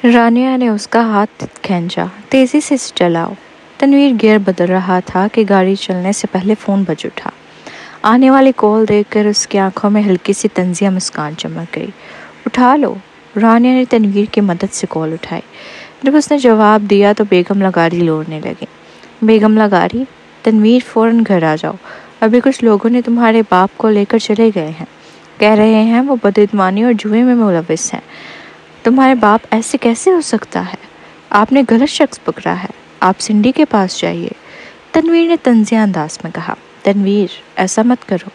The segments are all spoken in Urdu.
رانیہ نے اس کا ہاتھ کھینچا۔ تیزی سے چلاؤ۔ تنویر گیئر بدل رہا تھا کہ گاڑی چلنے سے پہلے فون بج اٹھا۔ آنے والی کال دیکھ کر اس کی آنکھوں میں ہلکی سی طنزیہ مسکان چمک گئی۔ اٹھا لو۔ رانیہ نے تنویر کی مدد سے کال اٹھائی۔ جب اس نے جواب دیا تو بیگم لگاری لوڑنے لگی۔ بیگم لگاری، تنویر فوراً گھر آ جاؤ، ابھی کچھ لوگوں نے تمہارے باپ کو لے کر چلے گئے ہیں، کہہ رہے ہیں وہ بدعنوانی اور جوئے میں ملوث ہیں۔ تمہارے باپ ایسے کیسے ہو سکتا ہے؟ آپ نے غلط شخص پکڑا ہے، آپ سنڈی کے پاس جائیے، تنویر نے طنزیہ انداز میں کہا۔ تنویر، ایسا مت کرو،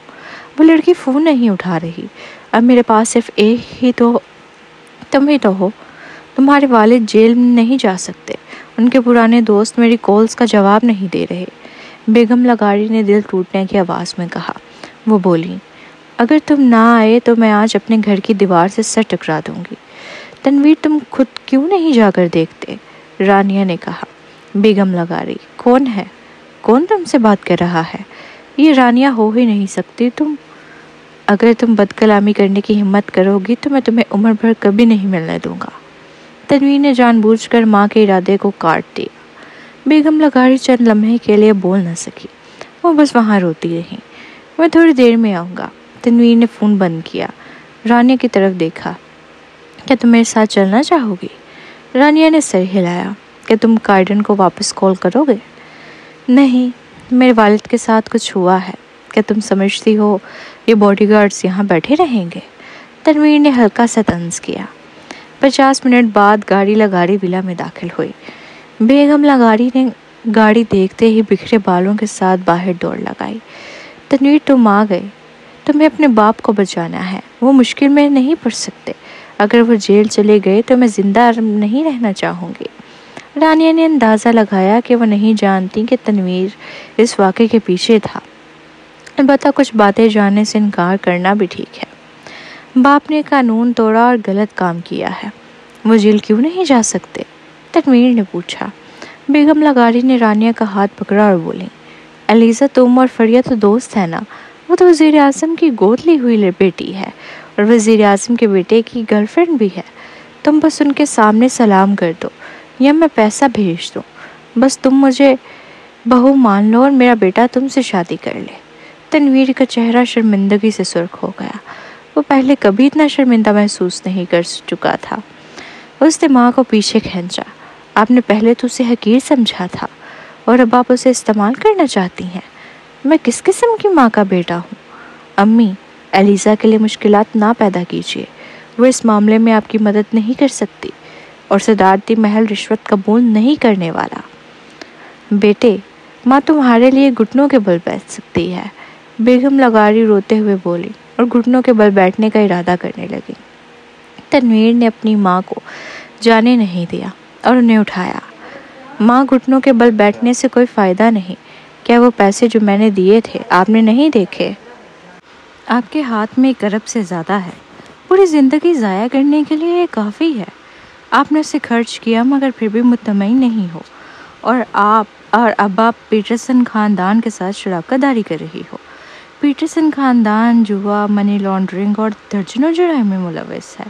وہ لڑکی فون نہیں اٹھا رہی، اب میرے پاس صرف ایک ہی تو تم ہی تو ہو۔ تمہارے والد جیل میں نہیں جا سکتے، ان کے پرانے دوست میری کالز کا جواب نہیں دے رہے، بیگم لگاری نے دل ٹوٹنے کی آواز میں کہا۔ وہ بولی، اگر تم نہ آئے تو میں آج اپنے گھر کی دیوار سے سر ٹکرا دوں گی۔ تنویر، تم خود کیوں نہیں جا کر دیکھتے؟ رانیہ نے کہا۔ بیگم لگاری، کون ہے؟ کون تم سے بات کر رہا ہے؟ یہ رانیہ ہو ہی نہیں سکتی تم۔ اگر تم بد کلامی کرنے کی ہمت کرو گی تو میں تمہیں عمر بھر کبھی نہیں ملنے دوں گا۔ تنویر نے جان بوجھ کر ماں کے ارادے کو کاٹ دیا۔ بیگم لگاری چند لمحے کے لیے بول نہ سکی، وہ بس وہاں روتی رہی۔ میں تھوڑی دیر میں آؤں گا۔ تنویر نے فون بند کیا، رانیہ کی طرف دیکھا۔ کیا تم میرے ساتھ چلنا چاہو گی؟ رانیہ نے سر ہلایا۔ کیا تم کائڈن کو واپس کال کرو گے؟ نہیں، میرے والد کے ساتھ کچھ ہوا ہے۔ کیا تم سمجھتی ہو یہ باڈی گارڈز یہاں بیٹھے رہیں گے؟ تنویر نے ہلکا سا طنز کیا۔ 50 منٹ بعد گاڑی لگاری ولا میں داخل ہوئی۔ بیگم لگاری نے گاڑی دیکھتے ہی بکھرے بالوں کے ساتھ باہر دوڑ لگائی۔ تنویر، تم آ گئے، تمہیں اپنے باپ کو بچانا ہے، وہ مشکل میں نہیں پڑ سکتے، اگر وہ جیل چلے گئے تو میں زندہ نہیں رہنا چاہوں گی۔ رانیہ نے اندازہ لگایا کہ وہ نہیں جانتی کہ تنویر اس واقعے کے پیچھے تھا، البتہ کچھ باتیں جاننے سے انکار کرنا بھی ٹھیک ہے۔ باپ نے قانون توڑا اور غلط کام کیا ہے، وہ جیل کیوں نہیں جا سکتے؟ تنویر نے پوچھا۔ بیگم لگاری نے رانیہ کا ہاتھ پکڑا اور بولی، علیزہ، تم اور فریہ تو دوست ہے نا، وہ تو وزیر اعظم کی گود لی ہوئی بیٹی ہے اور وزیر اعظم کے بیٹے کی گرل فرینڈ بھی ہے، تم بس ان کے سامنے سلام کر دو یا میں پیسہ بھیج دوں، بس تم مجھے بہو مان لو اور میرا بیٹا تم سے شادی کر لے۔ تنویر کا چہرہ شرمندگی سے سرخ ہو گیا، وہ پہلے کبھی اتنا شرمندہ محسوس نہیں کر چکا تھا۔ اس نے ماں کو پیچھے کھینچا۔ آپ نے پہلے تو اسے حقیر سمجھا تھا اور اب آپ اسے استعمال کرنا چاہتی ہیں؟ میں کس قسم کی ماں کا بیٹا ہوں؟ امی، علیزہ کے لیے مشکلات نہ پیدا کیجیے، وہ اس معاملے میں آپ کی مدد نہیں کر سکتی اور صدارتی محل رشوت قبول نہیں کرنے والا۔ بیٹے، ماں تمہارے لیے گھٹنوں کے بل بیٹھ سکتی ہے، بیگم لگاری روتے ہوئے بولی اور گھٹنوں کے بل بیٹھنے کا ارادہ کرنے لگی۔ تنویر نے اپنی ماں کو جانے نہیں دیا اور انہیں اٹھایا۔ ماں، گھٹنوں کے بل بیٹھنے سے کوئی فائدہ نہیں، کیا وہ پیسے جو میں نے دیے تھے آپ نے نہیں دیکھے؟ آپ کے ہاتھ میں 1 ارب سے زیادہ ہے، پوری زندگی ضائع کرنے کے لیے یہ کافی ہے۔ آپ نے اسے خرچ کیا مگر پھر بھی مطمئن نہیں ہو، اور اب آپ پیٹرسن خاندان کے ساتھ شراکت داری کر رہی ہو۔ پیٹرسن خاندان جوا، منی لانڈرنگ اور درجنوں جرائم میں ملوث ہے۔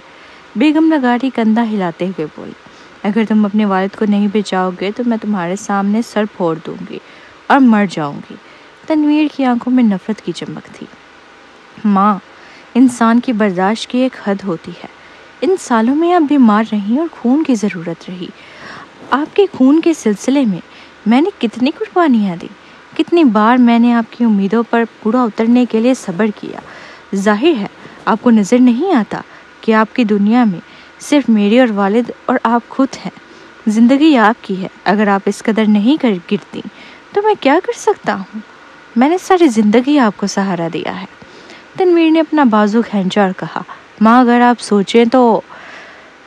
بیگم لگاری کندھا ہلاتے ہوئے بولی، اگر تم اپنے والد کو نہیں بچاؤ گے تو میں تمہارے سامنے سر پھوڑ دوں گی اور مر جاؤں گی۔ تنویر کی آنکھوں میں نفرت کی چمک تھی۔ ماں، انسان کی برداشت کی ایک حد ہوتی ہے، ان سالوں میں آپ بیمار رہی اور خون کی ضرورت رہی، آپ کے خون کے سلسلے میں نے کتنی قربانیاں دی، کتنی بار میں نے آپ کی امیدوں پر پورا اترنے کے لیے صبر کیا۔ ظاہر ہے آپ کو نظر نہیں آتا کہ آپ کی دنیا میں صرف میری اور والد اور آپ خود ہیں، زندگی آپ کی ہے، اگر آپ اس قدر نہیں گرتی تو میں کیا کر سکتا ہوں؟ میں نے ساری زندگی آپ کو سہارا دیا ہے۔ تنویر نے اپنا بازو کھینچا اور کہا، ماں، اگر آپ سوچیں تو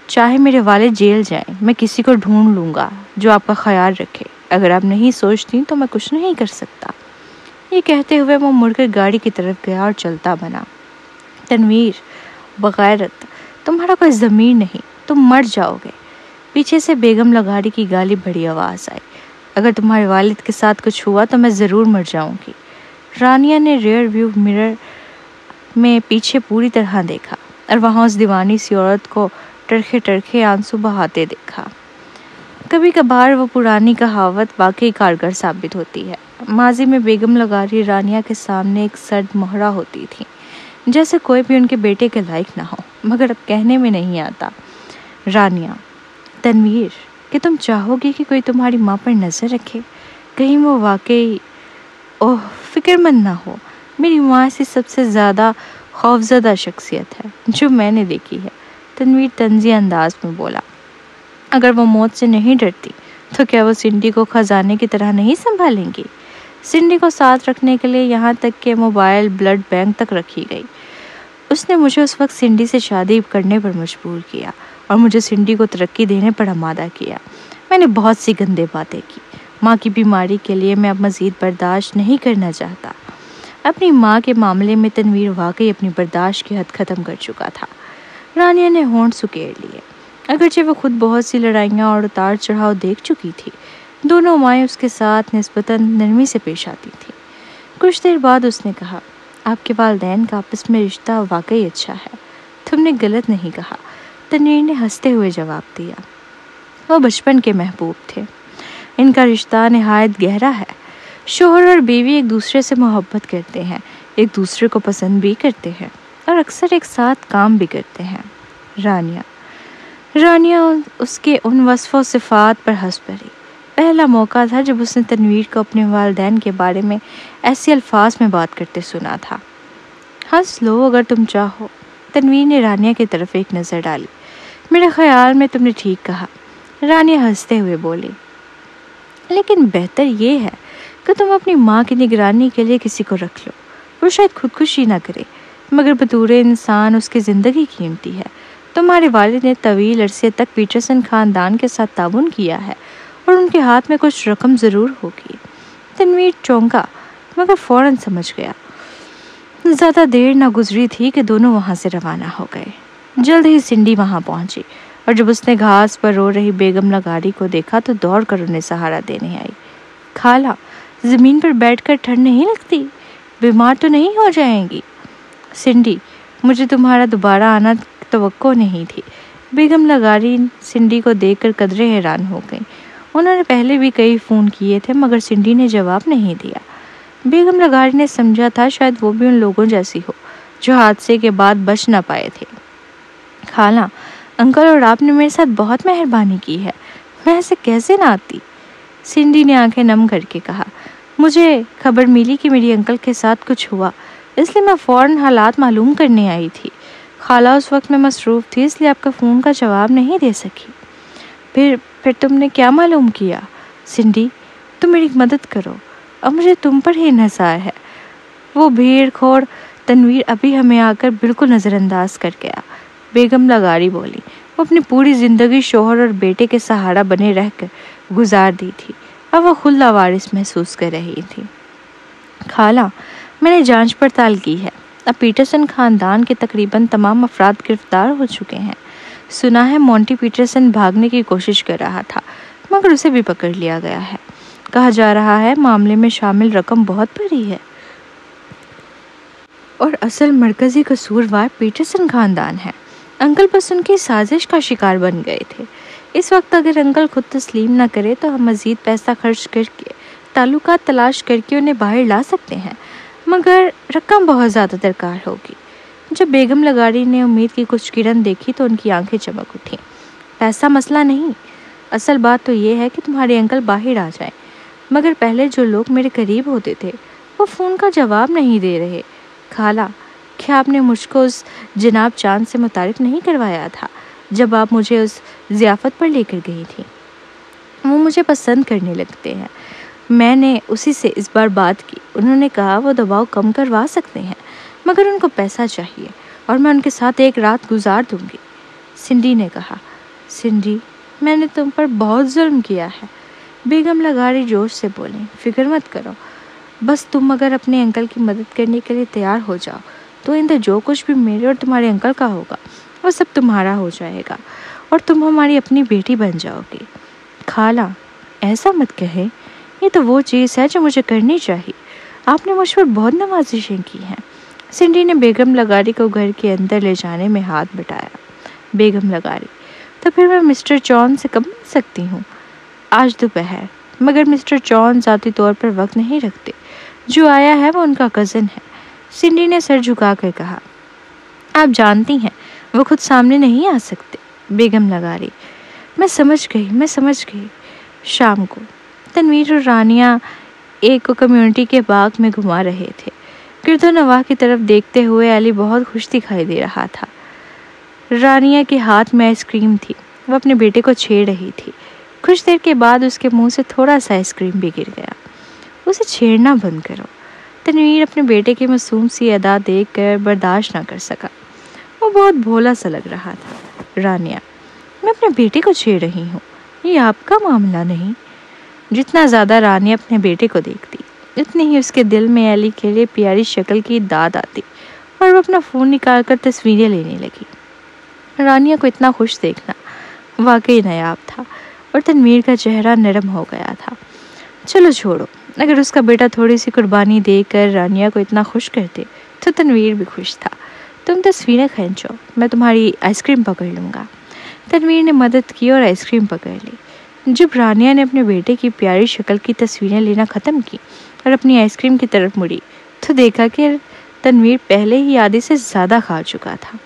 چاہے میرے والد جیل جائیں، میں کسی کو ڈھونڈ لوں گا جو آپ کا خیال رکھے، اگر آپ نہیں سوچتی تو میں کچھ نہیں کر سکتا۔ یہ کہتے ہوئے وہ مڑ کر گاڑی کی طرف گیا اور چلتا بنا۔ تنویر، بغیرت، تمہارا کوئی ضمیر نہیں، تم مر جاؤ گے۔ پیچھے سے بیگم لگاری کی گالی بھری آواز آئی، اگر تمہارے والد کے ساتھ کچھ ہوا تو میں ضرور مر جاؤں گی۔ رانیہ نے ریئر ویو مرر میں پیچھے پوری طرح دیکھا اور وہاں اس دیوانی سی عورت کو ٹرکھے ٹرکھے آنسو بہاتے دیکھا۔ کبھی کبھار وہ پرانی کہاوت واقعی کارگر ثابت ہوتی ہے۔ ماضی میں بیگم لغاری رانیہ کے سامنے ایک سرد مہرہ ہوتی تھی، جیسے کوئی بھی ان کے بیٹے کے لائق نہ ہو، مگر اب کہنے میں نہیں آتا۔ رانیہ: تنویر، کہ تم چاہو گی کہ کوئی تمہاری ماں پر نظر رکھے، کہیں وہ واقعی فکر مند نہ ہو۔ میری ماں ایسی سب سے زیادہ خوفزدہ شخصیت ہے جو میں نے دیکھی ہے، تنویر طنزیہ انداز میں بولا۔ اگر وہ موت سے نہیں ڈرتی تو کیا وہ سنڈی کو خزانے کی طرح نہیں سنبھالیں گی؟ سنڈی کو ساتھ رکھنے کے لیے یہاں تک کہ موبائل بلڈ بینک تک رکھی گئی۔ اس نے مجھے اس وقت سنڈی سے شادی کرنے پر مجبور کیا اور مجھے سنڈی کو ترقی دینے پر آمادہ کیا۔ میں نے بہت سی گندے باتیں کی۔ ماں کی بیماری کے لیے میں اب مزید برداشت نہیں کرنا چاہتا۔ اپنی ماں کے معاملے میں تنویر واقعی اپنی برداشت کی حد ختم کر چکا تھا۔ رانیہ نے ہونٹ سکیڑ لیے۔ اگرچہ وہ خود بہت سی لڑائیاں اور اتار چڑھاؤ دیکھ چکی تھی، دونوں مائیں اس کے ساتھ نسبتاً نرمی سے پیش آتی تھیں۔ کچھ دیر بعد اس نے کہا، آپ کے والدین کا آپس میں رشتہ واقعی اچھا ہے، تم نے غلط نہیں کہا۔ تنویر نے ہنستے ہوئے جواب دیا۔ وہ بچپن کے محبوب تھے۔ ان کا رشتہ نہایت گہرا ہے۔ شوہر اور بیوی ایک دوسرے سے محبت کرتے ہیں، ایک دوسرے کو پسند بھی کرتے ہیں اور اکثر ایک ساتھ کام بھی کرتے ہیں۔ رانیہ اس کے ان وصف و صفات پر ہنس پڑی۔ پہلا موقع تھا جب اس نے تنویر کو اپنے والدین کے بارے میں ایسے الفاظ میں بات کرتے سنا تھا۔ ہنس لو اگر تم چاہو۔ تنویر نے رانیہ کی طرف ایک نظر ڈالی۔ میرے خیال میں تم نے ٹھیک کہا۔ رانیہ ہنستے ہوئے بولی، لیکن بہتر یہ ہے کہ تم اپنی ماں کی نگرانی کے لیے کسی کو رکھ لو۔ وہ شاید خودکشی نہ کرے، مگر بطور انسان اس کی زندگی قیمتی ہے۔ تمہارے والد نے طویل عرصے تک پیٹرسن خاندان کے ساتھ تعاون کیا ہے اور ان کے ہاتھ میں کچھ رقم ضرور ہوگی۔ تنویر چونکا مگر فوراً سمجھ گیا۔ زیادہ دیر نہ گزری تھی کہ دونوں وہاں سے روانہ ہو گئے۔ جلد ہی سنڈی وہاں پہنچی اور جب اس نے گھاس پر رو رہی بیگم لغاری کو دیکھا تو دوڑ کر انہیں سہارا دینے آئی۔ خالہ، زمین پر بیٹھ کر ٹھنڈ نہیں لگتی؟ بیمار تو نہیں ہو جائیں گی؟ سنڈی، مجھے تمہارا دوبارہ آنا توقع نہیں تھی۔ بیگم لغاری سنڈی کو دیکھ کر قدرے حیران ہو گئی۔ انہوں نے پہلے بھی کئی فون کیے تھے مگر سنڈی نے جواب نہیں دیا۔ بیگم لغاری نے سمجھا تھا شاید وہ بھی ان لوگوں جیسی ہو جو حادثے کے بعد بچ نہ پائے تھے۔ خالہ، انکل اور آپ نے میرے ساتھ بہت مہربانی کی ہے، میں ایسے کیسے نہ آتی؟ سنڈی نے آنکھیں نم کر کے کہا، مجھے خبر ملی کہ میری انکل کے ساتھ کچھ ہوا، اس لیے میں فوراً حالات معلوم کرنے آئی تھی۔ خالہ اس وقت میں مصروف تھی اس لیے آپ کا فون کا جواب نہیں دے سکی۔ پھر تم نے کیا معلوم کیا؟ سنڈی، تم میری مدد کرو، اب مجھے تم پر ہی انحصار ہے۔ وہ بھیڑ کھوڑ تنویر ابھی ہمیں آ کر بالکل نظر انداز کر گیا۔ بیگم لغاری بولی، وہ اپنی پوری زندگی شوہر اور بیٹے کے سہارا بنے رہ کر گزار دی تھی، اب وہ خود لاوارث محسوس کر رہی تھی۔ خالہ، میں نے جانچ پڑتال کی ہے، اب پیٹرسن خاندان کے تقریباً تمام افراد گرفتار ہو چکے ہیں۔ سنا ہے مونٹی پیٹرسن بھاگنے کی کوشش کر رہا تھا مگر اسے بھی پکڑ لیا گیا ہے۔ کہا جا رہا ہے معاملے میں شامل رقم بہت بڑی ہے اور اصل مرکزی قصوروار پیٹرسن خاندان ہے۔ انکل بس ان کی سازش کا شکار بن گئے تھے۔ اس وقت اگر انکل خود تسلیم نہ کرے تو ہم مزید پیسہ خرچ کر کے تعلقات تلاش کر کے انہیں باہر لا سکتے ہیں، مگر رقم بہت زیادہ درکار ہوگی۔ جب بیگم لغاری نے امید کی کچھ کرن دیکھی تو ان کی آنکھیں چمک اٹھیں۔ پیسہ مسئلہ نہیں، اصل بات تو یہ ہے کہ تمہارے انکل باہر آ جائیں، مگر پہلے جو لوگ میرے قریب ہوتے تھے وہ فون کا جواب نہیں دے رہے۔ خالہ، کیا آپ نے مجھ کو اس جناب چاند سے متعارف نہیں کروایا تھا جب آپ مجھے اس ضیافت پر لے کر گئی تھی؟ وہ مجھے پسند کرنے لگتے ہیں۔ میں نے اسی سے اس بار بات کی، انہوں نے کہا وہ دباؤ کم کروا سکتے ہیں مگر ان کو پیسہ چاہیے اور میں ان کے ساتھ ایک رات گزار دوں گی۔ سنڈی نے کہا، سنڈی، میں نے تم پر بہت ظلم کیا ہے۔ بیگم لغاری جوش سے بولیں، فکر مت کرو، بس تم اگر اپنے انکل کی مدد کرنے کے لیے تیار ہو جاؤ تو اندر جو کچھ بھی میرے اور تمہارے انکل کا ہوگا وہ سب تمہارا ہو جائے گا اور تم ہماری اپنی بیٹی بن جاؤ گی۔ خالہ، ایسا مت کہے، یہ تو وہ چیز ہے جو مجھے کرنی چاہیے۔ آپ نے مجھ پر بہت نوازشیں کی ہیں۔ سنڈی نے بیگم لغاری کو گھر کے اندر لے جانے میں ہاتھ بٹایا۔ بیگم لغاری، تو پھر میں مسٹر جان سے کب مل سکتی ہوں؟ آج دوپہر، مگر مسٹر جان ذاتی طور پر وقت نہیں رکھتے، جو آیا ہے وہ ان کا کزن ہے، سنڈی نے سر جھکا کر کہا۔ آپ جانتی ہیں وہ خود سامنے نہیں آ سکتے، بیگم لگا رہی۔ میں سمجھ گئی۔ شام کو تنویر اور رانیہ ایک کو کمیونٹی کے باغ میں گھما رہے تھے۔ گرد و نواح کی طرف دیکھتے ہوئے علی بہت خوش دکھائی دے رہا تھا۔ رانیہ کے ہاتھ میں آئس کریم تھی، وہ اپنے بیٹے کو چھیڑ رہی تھی۔ کچھ دیر کے بعد اس کے منہ سے تھوڑا سا آئس کریم بھی گر گیا۔ اسے چھیڑنا بند کرو۔ تنویر اپنے بیٹے کی معصوم سی ادا دیکھ کر برداشت نہ کر سکا۔ وہ بہت بھولا سا لگ رہا تھا۔ رانیہ، میں اپنے بیٹے کو چھیڑ رہی ہوں، یہ آپ کا معاملہ نہیں۔ جتنا زیادہ رانیہ اپنے بیٹے کو دیکھتی، اتنی ہی اس کے دل میں علی کے لیے پیاری شکل کی داد آتی اور وہ اپنا فون نکال کر تصویریں لینے لگی۔ رانیہ کو اتنا خوش دیکھنا واقعی نایاب تھا اور تنویر کا چہرہ نرم ہو گیا تھا۔ چلو چھوڑو، اگر اس کا بیٹا تھوڑی سی قربانی دے کر رانیہ کو اتنا خوش کرتے تو تنویر بھی خوش تھا۔ تم تصویریں کھینچو، میں تمہاری آئس کریم پکڑ لوں گا۔ تنویر نے مدد کی اور آئس کریم پکڑ لی۔ جب رانیہ نے اپنے بیٹے کی پیاری شکل کی تصویریں لینا ختم کی اور اپنی آئس کریم کی طرف مڑی تو دیکھا کہ تنویر پہلے ہی آدھے سے زیادہ کھا چکا تھا۔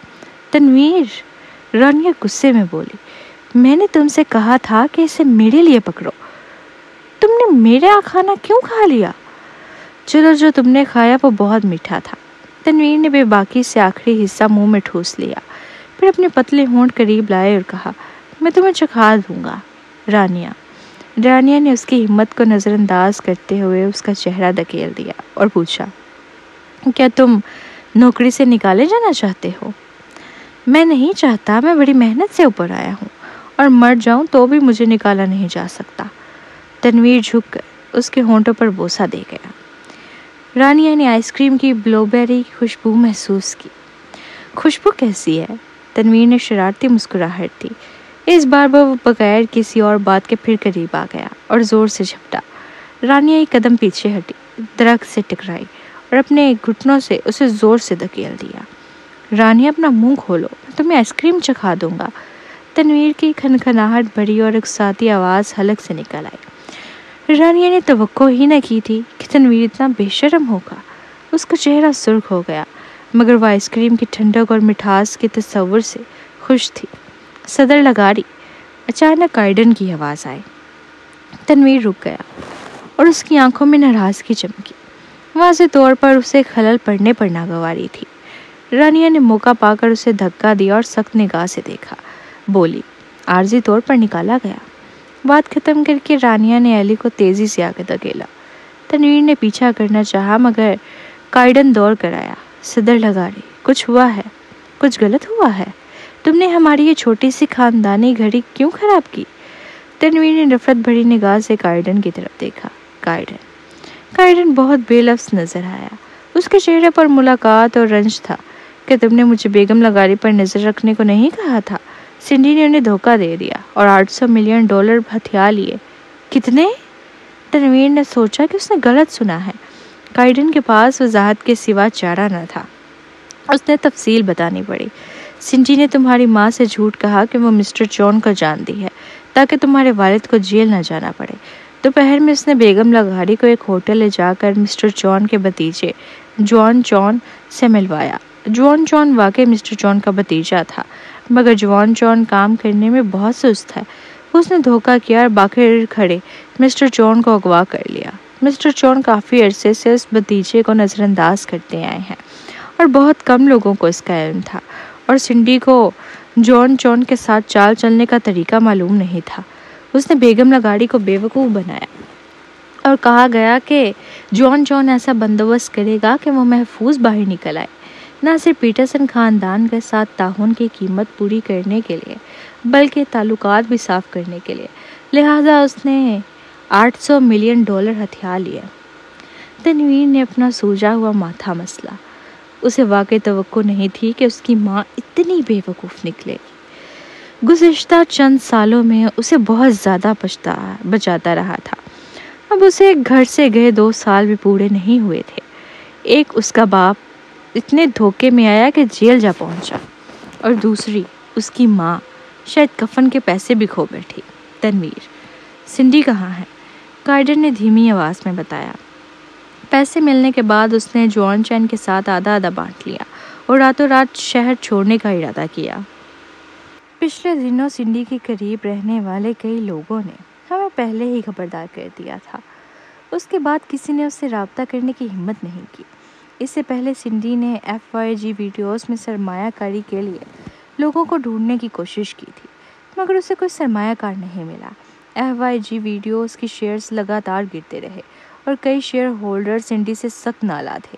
تنویر، رانیہ غصے میں بولی، میں نے تم سے کہا تھا کہ اسے میرے لیے پکڑو، تم نے میرا کھانا کیوں کھا لیا؟ چلو، جو تم نے کھایا وہ بہت میٹھا تھا۔ تنویر نے بے باکی سے آخری حصہ منہ میں ٹھوس لیا، پھر اپنے پتلے ہونٹ قریب لائے اور کہا، میں تمہیں چکھا دوں گا۔ رانیہ نے اس کی ہمت کو نظر انداز کرتے ہوئے اس کا چہرہ دھکیل دیا اور پوچھا، کیا تم نوکری سے نکالے جانا چاہتے ہو؟ میں نہیں چاہتا، میں بڑی محنت سے اوپر آیا ہوں اور مر جاؤں تو بھی مجھے نکالا نہیں جا سکتا۔ تنویر جھک کر اس کے ہونٹوں پر بوسہ دے گیا۔ رانیہ نے آئس کریم کی بلو بیری کی خوشبو محسوس کی۔ خوشبو کیسی ہے؟ تنویر نے شرارتی مسکراہٹ دی۔ اس بار وہ بغیر کسی اور بات کے پھر قریب آ گیا اور زور سے جھپٹا۔ رانیہ ایک قدم پیچھے ہٹی، درخت سے ٹکرائی اور اپنے گھٹنوں سے اسے زور سے دھکیل دیا۔ رانیہ، اپنا منہ کھولو، میں تمہیں آئس کریم چکھا دوں گا۔ تنویر کی کھنکھناہٹ بھری اور اکساتی آواز حلق سے نکل آئی۔ رانیہ نے توقع ہی نہ کی تھی کہ تنویر اتنا بے شرم ہوگا۔ اس کا چہرہ سرخ ہو گیا، مگر وہ آئس کریم کی ٹھنڈک اور مٹھاس کے تصور سے خوش تھی۔ صدر لگا رہی۔ اچانک کائڈن کی آواز آئی۔ تنویر رک گیا اور اس کی آنکھوں میں ناراضگی چمکی۔ واضح طور پر اسے خلل پڑنے پر ناگواری تھی۔ رانیہ نے موقع پا کر اسے دھکا دیا اور سخت نگاہ سے دیکھا۔ بولی، عارضی طور پر نکالا گیا۔ بات ختم کر کے رانیہ نے علی کو تیزی سے آگے دھکیلا۔ تنویر نے پیچھا کرنا چاہا مگر کائڈن دوڑ کر آیا۔ صدر لگا رہی، کچھ ہوا ہے؟ کچھ غلط ہوا ہے؟ تم نے ہماری یہ چھوٹی سی خاندانی گھڑی کیوں خراب کی؟ تنویر نے نفرت بھری نگاہ سے کائڈن کی طرف دیکھا۔ کائڈن بہت بے لفظ نظر آیا۔ اس کے چہرے پر ملاقات اور رنج تھا۔ کہ تم نے مجھے بیگم لگاری پر نظر رکھنے کو نہیں کہا تھا؟ سنڈی نے انہیں دھوکہ دے دیا اور $800 ملین ہتھیا لیے۔ کتنے؟ تنویر نے سوچا کہ اس نے غلط سنا ہے۔ کائڈن کے پاس وضاحت کے سوا چارہ نہ تھا۔ اس نے تفصیل بتانی پڑی۔ سنڈی نے تمہاری ماں سے جھوٹ کہا کہ وہ مسٹر جان کو جانتی ہے تاکہ تمہارے والد کو جیل نہ جانا پڑے۔ دوپہر میں اس نے بیگم لگاری کو ایک ہوٹل لے جا کر مسٹر جان کے بھتیجے جوان جان سے ملوایا۔ جوان جان واقعی مسٹر جان کا بھتیجا تھا، مگر جوان جان کام کرنے میں بہت سست ہے۔ اس نے دھوکہ کیا اور باقی کھڑے مسٹر جان کو اغوا کر لیا۔ مسٹر جان کافی عرصے سے اس بھتیجے کو نظر انداز کرتے آئے ہیں اور بہت کم لوگوں کو اس کا علم تھا، اور سنڈی کو جوان جان کے ساتھ چال چلنے کا طریقہ معلوم نہیں تھا۔ اس نے بیگم لگاری کو بیوقوف بنایا اور کہا گیا کہ جوان جان ایسا بندوبست کرے گا کہ وہ محفوظ باہر نکل آئے، نہ صرف پیٹرسن خاندان کے ساتھ تعاون کی قیمت پوری کرنے کے لیے بلکہ تعلقات بھی صاف کرنے کے لیے۔ لہٰذا اس نے $800 ملین ہتھیا لیے۔ تنویر نے اپنا سوجا ہوا ماتھا مسلا۔ اسے واقعی توقع نہیں تھی کہ اس کی ماں اتنی بے وقوف نکلے گی۔ گزشتہ چند سالوں میں اسے بہت زیادہ بچاتا رہا تھا۔ اب اسے گھر سے گئے 2 سال بھی پورے نہیں ہوئے تھے۔ ایک اس کا باپ اتنے دھوکے میں آیا کہ جیل جا پہنچا، اور دوسری اس کی ماں شاید کفن کے پیسے بھی کھو بیٹھی۔ تنویر: سنڈی کہاں ہے؟ کائڈن نے دھیمی آواز میں بتایا۔ پیسے ملنے کے بعد اس نے جوان چین کے ساتھ آدھا آدھا بانٹ لیا اور راتوں رات شہر چھوڑنے کا ارادہ کیا۔ پچھلے دنوں سنڈی کے قریب رہنے والے کئی لوگوں نے ہمیں پہلے ہی خبردار کر دیا تھا۔ اس کے بعد کسی نے اس سے رابطہ کرنے کی ہمت نہیں کی۔ اس سے پہلے سنڈی نے FYG ویڈیوز میں سرمایہ کاری کے لیے لوگوں کو ڈھونڈنے کی کوشش کی تھی، مگر اسے کوئی سرمایہ کار نہیں ملا۔ FYG ویڈیوز کی شیئرز لگاتار گرتے رہے اور کئی شیئر ہولڈر سنڈی سے سخت نالاں تھے۔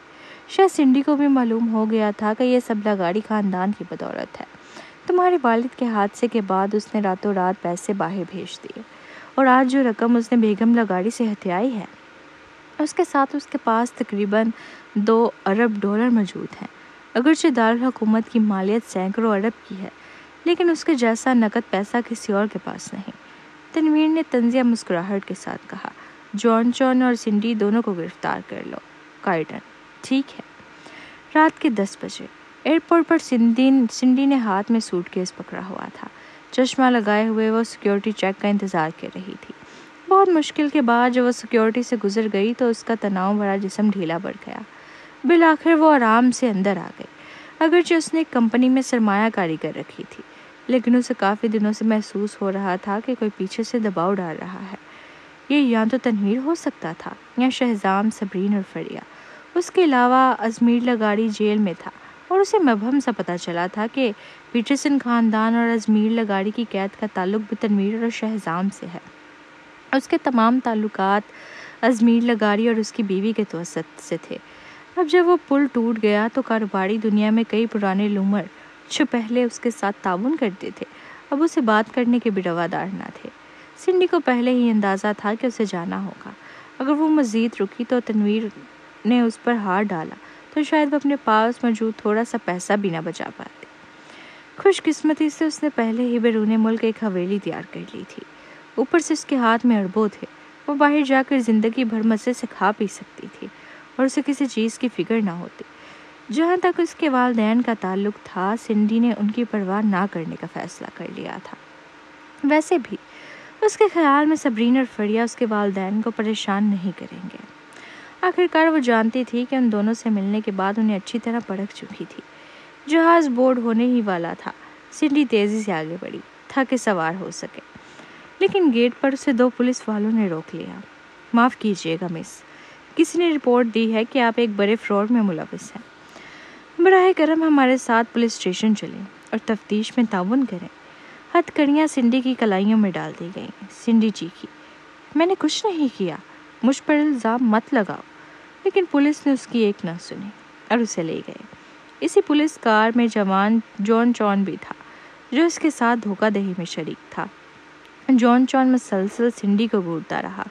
شاید سنڈی کو بھی معلوم ہو گیا تھا کہ یہ سب لگاڑی خاندان کی بدولت ہے۔ تمہارے والد کے حادثے کے بعد اس نے راتوں رات پیسے باہر بھیج دیے، اور آج جو رقم اس نے بیگم لگاڑی سے ہتھیائی ہے اس کے ساتھ اس کے پاس تقریباً $2 ارب موجود ہیں۔ اگرچہ دارالحکومت کی مالیت سینکڑوں ارب کی ہے، لیکن اس کے جیسا نقد پیسہ کسی اور کے پاس نہیں۔ تنویر نے طنزیہ مسکراہٹ کے ساتھ کہا، جان چون اور سنڈی دونوں کو گرفتار کر لو۔ کائڈن: ٹھیک ہے۔ رات کے 10 بجے ایئرپورٹ پر سنڈی نے ہاتھ میں سوٹ کیس پکڑا ہوا تھا۔ چشمہ لگائے ہوئے وہ سیکیورٹی چیک کا انتظار کر رہی تھی۔ بہت مشکل کے بعد جب وہ سیکیورٹی سے گزر گئی تو اس کا تناؤ بھرا جسم ڈھیلا پڑ گیا۔ بالآخر وہ آرام سے اندر آ گئی۔ اگرچہ اس نے ایک کمپنی میں سرمایہ کاری کر رکھی تھی، لیکن اسے کافی دنوں سے محسوس ہو رہا تھا کہ کوئی پیچھے سے دباؤ ڈال رہا ہے۔ یہ یا تو تنویر ہو سکتا تھا یا شہزام، صبرین اور فریا۔ اس کے علاوہ ازمیر لگاڑی جیل میں تھا، اور اسے مبہم سا پتہ چلا تھا کہ پیٹرسن خاندان اور ازمیر لگاڑی کی قید کا تعلق بھی تنویر اور شہزام سے ہے۔ اس کے تمام تعلقات ازمیر لگاڑی اور اس کی بیوی کے توسط سے تھے۔ اب جب وہ پل ٹوٹ گیا تو کاروباری دنیا میں کئی پرانے لومڑ جو پہلے اس کے ساتھ تعاون کرتے تھے اب اسے بات کرنے کے بھی روادار نہ تھے۔ سنڈی کو پہلے ہی اندازہ تھا کہ اسے جانا ہوگا۔ اگر وہ مزید رکی تو تنویر نے اس پر ہار ڈالا تو شاید وہ اپنے پاس موجود تھوڑا سا پیسہ بھی نہ بچا پاتی۔ خوش قسمتی سے اس نے پہلے ہی بیرون ملک ایک حویلی تیار کر لی تھی۔ اوپر سے اس کے ہاتھ میں اربوں تھے۔ وہ باہر جا کر زندگی بھر مزے سے کھا پی سکتی تھی اور اسے کسی چیز کی فکر نہ ہوتی۔ جہاں تک اس کے والدین کا تعلق تھا، سنڈی نے ان کی پرواہ نہ کرنے کا فیصلہ کر لیا تھا۔ ویسے بھی اس کے خیال میں صبرین اور فریا اس کے والدین کو پریشان نہیں کریں گے۔ آخرکار وہ جانتی تھی کہ ان دونوں سے ملنے کے بعد انہیں اچھی طرح پرکھ چکی تھی۔ جہاز بورڈ ہونے ہی والا تھا۔ سنڈی تیزی سے آگے بڑھی تاکہ سوار ہو سکے، لیکن گیٹ پر اسے 2 پولیس والوں نے روک لیا۔ معاف کیجیے گا مس، کسی نے رپورٹ دی ہے کہ آپ ایک بڑے فراڈ میں ملوث ہیں۔ براہ کرم ہمارے ساتھ پولیس اسٹیشن چلیں اور تفتیش میں تعاون کریں۔ ہتھ کڑیاں سنڈی کی کلائیوں میں ڈال دی گئیں۔ سنڈی چیخی، میں نے کچھ نہیں کیا، مجھ پر الزام مت لگاؤ۔ لیکن پولیس نے اس کی ایک نہ سنی اور اسے لے گئے۔ اسی پولیس کار میں جوان جان چون بھی تھا، جو اس کے ساتھ دھوکہ دہی میں شریک تھا۔ جان چون مسلسل سنڈی کو گھورتا رہا۔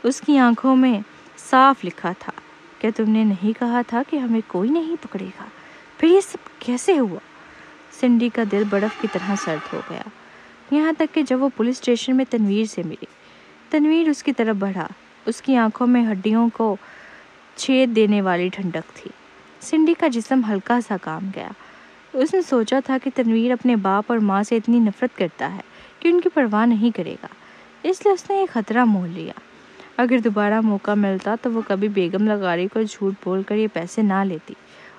اس کی آنکھوں میں صاف لکھا تھا، کیا تم نے نہیں کہا تھا کہ ہمیں کوئی نہیں پکڑے گا؟ پھر یہ سب کیسے ہوا؟ سنڈی کا دل برف کی طرح سرد ہو گیا، یہاں تک کہ جب وہ پولیس اسٹیشن میں تنویر سے ملی۔ تنویر اس کی طرف بڑھا، اس کی آنکھوں میں ہڈیوں کو چھید دینے والی ٹھنڈک تھی۔ سنڈی کا جسم ہلکا سا کام گیا۔ اس نے سوچا تھا کہ تنویر اپنے باپ اور ماں سے اتنی نفرت کرتا ہے کہ ان کی پرواہ نہیں کرے گا، اس لیے اس نے ایک خطرہ مول لیا۔ اگر دوبارہ موقع ملتا تو وہ کبھی بیگم لگاڑی کو جھوٹ بول کر یہ پیسے نہ لیتی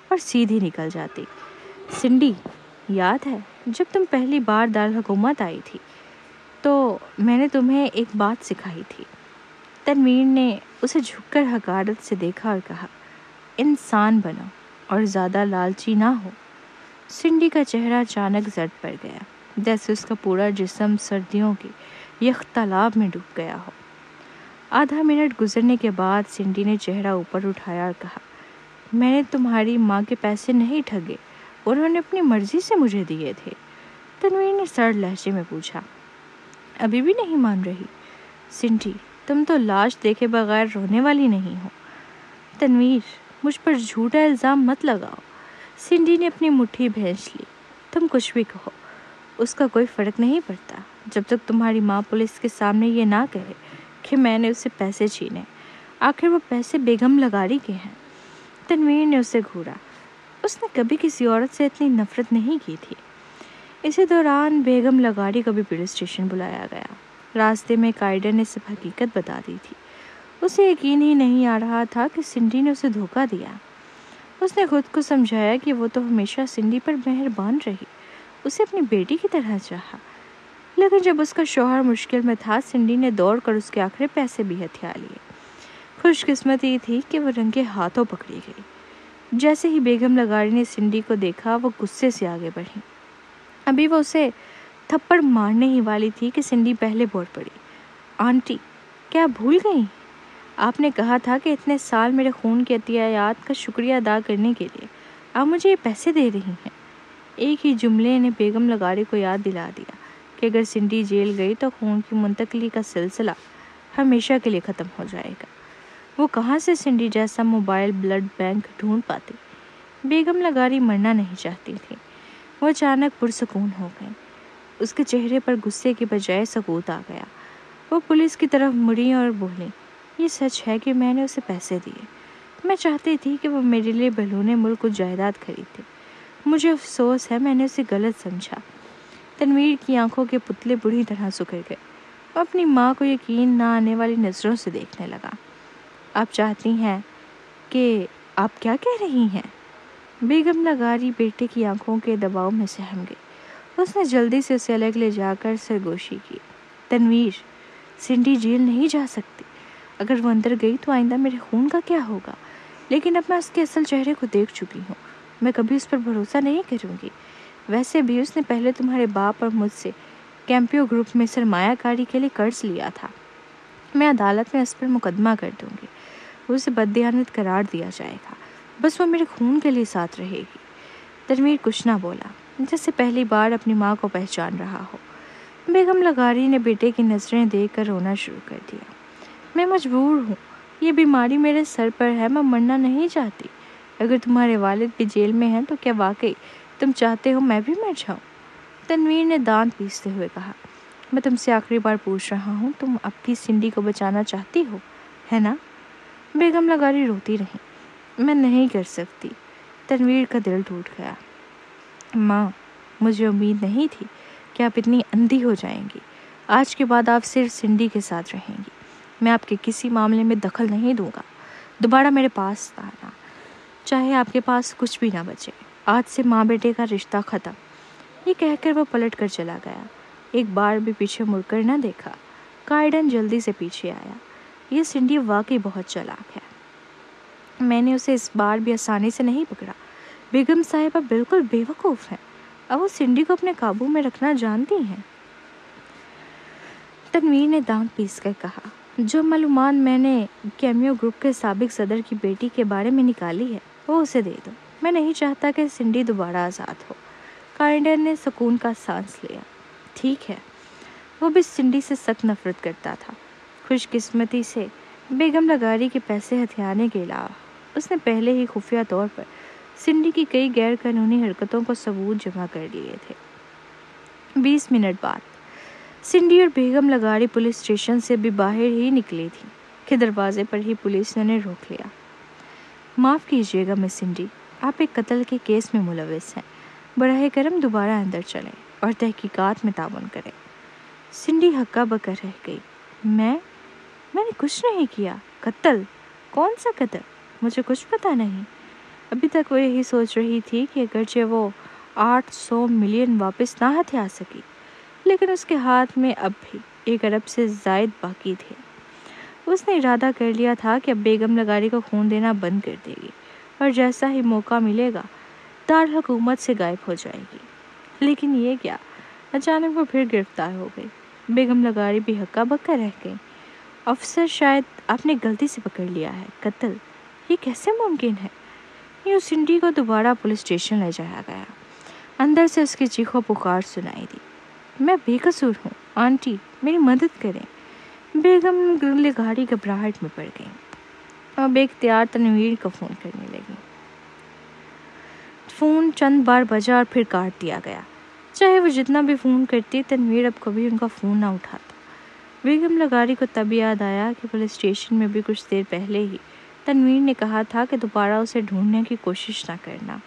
اور سیدھی نکل جاتی۔ سنڈی، یاد ہے جب تم پہلی بار دارالحکومت آئی تھی تو میں نے تمہیں ایک بات سکھائی تھی؟ تنویر نے اسے جھک کر حقارت سے دیکھا اور کہا، انسان بنو اور زیادہ لالچی نہ ہو۔ سنڈی کا چہرہ اچانک زرد پڑ گیا، جیسے اس کا پورا جسم سردیوں کی یخ تالاب میں ڈوب گیا ہو۔ آدھا منٹ گزرنے کے بعد سنڈی نے چہرہ اوپر اٹھایا اور کہا، میں نے تمہاری ماں کے پیسے نہیں ٹھگے، انہوں نے اپنی مرضی سے مجھے دیے تھے۔ تنویر نے سرد لہجے میں پوچھا، ابھی بھی نہیں مان رہی؟ سنڈی، تم تو لاش دیکھے بغیر رونے والی نہیں ہو۔ تنویر، مجھ پر جھوٹا الزام مت لگاؤ۔ سنڈی نے اپنی مٹھی بھینچ لی، تم کچھ بھی کہو، اس کا کوئی فرق نہیں پڑتا جب تک تمہاری ماں پولیس کے سامنے یہ نہ کہے کہ میں نے اسے پیسے چھینے۔ آخر وہ پیسے بیگم لگاڑی کے ہیں۔ تنویر نے اسے گھورا۔ اس نے کبھی کسی عورت سے اتنی نفرت نہیں کی تھی۔ اسی دوران بیگم لغاری کو بھی پولیس اسٹیشن بلایا گیا۔ راستے میں قائدین نے سب حقیقت بتا دی تھی۔ اسے یقین ہی نہیں آ رہا تھا کہ سنڈی نے اسے دھوکہ دیا۔ اس نے خود کو سمجھایا کہ وہ تو ہمیشہ سنڈی پر مہربان رہی، اسے اپنی بیٹی کی طرح چاہا، لیکن جب اس کا شوہر مشکل میں تھا، سنڈی نے دوڑ کر اس کے آخری پیسے بھی ہتھیا لیے۔ خوش قسمتی تھی کہ وہ رنگے ہاتھوں پکڑی گئی۔ جیسے ہی بیگم لغاری نے سنڈی کو دیکھا، وہ غصے سے آگے بڑھی۔ ابھی وہ اسے تھپڑ مارنے ہی والی تھی کہ سنڈی پہلے بول پڑی۔ آنٹی، کیا بھول گئی؟ آپ نے کہا تھا کہ اتنے سال میرے خون کے عطیات کا شکریہ ادا کرنے کے لیے آپ مجھے یہ پیسے دے رہی ہیں۔ ایک ہی جملے نے بیگم لغاری کو یاد دلا دیا کہ اگر سنڈی جیل گئی تو خون کی منتقلی کا سلسلہ ہمیشہ کے لیے ختم ہو جائے گا۔ وہ کہاں سے سنڈی جیسا موبائل بلڈ بینک ڈھونڈ پاتی؟ بیگم لغاری مرنا نہیں چاہتی تھی۔ وہ اچانک پرسکون ہو گئی۔ اس کے چہرے پر غصے کے بجائے سکوت آ گیا۔ وہ پولیس کی طرف مڑی اور بولی، یہ سچ ہے کہ میں نے اسے پیسے دیے۔ میں چاہتی تھی کہ وہ میرے لیے بیرون ملک کچھ جائیداد خریدے۔ مجھے افسوس ہے میں نے اسے غلط سمجھا۔ تنویر کی آنکھوں کے پتلے بری طرح سکڑ گئے۔ وہ اپنی ماں کو یقین نہ آنے والی نظروں سے دیکھنے لگا۔ آپ چاہتی ہیں کہ آپ کیا کہہ رہی ہیں؟ بیگم لغاری بیٹے کی آنکھوں کے دباؤ میں سہم گئی۔ اس نے جلدی سے اسے الگ لے جا کر سرگوشی کی۔ تنویر، سنڈی جیل نہیں جا سکتی۔ اگر وہ اندر گئی تو آئندہ میرے خون کا کیا ہوگا؟ لیکن اب میں اس کے اصل چہرے کو دیکھ چکی ہوں، میں کبھی اس پر بھروسہ نہیں کروں گی۔ ویسے بھی اس نے پہلے تمہارے باپ اور مجھ سے کیمپیو گروپ میں سرمایہ کاری کے لیے قرض لیا تھا۔ میں عدالت میں اس پر مقدمہ کر دوں گی، اسے بددیانت قرار دیا جائے گا۔ بس وہ میرے خون کے لیے ساتھ رہے گی۔ تنویر کچھ نہ بولا، جیسے پہلی بار اپنی ماں کو پہچان رہا ہو۔ بیگم لغاری نے بیٹے کی نظریں دیکھ کر رونا شروع کر دیا۔ میں مجبور ہوں، یہ بیماری میرے سر پر ہے، میں مرنا نہیں چاہتی۔ اگر تمہارے والد بھی جیل میں ہیں تو کیا واقعی تم چاہتے ہو میں بھی مر جاؤں؟ تنویر نے دانت پیستے ہوئے کہا، میں تم سے آخری بار پوچھ رہا ہوں، تم اب بھی سنڈی کو بچانا چاہتی ہو، ہے نا؟ بیگم لغاری روتی رہی۔ میں نہیں کر سکتی۔ تنویر کا دل ٹوٹ گیا۔ ماں، مجھے امید نہیں تھی کہ آپ اتنی اندھی ہو جائیں گی۔ آج کے بعد آپ صرف سنڈی کے ساتھ رہیں گی۔ میں آپ کے کسی معاملے میں دخل نہیں دوں گا۔ دوبارہ میرے پاس آنا، چاہے آپ کے پاس کچھ بھی نہ بچے۔ آج سے ماں بیٹے کا رشتہ ختم۔ یہ کہہ کر وہ پلٹ کر چلا گیا۔ ایک بار بھی پیچھے مڑ کر نہ دیکھا۔ قائدن جلدی سے پیچھے آیا۔ یہ سنڈی واقعی بہت چالاک ہے۔ میں نے اسے اس بار بھی آسانی سے نہیں پکڑا۔ بیگم صاحبہ بالکل بے وقوف ہیں، اب وہ سنڈی کو اپنے قابو میں رکھنا جانتی ہیں۔ تنویر نے دانت پیس کر کہا، جو معلومات میں نے کیمیو گروپ کے سابق صدر کی بیٹی کے بارے میں نکالی ہے وہ اسے دے دو۔ میں نہیں چاہتا کہ سنڈی دوبارہ آزاد ہو۔ قائدن نے سکون کا سانس لیا۔ ٹھیک ہے۔ وہ بھی سنڈی سے سخت نفرت کرتا تھا۔ خوش قسمتی سے بیگم لغاری کے پیسے ہتھیانے کے علاوہ اس نے پہلے ہی خفیہ طور پر سنڈی کی کئی غیر قانونی حرکتوں کو ثبوت جمع کر لیے تھے۔ 20 منٹ بعد سنڈی اور بیگم لغاری پولیس اسٹیشن سے بھی باہر ہی نکلی تھی کہ دروازے پر ہی پولیس نے انہیں روک لیا۔ معاف کیجیے گا مس سنڈی، آپ ایک قتل کے کیس میں ملوث ہیں۔ براہ کرم دوبارہ اندر چلیں اور تحقیقات میں تعاون کریں۔ سنڈی ہکا بکا رہ گئی۔ میں نے کچھ نہیں کیا۔ قتل؟ کون سا قتل؟ مجھے کچھ پتا نہیں۔ ابھی تک وہ یہی سوچ رہی تھی کہ اگرچہ وہ 800 ملین واپس نہ ہتھیا سکی، لیکن اس کے ہاتھ میں اب بھی 1 ارب سے زائد باقی تھے۔ اس نے ارادہ کر لیا تھا کہ اب بیگم لغاری کو خون دینا بند کر دے گی اور جیسا ہی موقع ملے گا دارالحکومت سے غائب ہو جائے گی۔ لیکن یہ کیا، اچانک وہ پھر گرفتار ہو گئی۔ بیگم لغاری بھی ہکا بکا رہ گئی۔ افسر، شاید آپ نے غلطی سے پکڑ لیا ہے۔ قتل؟ یہ کیسے ممکن ہے؟ یوں سنڈی کو دوبارہ پولیس اسٹیشن لے جایا گیا۔ اندر سے اس کی چیخو پکار سنائی دی، میں بے قصور ہوں، آنٹی میری مدد کریں۔ بیگم لغاری گھبراہٹ میں پڑ گئی اور بے اختیار تنویر کو فون کرنے لگی۔ فون چند بار بجا اور پھر کاٹ دیا گیا۔ چاہے وہ جتنا بھی فون کرتی، تنویر اب کبھی ان کا فون نہ اٹھاتا۔ بیگم لغاری کو تب یاد آیا کہ پولیس اسٹیشن میں بھی کچھ دیر پہلے ہی تنویر نے کہا تھا کہ دوبارہ اسے ڈھونڈنے کی کوشش نہ کرنا۔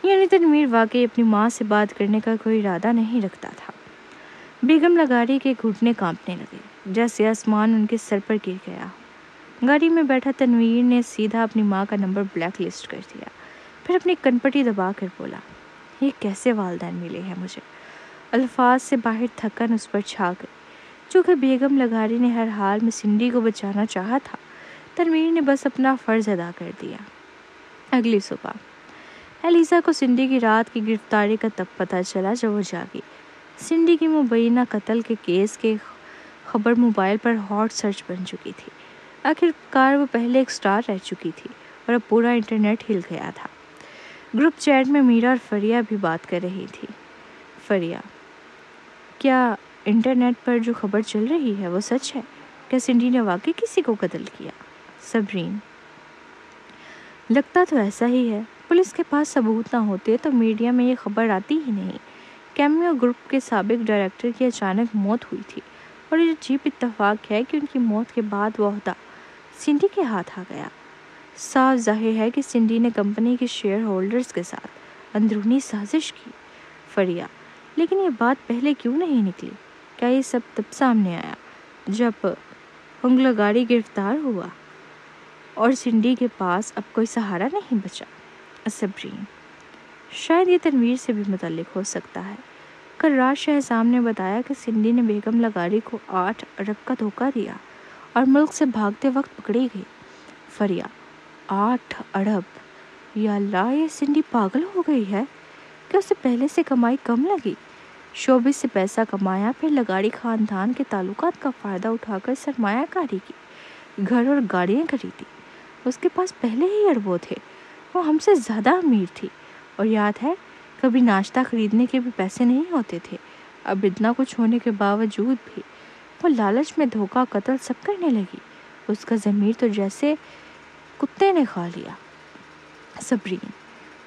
یعنی تنویر واقعی اپنی ماں سے بات کرنے کا کوئی ارادہ نہیں رکھتا تھا۔ بیگم لغاری کے گھٹنے کانپنے لگے، جیسے آسمان ان کے سر پر گر گیا۔ گاڑی میں بیٹھا تنویر نے سیدھا اپنی ماں کا نمبر بلیک لسٹ کر دیا، پھر اپنی کنپٹی دبا کر بولا، یہ کیسے والدین ملے ہیں مجھے؟ الفاظ سے باہر تھکن اس پر چھا گئی۔ چونکہ بیگم لغاری نے ہر حال میں سنڈی کو بچانا چاہا تھا، تنویر نے بس اپنا فرض ادا کر دیا۔ اگلی صبح ایلیزا کو سنڈی کی رات کی گرفتاری کا تب پتہ چلا جب وہ جاگی۔ سنڈی کی مبینہ قتل کے کیس کی خبر موبائل پر ہاٹ سرچ بن چکی تھی۔ آخر کار وہ پہلے ایک سٹار رہ چکی تھی اور اب پورا انٹرنیٹ ہل گیا تھا۔ گروپ چیٹ میں میرا اور فریہ بھی بات کر رہی تھی۔ فریہ: کیا انٹرنیٹ پر جو خبر چل رہی ہے وہ سچ ہے؟ کیا سنڈی نے واقعی کسی کو قتل کیا؟ صبرین: لگتا تو ایسا ہی ہے۔ پولیس کے پاس ثبوت نہ ہوتے تو میڈیا میں یہ خبر آتی ہی نہیں۔ کیمیو گروپ کے سابق ڈائریکٹر کی اچانک موت ہوئی تھی اور یہ عجیب اتفاق ہے کہ ان کی موت کے بعد وہ عہدہ سنڈی کے ہاتھ آ گیا۔ صاف ظاہر ہے کہ سنڈی نے کمپنی کے شیئر ہولڈرز کے ساتھ اندرونی سازش کی۔ فریہ: لیکن یہ بات پہلے کیوں نہیں نکلی؟ کیا یہ سب تب سامنے آیا جب ہنگ لغاری گرفتار ہوا اور سنڈی کے پاس اب کوئی سہارا نہیں بچا؟ صبرین: شاید یہ تنویر سے بھی متعلق ہو سکتا ہے۔ کل رات شہزام نے بتایا کہ سنڈی نے بیگم لغاری کو 8 ارب کا دھوکہ دیا اور ملک سے بھاگتے وقت پکڑی گئی۔ فریہ: 8 ارب؟ یا اللہ، یہ سنڈی پاگل ہو گئی ہے کہ اسے پہلے سے کمائی کم لگی؟ شوبز سے پیسہ کمایا، پھر لغاری خاندان کے تعلقات کا فائدہ اٹھا کر سرمایہ کاری کی، گھر اور گاڑیاں خریدی۔ اس کے پاس پہلے ہی اربوں تھے، وہ ہم سے زیادہ امیر تھی، اور یاد ہے کبھی ناشتہ خریدنے کے بھی پیسے نہیں ہوتے تھے۔ اب اتنا کچھ ہونے کے باوجود بھی وہ لالچ میں دھوکہ قتل سب کرنے لگی۔ اس کا ضمیر تو جیسے کتے نے کھا لیا۔ صبرین: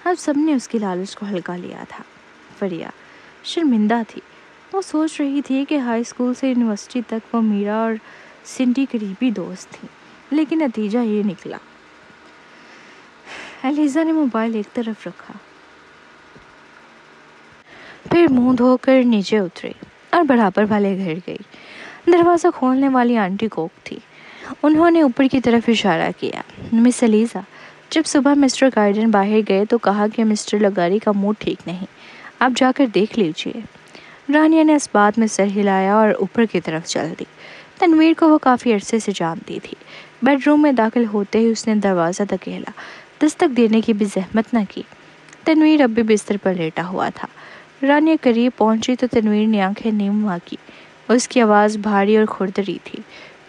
ہم سب نے اس کی لالچ کو ہلکا لیا تھا۔ فریہ: شرمندہ تھی۔ وہ سوچ رہی تھی کہ ہائی اسکول سے یونیورسٹی تک وہ میرا اور سنڈی قریبی دوست تھی، لیکن نتیجہ یہ نکلا۔ ایلیزا نے موبائل ایک طرف رکھا، پھر منہ دھو کر نیچے اتری اور برابر والے گھر گئی۔ دروازہ کھولنے والی آنٹی کوک تھی۔ انہوں نے اوپر کی طرف اشارہ کیا۔ مس ایلیزا، جب صبح مسٹر گارڈن باہر گئے تو کہا کہ مسٹر لغاری کا موڈ ٹھیک نہیں، آپ جا کر دیکھ لیجیے۔ رانیہ نے اس بات میں سر ہلایا اور اوپر کی طرف چل دی۔ تنویر کو وہ کافی عرصے سے جانتی تھی۔ بیڈ روم میں داخل ہوتے ہی اس نے دروازہ دھکیلا، دستک دینے کی بھی زحمت نہ کی۔ تنویر اب بھی بستر پر لیٹا ہوا تھا۔ رانیہ قریب پہنچی تو تنویر نے آنکھیں نیم کی۔ اس کی آواز بھاری اور کھردری تھی،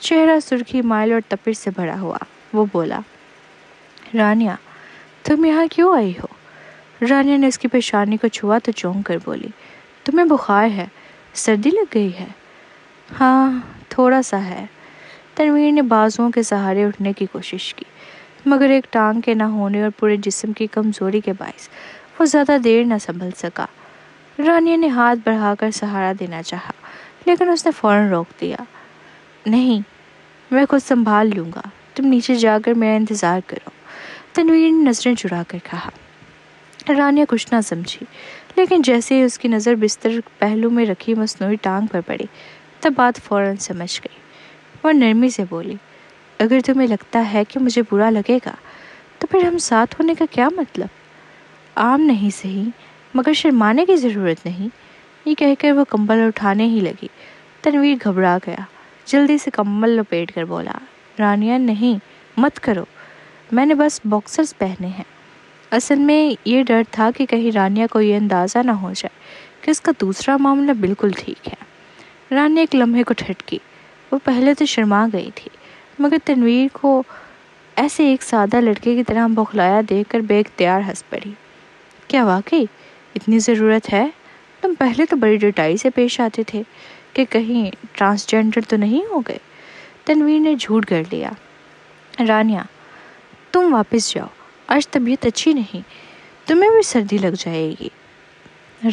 چہرہ سرخی مائل اور تپش سے بھرا ہوا۔ وہ بولا، رانیہ، تم یہاں کیوں آئی ہو؟ رانیہ نے اس کی پیشانی کو چھوا تو چونک کر بولی، تمہیں بخار ہے؟ سردی لگ گئی ہے؟ ہاں، تھوڑا سا ہے۔ تنویر نے بازوؤں کے سہارے اٹھنے کی کوشش کی، مگر ایک ٹانگ کے نہ ہونے اور پورے جسم کی کمزوری کے باعث وہ زیادہ دیر نہ سنبھل سکا۔ رانیہ نے ہاتھ بڑھا کر سہارا دینا چاہا، لیکن اس نے فوراً روک دیا۔ نہیں، میں خود سنبھال لوں گا، تم نیچے جا کر میرا انتظار کرو۔ تنویر نے نظریں چرا کر کہا۔ رانیہ کچھ نہ سمجھی، لیکن جیسے ہی اس کی نظر بستر پہلو میں رکھی مصنوعی ٹانگ پر پڑی، تب بات فوراً سمجھ گئی۔ وہ نرمی سے بولی، اگر تمہیں لگتا ہے کہ مجھے برا لگے گا تو پھر ہم ساتھ ہونے کا کیا مطلب؟ عام نہیں صحیح، مگر شرمانے کی ضرورت نہیں۔ یہ کہہ کر وہ کمبل اٹھانے ہی لگی۔ تنویر گھبرا گیا، جلدی سے کمبل لپیٹ کر بولا، رانیہ نہیں، مت کرو، میں نے بس باکسرز پہنے ہیں۔ اصل میں یہ ڈر تھا کہ کہیں رانیہ کو یہ اندازہ نہ ہو جائے کہ اس کا دوسرا معاملہ بالکل ٹھیک ہے۔ رانیہ ایک لمحے کو ٹھٹکی۔ وہ پہلے تو شرما گئی تھی، مگر تنویر کو ایسے ایک سادہ لڑکے کی طرح بوکھلایا دیکھ کر بے اختیار ہنس پڑی۔ کیا واقعی اتنی ضرورت ہے؟ تم پہلے تو بڑی ڈٹائی سے پیش آتے تھے کہ کہیں ٹرانسجینڈر تو نہیں ہو گئے۔ تنویر نے جھوٹ گڑھ لیا۔ رانیہ، تم واپس جاؤ، آج طبیعت اچھی نہیں، تمہیں بھی سردی لگ جائے گی۔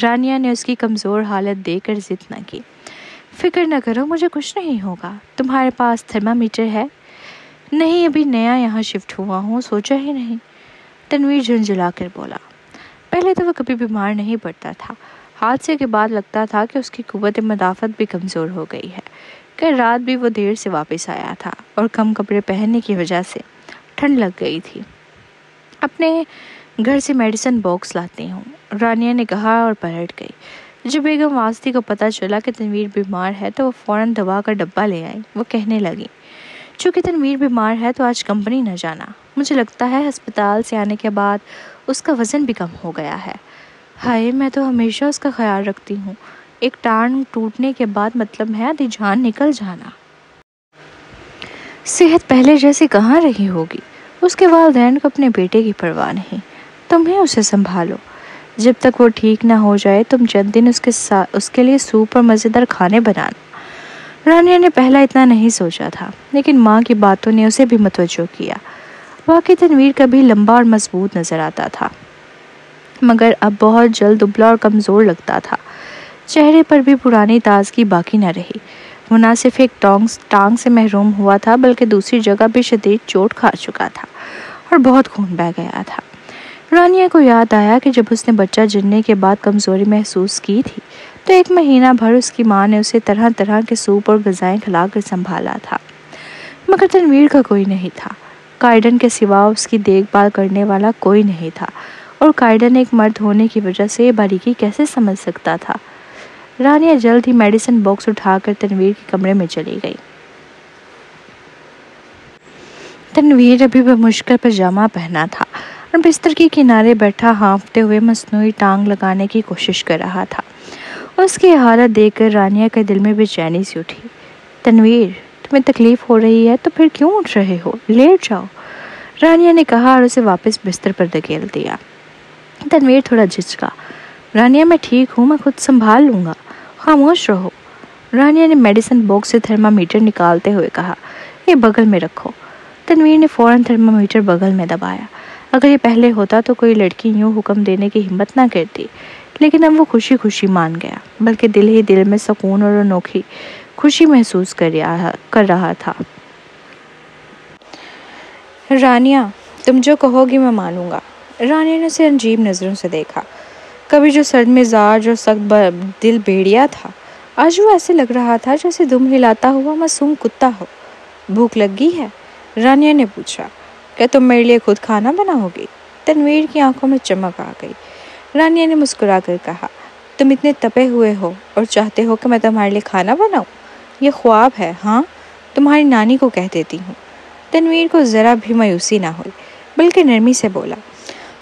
رانیہ نے اس کی کمزور حالت دیکھ کر ضد نہ کی۔ فکر نہ کرو، مجھے کچھ نہیں ہوگا۔ تمہارے پاس تھرمامیٹر ہے؟ نہیں، ابھی نیا یہاں شفٹ ہوا ہوں، سوچا ہی نہیں۔ تنویر جھنجھلا کر بولا، پہلے تو وہ کبھی بیمار نہیں پڑتا تھا۔ حادثے کے بعد لگتا تھا کہ اس کی قوت مدافعت بھی کمزور ہو گئی ہے۔ کل رات بھی وہ دیر سے واپس آیا تھا اور کم کپڑے پہننے کی وجہ سے ٹھنڈ لگ گئی تھی۔ اپنے گھر سے میڈیسن باکس لاتی ہوں، رانیہ نے کہا اور پلٹ گئی۔ جب بیگم واسطی کو پتہ چلا کہ تنویر بیمار ہے تو وہ فوراً دوا کا ڈبہ لے آئی۔ وہ کہنے لگی، چونکہ تنویر بیمار ہے تو آج کمپنی نہ جانا۔ مجھے لگتا ہے ہسپتال سے آنے کے بعد اس کا وزن بھی کم ہو گیا ہے۔ ہائے، میں تو ہمیشہ اس کا خیال رکھتی ہوں۔ ایک ٹانگ ٹوٹنے کے بعد مطلب ہے آدھی جان نکل جانا۔ صحت پہلے جیسی کہاں رہی ہوگی۔ اس کے والدین کو اپنے بیٹے کی پرواہ نہیں۔ تمہیں اسے سنبھالو۔ جب تک وہ ٹھیک نہ ہو جائے تم چند دن اس کے لیے سوپ اور مزیدار کھانے بنانا۔ رانیہ نے پہلا اتنا نہیں سوچا تھا، لیکن ماں کی باتوں نے اسے بھی متوجہ کیا۔ واقعی تنویر کبھی لمبا اور مضبوط نظر آتا تھا، مگر اب بہت جلد دبلا اور کمزور لگتا تھا۔ چہرے پر بھی پرانی تازگی باقی نہ رہی۔ وہ نہ صرف ایک ٹانگ سے محروم ہوا تھا بلکہ دوسری جگہ بھی شدید چوٹ کھا چکا تھا اور بہت خون بہہ گیا تھا۔ رانیہ کو یاد آیا کہ جب اس نے بچہ جننے کے بعد کمزوری محسوس کی تھی تو ایک مہینہ بھر اس کی ماں نے اسے طرح طرح کے سوپ اور غذائیں کھلا کر سنبھالا تھا، مگر تنویر کا کوئی نہیں تھا۔ کائڈن کے سوا اس کی دیکھ بھال کرنے والا کوئی نہیں تھا، اور کائڈن ایک مرد ہونے کی وجہ سے یہ باریکی کیسے سمجھ سکتا تھا۔ رانیہ جلد ہی میڈیسن باکس اٹھا کر تنویر کے کمرے میں چلی گئی۔ تنویر ابھی بمشکل پاجامہ پہنا تھا اور بستر کے کنارے بیٹھا ہانفتے ہوئے مصنوعی ٹانگ لگانے کی کوشش کر رہا تھا۔ اس کی حالت دیکھ کر رانیہ کے دل میں بے چینی سی اٹھی۔ تنویر، تمہیں تکلیف ہو رہی ہے تو پھر کیوں اٹھ رہے ہو؟ لیٹ جاؤ، رانیہ نے کہا اور اسے واپس بستر پر دھکیل دیا۔ تنویر تھوڑا جھجکا۔ رانیہ، میں ٹھیک ہوں، میں خود سنبھال لوں گا، خاموش رہو۔ رانیہ نے میڈیسن باکس سے تھرمامیٹر نکالتے ہوئے کہا، یہ بغل میں رکھو۔ تنویر نے فوراً تھرمامیٹر بغل میں دبایا۔ اگر یہ پہلے ہوتا تو کوئی لڑکی یوں حکم دینے کی ہمت نہ کرتی، لیکن اب وہ خوشی خوشی مان گیا، بلکہ دل ہی دل میں سکون اور انوکھی خوشی محسوس کر رہا تھا۔ رانیہ، تم جو کہو گی میں مانوں گا۔ رانیہ نے اسے عجیب نظروں سے دیکھا۔ کبھی جو سرد مزاج اور سخت دل بھیڑیا تھا، آج وہ ایسے لگ رہا تھا جیسے دم ہلاتا ہوا معصوم کتا ہو۔ بھوک لگی ہے؟ رانیہ نے پوچھا۔ کیا تم میرے لیے خود کھانا بناؤ گی؟ تنویر کی آنکھوں میں چمک آ گئی۔ رانیہ نے مسکرا کر کہا، تم اتنے تپے ہوئے ہو اور چاہتے ہو کہ میں تمہارے لیے کھانا بناؤں؟ یہ خواب ہے، ہاں؟ تمہاری نانی کو کہہ دیتی ہوں۔ تنویر کو ذرا بھی مایوسی نہ ہوئی، بلکہ نرمی سے بولا،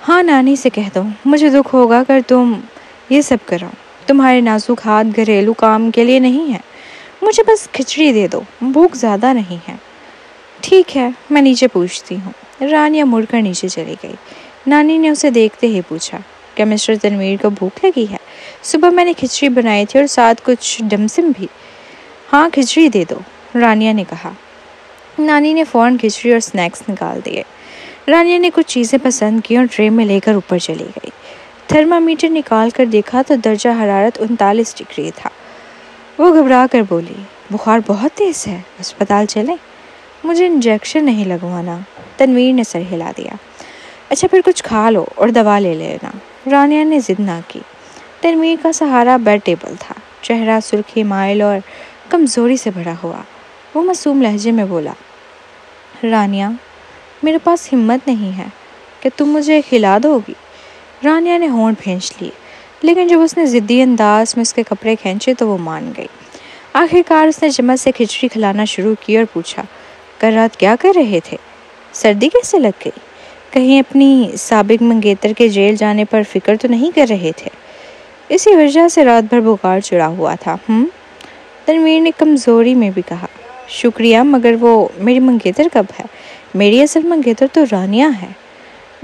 ہاں نانی سے کہہ دو، مجھے دکھ ہوگا اگر تم یہ سب کرو۔ تمہارے نازک ہاتھ گھریلو کام کے لیے نہیں ہیں، مجھے بس کھچڑی دے دو، بھوک زیادہ نہیں ہے۔ ٹھیک ہے، میں نیچے پوچھتی ہوں۔ رانیہ مڑ کر نیچے چلی گئی۔ نانی نے اسے دیکھتے ہی پوچھا، کیا مسٹر تنویر کو بھوک لگی ہے؟ صبح میں نے کھچڑی بنائی تھی اور ساتھ کچھ ڈمسم بھی۔ ہاں، کھچڑی دے دو، رانیہ نے کہا۔ نانی نے فوراً کھچڑی اور سنیکس نکال دیے۔ رانیہ نے کچھ چیزیں پسند کی اور ٹرے میں لے کر اوپر چلی گئی۔ تھرمامیٹر نکال کر دیکھا تو درجہ حرارت 39 ڈگری تھا۔ وہ گھبرا کر بولی، بخار بہت تیز ہے، ہسپتال چلیں؟ مجھے انجیکشن نہیں لگوانا، تنویر نے سر ہلا دیا۔ اچھا پھر کچھ کھا لو اور دوا لے لینا، رانیہ نے ضد نہ کی۔ تنویر کا سہارا بیڈ ٹیبل تھا، چہرہ سرخی مائل اور کمزوری سے بھرا ہوا۔ وہ معصوم لہجے میں بولا، رانیہ، میرے پاس ہمت نہیں ہے کہ تم مجھے کھلا دو گی۔ رانیہ نے ہونٹ بھینچ لیے، لیکن جب اس نے ضدی انداز میں اس کے کپڑے کھینچے تو وہ مان گئی۔ آخرکار اس نے چمچ سے کھچڑی کھلانا شروع کی اور پوچھا، کل رات کیا کر رہے تھے؟ سردی کیسے لگ گئی؟ کہیں اپنی سابق منگیتر کے جیل جانے پر فکر تو نہیں کر رہے تھے؟ اسی وجہ سے رات بھر بخار چڑھا ہوا تھا، تنویر نے کمزوری میں بھی کہا۔ شکریہ، مگر وہ میری منگیتر کب ہے؟ میری اصل منگیتر تو رانیہ ہے۔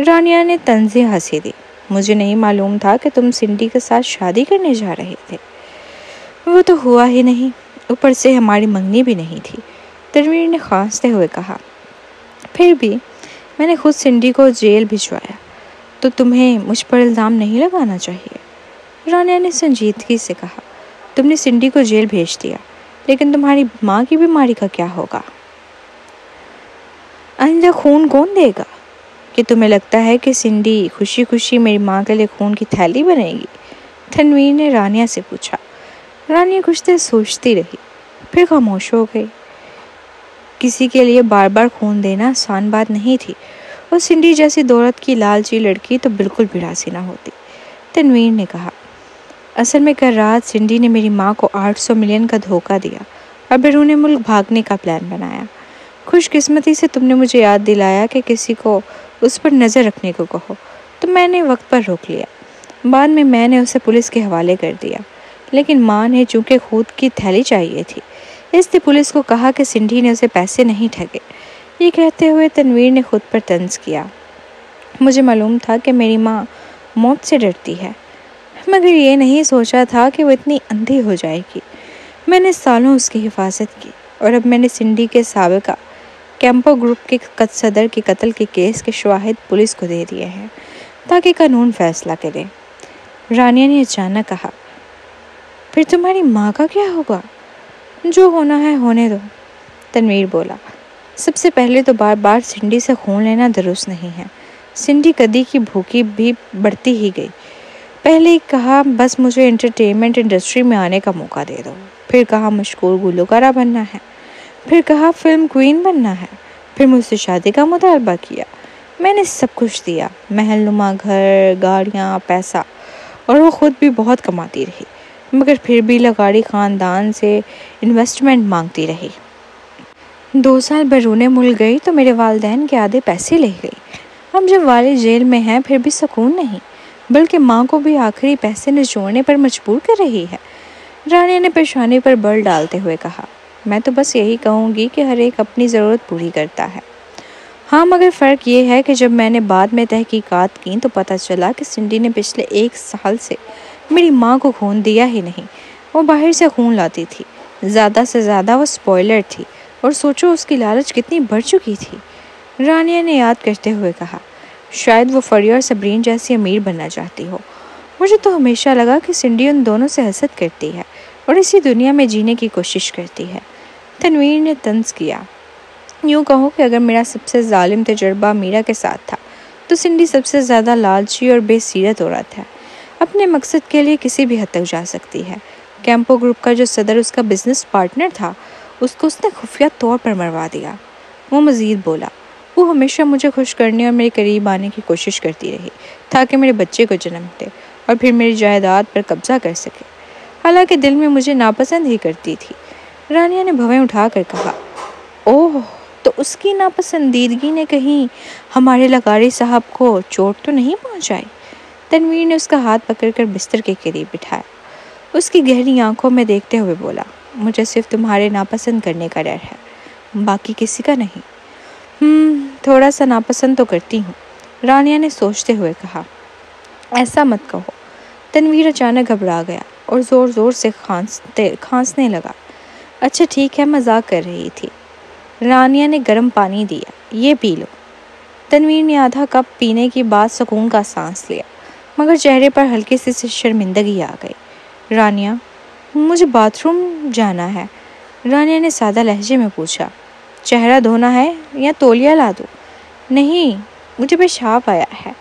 رانیہ نے طنزی ہنسی دی، مجھے نہیں معلوم تھا کہ تم سنڈی کے ساتھ شادی کرنے جا رہے تھے۔ وہ تو ہوا ہی نہیں، اوپر سے ہماری منگنی بھی نہیں تھی، تنویر نے کھانستے ہوئے کہا۔ پھر بھی میں نے خود سنڈی کو جیل بھجوایا، تو تمہیں مجھ پر الزام نہیں لگانا چاہیے، رانیہ نے سنجیدگی سے کہا۔ تم نے سنڈی کو جیل بھیج دیا، لیکن تمہاری ماں کی بیماری کا کیا ہوگا؟ آئندہ خون کون دے گا؟ کہ تمہیں لگتا ہے کہ سنڈی خوشی خوشی میری ماں کے لیے خون کی تھیلی بنے گی؟ تنویر نے رانیہ سے پوچھا۔ رانیہ کچھ دیر سوچتی رہی، پھر خاموش ہو گئی۔ کسی کے لیے بار بار خون دینا آسان بات نہیں تھی، اور سنڈی جیسی دولت کی لالچی لڑکی تو بالکل بھی راضی نہ ہوتی۔ تنویر نے کہا، اصل میں کل رات سنڈی نے میری ماں کو 800 ملین کا دھوکہ دیا اور بیرون ملک بھاگنے کا پلان بنایا۔ خوش قسمتی سے تم نے مجھے یاد دلایا کہ کسی کو اس پر نظر رکھنے کو کہو، تو میں نے وقت پر روک لیا۔ بعد میں نے اسے پولیس کے حوالے کر دیا، لیکن ماں نے چونکہ خود کی تھیلی چاہیے تھی، اس نے پولیس کو کہا کہ سنڈی نے اسے پیسے نہیں ٹھگے۔ یہ کہتے ہوئے تنویر نے خود پر طنز کیا۔ مجھے معلوم تھا کہ میری ماں موت سے ڈرتی ہے، مگر یہ نہیں سوچا تھا کہ وہ اتنی اندھی ہو جائے گی۔ میں نے سالوں اس کی حفاظت کی، اور اب میں نے سنڈی کے سابقہ کیمپو گروپ کے صدر کے قتل کے کیس کے شواہد پولیس کو دے دیے ہیں تاکہ قانون فیصلہ کرے۔ رانیہ نے اچانک کہا، پھر تمہاری ماں کا کیا ہوگا؟ جو ہونا ہے ہونے دو، تنویر بولا۔ سب سے پہلے تو بار بار سنڈی سے خون لینا درست نہیں ہے۔ سنڈی کدی کی بھوکی بھی بڑھتی ہی گئی۔ پہلے کہا بس مجھے انٹرٹینمنٹ انڈسٹری میں آنے کا موقع دے دو، پھر کہا مشہور گلوکارہ بننا ہے، پھر کہا فلم کوئین بننا ہے، پھر مجھ سے شادی کا مطالبہ کیا۔ میں نے سب کچھ دیا، محل نما گھر، گاڑیاں، پیسہ، اور وہ خود بھی بہت کماتی رہی، مگر پھر بھی لغاری خاندان سے انویسٹمنٹ مانگتی رہی۔ 2 سال بیرون ملک گئی تو میرے والدین کے آدھے پیسے لے گئی۔ اب جب والد جیل میں ہیں پھر بھی سکون نہیں، بلکہ ماں کو بھی آخری پیسے نچوڑنے پر مجبور کر رہی ہے۔ رانیہ نے پیشانی پر بل ڈالتے ہوئے کہا، میں تو بس یہی کہوں گی کہ ہر ایک اپنی ضرورت پوری کرتا ہے۔ ہاں، مگر فرق یہ ہے کہ جب میں نے بعد میں تحقیقات کی تو پتہ چلا کہ سنڈی نے پچھلے 1 سال سے میری ماں کو خون دیا ہی نہیں، وہ باہر سے خون لاتی تھی، زیادہ سے زیادہ وہ سپوائلر تھی، اور سوچو اس کی لالچ کتنی بڑھ چکی تھی۔ رانیہ نے یاد کرتے ہوئے کہا، شاید وہ فریہ اور سبرین جیسی امیر بننا چاہتی ہو۔ مجھے تو ہمیشہ لگا کہ سنڈی ان دونوں سے حسد کرتی ہے اور اسی دنیا میں جینے کی کوشش کرتی ہے۔ تنویر نے طنز کیا، یوں کہو کہ اگر میرا سب سے ظالم تجربہ میرا کے ساتھ تھا تو سنڈی سب سے زیادہ لالچی اور بے سیرت عورت ہے، اپنے مقصد کے لیے کسی بھی حد تک جا سکتی ہے۔ کیمپو گروپ کا جو صدر اس کا بزنس پارٹنر تھا، اس کو اس نے خفیہ طور پر مروا دیا۔ وہ مزید بولا، وہ ہمیشہ مجھے خوش کرنے اور میرے قریب آنے کی کوشش کرتی رہی تاکہ میرے بچے کو جنم دے اور پھر میری جائیداد پر قبضہ کر سکے، حالانکہ دل میں مجھے ناپسند ہی کرتی تھی۔ رانیہ نے بھویں اٹھا کر کہا، اوہ، تو اس کی ناپسندیدگی نے کہیں ہمارے لغاری صاحب کو چوٹ تو نہیں پہنچائی؟ تنویر نے اس کا ہاتھ پکڑ کر بستر کے قریب بٹھایا، اس کی گہری آنکھوں میں دیکھتے ہوئے بولا، مجھے صرف تمہارے ناپسند کرنے کا ڈر ہے، باقی کسی کا نہیں۔ تھوڑا سا ناپسند تو کرتی ہوں، رانیہ نے سوچتے ہوئے کہا۔ ایسا مت کہو، تنویر اچانک گھبرا گیا اور زور زور سے کھانسنے لگا۔ اچھا ٹھیک ہے، مذاق کر رہی تھی۔ رانیہ نے گرم پانی دیا، یہ پی لو۔ تنویر نے آدھا کپ پینے کے بعد سکون کا سانس لیا، مگر چہرے پر ہلکی سی شرمندگی آ گئی۔ رانیہ، مجھے باتھ روم جانا ہے، رانیہ نے سادہ لہجے میں پوچھا۔ چہرہ دھونا ہے یا تولیہ لا دو؟ نہیں، مجھے پیشاب آیا ہے،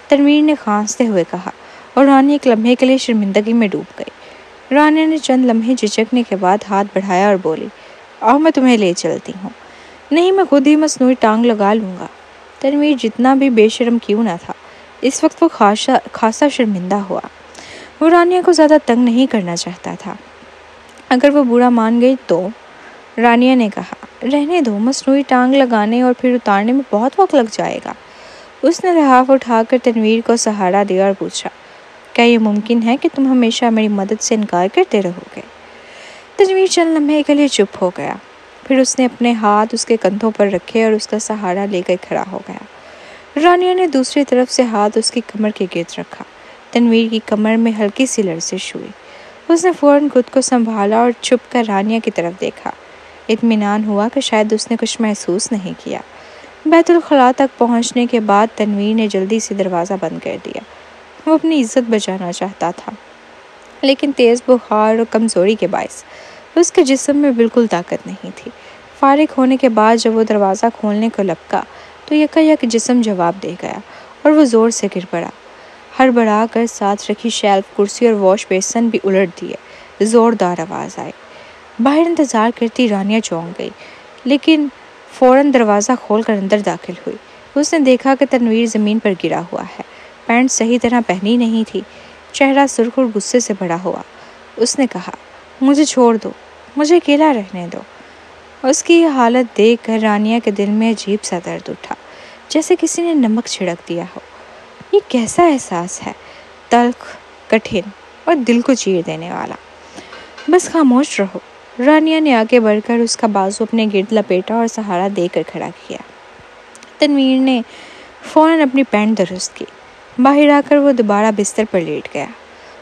تنویر نے کھانستے ہوئے کہا، اور رانیہ ایک لمحے کے لیے شرمندگی میں ڈوب گئی۔ رانیہ نے چند لمحے جھجکنے کے بعد ہاتھ بڑھایا اور بولی، آؤ میں تمہیں لے چلتی ہوں۔ نہیں، میں خود ہی مصنوعی ٹانگ لگا لوں گا۔ تنویر جتنا بھی بے شرم کیوں نہ تھا، اس وقت وہ خاصا شرمندہ ہوا۔ وہ رانیہ کو زیادہ تنگ نہیں کرنا چاہتا تھا، اگر وہ برا مان گئی تو۔ رانیہ نے کہا، رہنے دو، مصنوعی ٹانگ لگانے اور پھر اتارنے میں بہت وقت لگ جائے گا۔ اس نے لحاف اٹھا کر تنویر کو سہارا دیا اور پوچھا، کیا یہ ممکن ہے کہ تم ہمیشہ میری مدد سے انکار کرتے رہو گے؟ تنویر چند لمحے کے لیے چپ ہو گیا، پھر اس نے اپنے ہاتھ اس کے کندھوں پر رکھے اور اس کا سہارا لے کر کھڑا ہو گیا۔ رانیہ نے دوسری طرف سے ہاتھ اس کی کمر کے گرد رکھا۔ تنویر کی کمر میں ہلکی سی لرزش ہوئی۔ اس نے فوراً خود کو سنبھالا اور چھپ کر رانیہ کی طرف دیکھا۔ اطمینان ہوا کہ شاید اس نے کچھ محسوس نہیں کیا۔ بیت الخلاء تک پہنچنے کے بعد تنویر نے جلدی سے دروازہ بند کر دیا۔ وہ اپنی عزت بچانا چاہتا تھا، لیکن تیز بخار اور کمزوری کے باعث اس کے جسم میں بالکل طاقت نہیں تھی۔ فارغ ہونے کے بعد جب وہ دروازہ کھولنے کو لپکا تو تو یکایک جسم جواب دے گیا اور وہ زور سے گر پڑا۔ ہڑبڑا کر ساتھ رکھی شیلف، کرسی اور واش بیسن بھی الٹ دیے۔ زوردار آواز آئی۔ باہر انتظار کرتی رانیہ چونک گئی، لیکن فوراً دروازہ کھول کر اندر داخل ہوئی۔ اس نے دیکھا کہ تنویر زمین پر گرا ہوا ہے، پینٹ صحیح طرح پہنی نہیں تھی، چہرہ سرخ اور غصے سے بھرا ہوا۔ اس نے کہا، مجھے چھوڑ دو، مجھے اکیلا رہنے دو۔ اس کی یہ حالت دیکھ کر رانیہ کے دل میں عجیب سا درد اٹھا، جیسے کسی نے نمک چھڑک دیا ہو۔ یہ کیسا احساس ہے، تلخ، کٹھن اور دل کو چیر دینے والا۔ بس خاموش رہو۔ رانیہ نے آگے بڑھ کر اس کا بازو اپنے گرد لپیٹا اور سہارا دے کر کھڑا کیا۔ تنویر نے فوراً اپنی پینٹ درست کی۔ باہر آ کر وہ دوبارہ بستر پر لیٹ گیا۔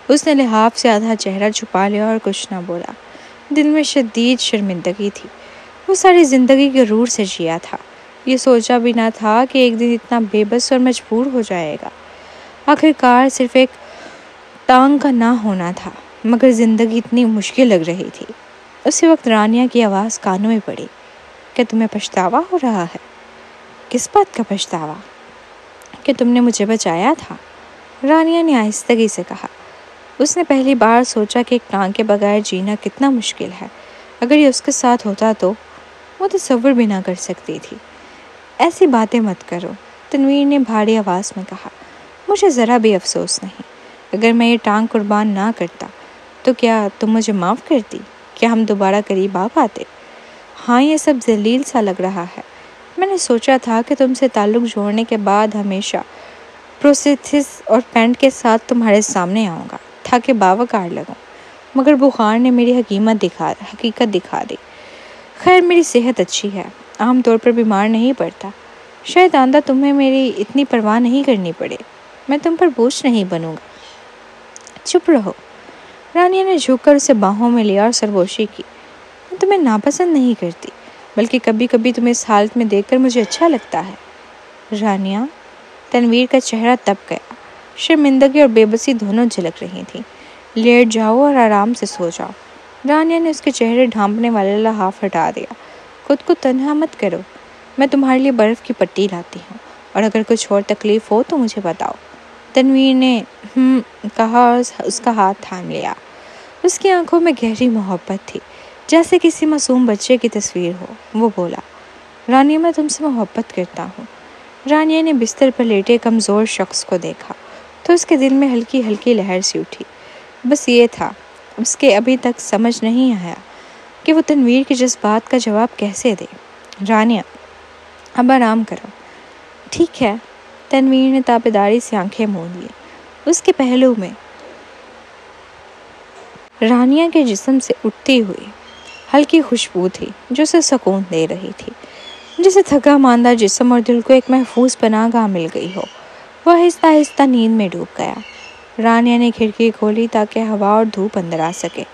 اس نے لحاف سے آدھا چہرہ چھپا لیا اور کچھ نہ بولا۔ دل میں شدید شرمندگی تھی۔ وہ ساری زندگی غرور سے جیا تھا، یہ سوچا بھی نہ تھا کہ ایک دن اتنا بے بس اور مجبور ہو جائے گا۔ آخرکار صرف ایک ٹانگ کا نہ ہونا تھا، مگر زندگی اتنی مشکل لگ رہی تھی۔ اسی وقت رانیہ کی آواز کانوں میں پڑی، کہ تمہیں پچھتاوا ہو رہا ہے؟ کس بات کا پچھتاوا؟ کہ تم نے مجھے بچایا تھا، رانیہ نے آہستگی سے کہا۔ اس نے پہلی بار سوچا کہ ایک ٹانگ کے بغیر جینا کتنا مشکل ہے۔ اگر یہ اس کے ساتھ ہوتا تو وہ تصور بھی نہ کر سکتی تھی۔ ایسی باتیں مت کرو، تنویر نے بھاری آواز میں کہا۔ مجھے ذرا بھی افسوس نہیں۔ اگر میں یہ ٹانگ قربان نہ کرتا تو کیا تم مجھے معاف کرتی؟ کیا ہم دوبارہ قریب آ پاتے؟ ہاں، یہ سب ذلیل سا لگ رہا ہے۔ میں نے سوچا تھا کہ تم سے تعلق جوڑنے کے بعد ہمیشہ پروستھیسس اور پینٹ کے ساتھ تمہارے سامنے آؤں گا تاکہ باوقار لگوں، مگر بخار نے میری حقیقت دکھا دی۔ خیر، میری صحت اچھی ہے، عام طور پر بیمار نہیں پڑتا۔ شاید آئندہ تمہیں میری اتنی پرواہ نہیں کرنی پڑے۔ میں تم پر بوجھ نہیں بنوں گا۔ چپ رہو، رانیہ نے جھک کر اسے باہوں میں لیا اور سرگوشی کی۔ میں تمہیں ناپسند نہیں کرتی، بلکہ کبھی کبھی تمہیں اس حالت میں دیکھ کر مجھے اچھا لگتا ہے۔ رانیہ، تنویر کا چہرہ تپ گیا۔ شرمندگی اور بے بسی دونوں جھلک رہی تھیں۔ لیٹ جاؤ اور آرام سے سو جاؤ۔ رانیہ نے اس کے چہرے ڈھانپنے والا لحاف ہٹا دیا۔ خود کو تنہا مت کرو، میں تمہارے لیے برف کی پٹی لاتی ہوں، اور اگر کچھ اور تکلیف ہو تو مجھے بتاؤ۔ تنویر نے کہا اور اس کا ہاتھ تھام لیا۔ اس کی آنکھوں میں گہری محبت تھی، جیسے کسی معصوم بچے کی تصویر ہو۔ وہ بولا، رانیہ، میں تم سے محبت کرتا ہوں۔ رانیہ نے بستر پر لیٹے کمزور شخص کو دیکھا تو اس کے دل میں ہلکی ہلکی لہر سی اٹھی۔ بس یہ تھا، اس کے ابھی تک سمجھ نہیں آیا کہ وہ تنویر کے جذبات کا جواب کیسے دے۔ رانیہ، اب آرام کرو۔ ٹھیک ہے، تنویر نے تابیداری سے آنکھیں موند لی۔ اس کے پہلو میں رانیہ کے جسم سے اٹھتی ہوئی ہلکی خوشبو تھی جو اسے سکون دے رہی تھی، جسے تھکا ماندہ جسم اور دل کو ایک محفوظ پناہ گاہ مل گئی ہو۔ وہ آہستہ آہستہ نیند میں ڈوب گیا۔ رانیہ نے کھڑکی کھولی تاکہ ہوا اور دھوپ اندر آ سکے۔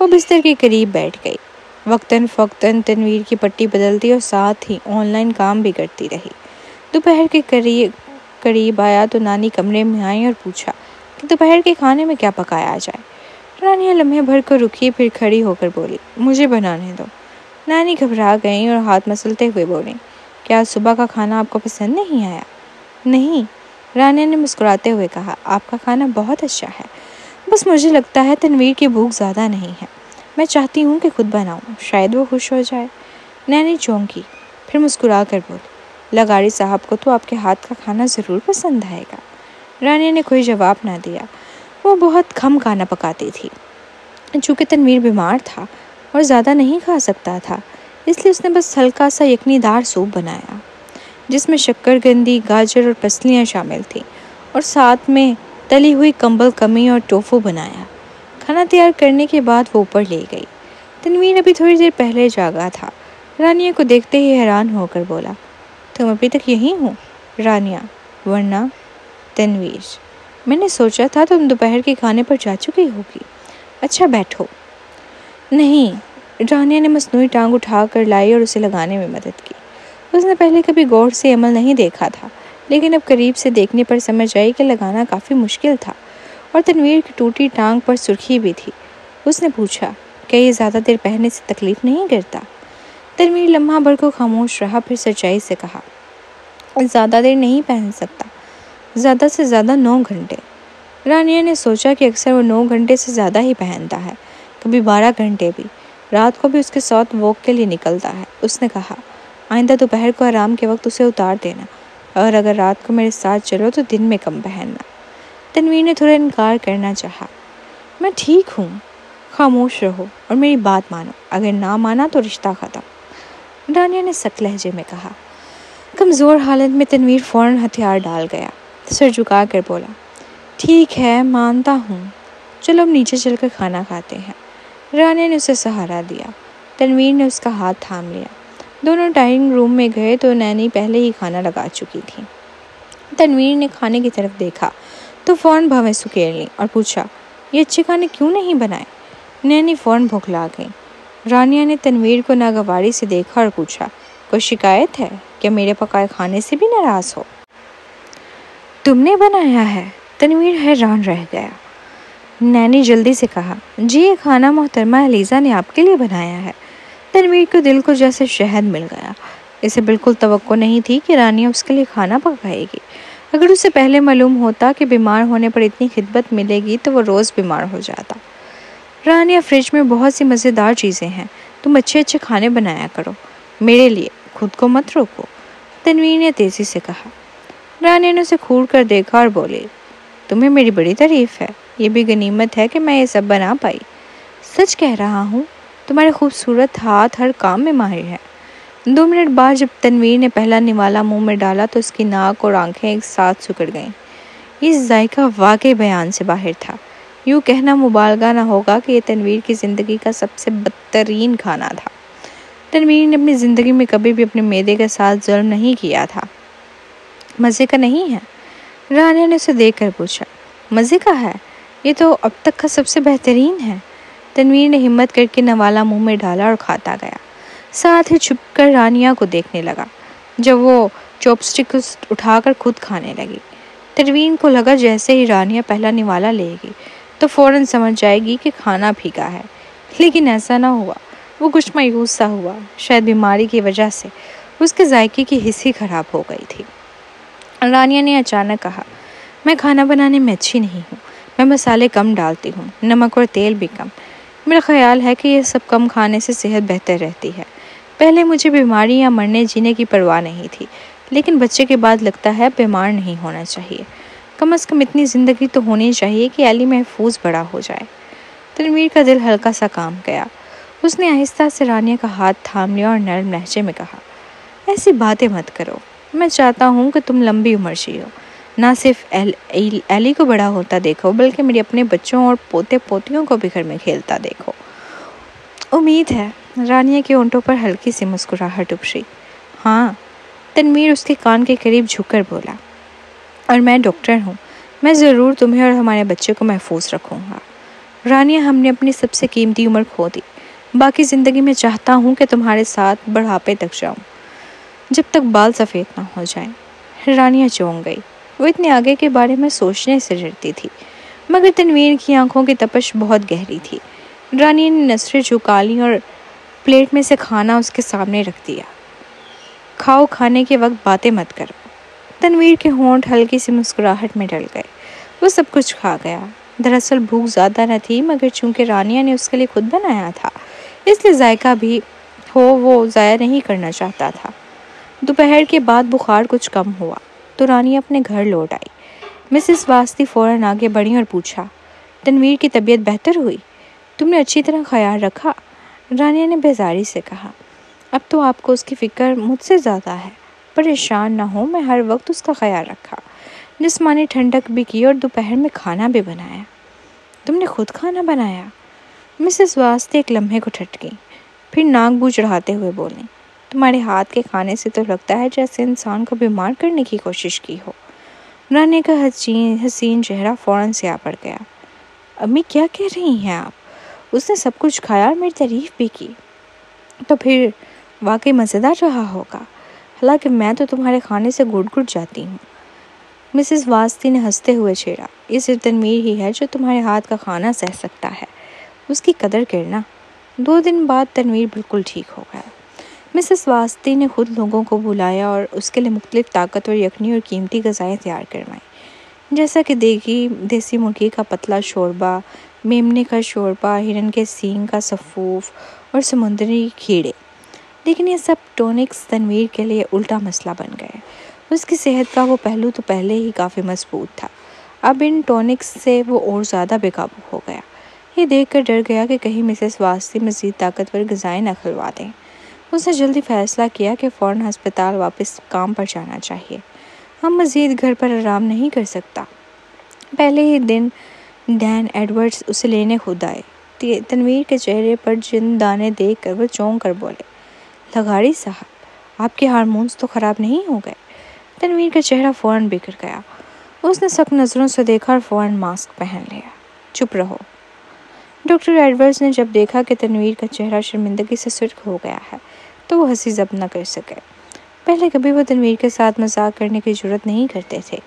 وہ بستر کے قریب بیٹھ گئی، وقتاً فوقتاً تنویر کی پٹی بدلتی اور ساتھ ہی آن لائن کام بھی کرتی رہی۔ دوپہر کے قریب آیا تو نانی کمرے میں آئی اور پوچھا کہ دوپہر کے کھانے میں کیا پکایا جائے۔ رانیہ لمحے بھر کو رکی، پھر کھڑی ہو کر بولی، مجھے بنانے دو۔ نانی گھبرا گئیں اور ہاتھ مسلتے ہوئے بولیں، کیا صبح کا کھانا آپ کو پسند نہیں آیا؟ نہیں، رانیہ نے مسکراتے ہوئے کہا، آپ کا کھانا بہت اچھا ہے، بس مجھے لگتا ہے تنویر کی بھوک زیادہ نہیں ہے۔ میں چاہتی ہوں کہ خود بناؤں، شاید وہ خوش ہو جائے۔ نانی چونکی، پھر مسکرا کر بولی، لغاری صاحب کو تو آپ کے ہاتھ کا کھانا ضرور پسند آئے گا۔ رانیہ نے کوئی جواب نہ دیا۔ وہ بہت کم کھانا پکاتی تھی، چونکہ تنویر بیمار تھا اور زیادہ نہیں کھا سکتا تھا، اس لیے اس نے بس ہلکا سا یخنی دار سوپ بنایا جس میں شکر قندی، گاجر اور پسلیاں شامل تھیں، اور ساتھ میں تلی ہوئی کمبل کمی اور ٹوفو بنایا۔ کھانا تیار کرنے کے بعد وہ اوپر لے گئی۔ تنویر ابھی تھوڑی دیر پہلے جاگا تھا۔ رانیہ کو دیکھتے ہی حیران ہو کر بولا، تم ابھی تک یہیں ہو؟ رانیہ، ورنہ؟ تنویر، میں نے سوچا تھا تم دوپہر کے کھانے پر جا چکی ہوگی۔ اچھا بیٹھو۔ نہیں، رانیہ نے مصنوعی ٹانگ اٹھا کر لائی اور اسے لگانے میں مدد کی۔ اس نے پہلے کبھی غور سے عمل نہیں دیکھا تھا، لیکن اب قریب سے دیکھنے پر سمجھ آئی کہ لگانا کافی مشکل تھا، اور تنویر کی ٹوٹی ٹانگ پر سرخی بھی تھی۔ اس نے پوچھا، کیا یہ زیادہ دیر پہننے سے تکلیف نہیں کرتا؟ تنویر لمحہ بھر کو خاموش رہا، پھر سچائی سے کہا، زیادہ دیر نہیں پہن سکتا، زیادہ سے زیادہ 9 گھنٹے۔ رانیہ نے سوچا کہ اکثر وہ 9 گھنٹے سے زیادہ ہی پہنتا ہے، کبھی 12 گھنٹے بھی، رات کو بھی اس کے ساتھ واک کے لیے نکلتا ہے۔ اس نے کہا، آئندہ دوپہر کو آرام کے وقت اسے اتار دینا، اور اگر رات کو میرے ساتھ چلو تو دن میں کم پہننا۔ تنویر نے تھوڑا انکار کرنا چاہا۔ میں ٹھیک ہوں، خاموش رہو اور میری بات مانو، اگر نہ مانا تو رشتہ ختم، رانیہ نے سخت لہجے میں کہا۔ کمزور حالت میں تنویر فوراً ہتھیار ڈال گیا، سر جھکا کر بولا، ٹھیک ہے مانتا ہوں، چلو اب نیچے چل کر کھانا کھاتے ہیں۔ رانیہ نے اسے سہارا دیا، تنویر نے اس کا ہاتھ تھام لیا۔ دونوں ڈائننگ روم میں گئے تو نینی پہلے ہی کھانا لگا چکی تھی۔ تنویر نے کھانے کی طرف دیکھا تو فوراً بھویں سکیڑ لیں اور پوچھا، یہ اچھے کھانے کیوں نہیں بنائے؟ نینی فوراً بھکلا گئی۔ رانیہ نے تنویر کو ناگواری سے دیکھا اور پوچھا، کوئی شکایت ہے؟ کیا میرے پکائے کھانے سے بھی ناراض ہو؟ تم نے بنایا ہے؟ تنویر حیران رہ گیا۔ نینی جلدی سے کہا، جی یہ کھانا محترمہ علیزہ نے آپ کے لیے بنایا ہے۔ تنویر کو دل کو جیسے شہد مل گیا۔ اسے بالکل توقع نہیں تھی کہ رانیہ اس کے لیے کھانا پکائے گی۔ اگر اسے پہلے معلوم ہوتا کہ بیمار ہونے پر اتنی خدمت ملے گی تو وہ روز بیمار ہو جاتا۔ رانیہ، فریج میں بہت سی مزیدار چیزیں ہیں، تم اچھے اچھے کھانے بنایا کرو، میرے لیے، خود کو مت روکو، تنویر نے تیزی سے کہا۔ رانیہ نے اسے گھور کر دیکھا اور بولی، تمہیں میری بڑی تعریف ہے، یہ بھی غنیمت ہے کہ میں یہ سب بنا پائی۔ سچ کہہ رہا ہوں، تمہارے خوبصورت ہاتھ ہر کام میں ماہر ہے۔ 2 منٹ بعد جب تنویر نے پہلا نوالا منہ میں ڈالا تو اس کی ناک اور آنکھیں ایک ساتھ سکڑ گئیں۔ یہ ذائقہ واقعی بیان سے باہر تھا۔ یوں کہنا مبالغہ نہ ہوگا کہ یہ تنویر کی زندگی کا سب سے بدترین کھانا تھا۔ تنویر نے اپنی زندگی میں کبھی بھی اپنے معدے کے ساتھ ظلم نہیں کیا تھا۔ مزے کا نہیں ہے؟ رانیہ نے اسے دیکھ کر پوچھا۔ مزے کا ہے؟ یہ تو اب تک کا سب سے بہترین ہے۔ تنویر نے ہمت کر کے نوالا منہ میں ڈالا اور کھاتا گیا، ساتھ ہی چھپ کر رانیہ کو دیکھنے لگا جب وہ چاپ سٹک اٹھا کر خود کھانے لگی۔ تنویر کو لگا جیسے ہی رانیہ پہلا نوالا لے گی تو فوراً سمجھ جائے گی کہ کھانا پھیکا ہے، لیکن ایسا نہ ہوا۔ وہ کچھ مایوس سا ہوا، شاید بیماری کی وجہ سے اس کے ذائقے کی حس ہی خراب ہو گئی تھی۔ رانیہ نے اچانک کہا، میں کھانا بنانے میں اچھی نہیں ہوں، میں مسالے کم ڈالتی ہوں، نمک اور تیل بھی کم۔ میرا خیال ہے کہ یہ سب کم کھانے سے صحت بہتر رہتی ہے۔ پہلے مجھے بیماری یا مرنے جینے کی پرواہ نہیں تھی، لیکن بچے کے بعد لگتا ہے بیمار نہیں ہونا چاہیے۔ کم از کم اتنی زندگی تو ہونی چاہیے کہ علی محفوظ بڑا ہو جائے۔ تنویر کا دل ہلکا سا کام گیا۔ اس نے آہستہ سے رانیہ کا ہاتھ تھام لیا اور نرم لہجے میں کہا، ایسی باتیں مت کرو، میں چاہتا ہوں کہ تم لمبی عمر جیو، نہ صرف ایلی کو بڑا ہوتا دیکھو بلکہ میرے اپنے بچوں اور پوتے پوتیوں کو بھی گھر میں کھیلتا دیکھو۔ امید ہے۔ رانیہ کے ہونٹوں پر ہلکی سی مسکراہٹ ابھری۔ ہاں، تنویر اس کے کان کے قریب جھک کر بولا، اور میں ڈاکٹر ہوں، میں ضرور تمہیں اور ہمارے بچے کو محفوظ رکھوں گا۔ رانیہ، ہم نے اپنی سب سے قیمتی عمر کھو دی، باقی زندگی میں چاہتا ہوں کہ تمہارے ساتھ بڑھاپے تک جاؤں، جب تک بال سفید نہ ہو جائیں۔ رانیہ چونک گئی، وہ اتنے آگے کے بارے میں سوچنے سے ڈرتی تھی، مگر تنویر کی آنکھوں کی تپش بہت گہری تھی۔ رانیہ نے نظریں جھکا لیں اور پلیٹ میں سے کھانا اس کے سامنے رکھ دیا۔ کھاؤ، کھانے کے وقت باتیں مت کرو۔ تنویر کے ہونٹ ہلکی سی مسکراہٹ میں ڈل گئے۔ وہ سب کچھ کھا گیا۔ دراصل بھوک زیادہ نہ تھی، مگر چونکہ رانیہ نے اس کے لیے خود بنایا تھا اس لیے ذائقہ بھی ہو وہ ضائع نہیں کرنا چاہتا تھا۔ دوپہر کے بعد بخار کچھ کم ہوا تو رانیہ اپنے گھر لوٹ آئی۔ مسز واسطی فوراً آگے بڑھی اور پوچھا، تنویر کی طبیعت بہتر ہوئی؟ تم نے اچھی طرح خیال رکھا؟ رانیہ نے بیزاری سے کہا، اب تو آپ کو اس کی فکر مجھ سے زیادہ ہے۔ پریشان نہ ہو، میں ہر وقت اس کا خیال رکھا، جسمانی ٹھنڈک بھی کی اور دوپہر میں کھانا بھی بنایا۔ تم نے خود کھانا بنایا؟ مسز واسطے ایک لمحے کو ٹھٹ گئی، پھر ناک بو چڑھاتے ہوئے بولیں، تمہارے ہاتھ کے کھانے سے تو لگتا ہے جیسے انسان کو بیمار کرنے کی کوشش کی ہو۔ رانیہ کا حسین چہرہ فوراً سیاہ پڑ گیا۔ امی کیا کہہ رہی ہیں آپ؟ اس نے سب کچھ کھایا اور میری تعریف بھی کی، تو پھر واقعی مزیدار رہا ہوگا، حالانکہ میں تو تمہارے کھانے سے گھٹ گھٹ جاتی ہوں۔ مسز واسطی نے ہنستے ہوئے چھیڑا، یہ صرف تنویر ہی ہے جو تمہارے ہاتھ کا کھانا سہ سکتا ہے، اس کی قدر کرنا۔ 2 دن بعد تنویر بالکل ٹھیک ہو گیا۔ مسز واسطی نے خود لوگوں کو بلایا اور اس کے لیے مختلف طاقتور یخنی اور قیمتی غذائیں تیار کروائیں، جیسا کہ دیسی مرغی کا پتلا شوربہ، میمنے کا شوربہ، ہرن کے سینگ کا سفوف اور سمندری کھیڑے۔ لیکن یہ سب ٹونکس تنویر کے لیے الٹا مسئلہ بن گئے۔ اس کی صحت کا وہ پہلو تو پہلے ہی کافی مضبوط تھا، اب ان ٹونکس سے وہ اور زیادہ بے قابو ہو گیا۔ یہ دیکھ کر ڈر گیا کہ کہیں مسز واسطی مزید طاقتور غذائیں نہ کھلوا دیں۔ اس نے جلدی فیصلہ کیا کہ فوراً ہسپتال واپس کام پر جانا چاہیے۔ ہم مزید گھر پر آرام نہیں کر سکتا۔ پہلے ہی دن ڈین ایڈورڈز اسے لینے خود آئے۔ تنویر کے چہرے پر جن دانے دیکھ کر وہ چونک کر بولے، لغاری صاحب، آپ کے ہارمونز تو خراب نہیں ہو گئے؟ تنویر کا چہرہ فوراً بگڑ گیا۔ اس نے سخت نظروں سے دیکھا اور فوراً ماسک پہن لیا۔ چپ رہو۔ ڈاکٹر ایڈورڈز نے جب دیکھا کہ تنویر کا چہرہ شرمندگی سے سرخ ہو گیا ہے تو وہ ہنسی ضبط نہ کر سکے۔ پہلے کبھی وہ تنویر کے ساتھ مذاق کرنے کی جرات نہیں کرتے تھے،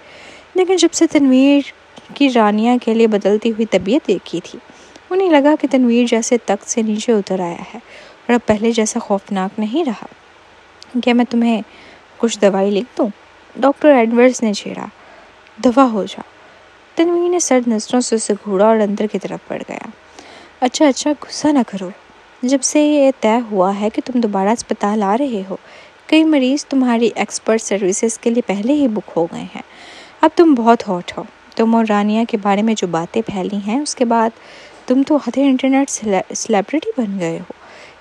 لیکن جب سے تنویر کی رانیہ کے لیے بدلتی ہوئی طبیعت دیکھی تھی، انہیں لگا کہ تنویر جیسے تخت سے نیچے اتر آیا ہے اور اب پہلے جیسا خوفناک نہیں رہا۔ کیا میں تمہیں کچھ دوائی لکھ دوں؟ ڈاکٹر ایڈورڈز نے چھیڑا۔ دوا ہو جا۔ تنویر نے سرد نظروں سے اسے گھوڑا اور اندر کی طرف بڑھ گیا۔ اچھا غصہ نہ کرو۔ جب سے یہ طے ہوا ہے کہ تم دوبارہ اسپتال آ رہے ہو، کئی مریض تمہاری ایکسپرٹ سروسز کے لیے پہلے ہی بک ہو گئے ہیں۔ اب تم بہت ہاٹ ہو۔ تم اور رانیہ کے بارے میں جو باتیں پھیلی ہیں اس کے بعد تم تو آدھے انٹرنیٹ سیلیبریٹی بن گئے ہو۔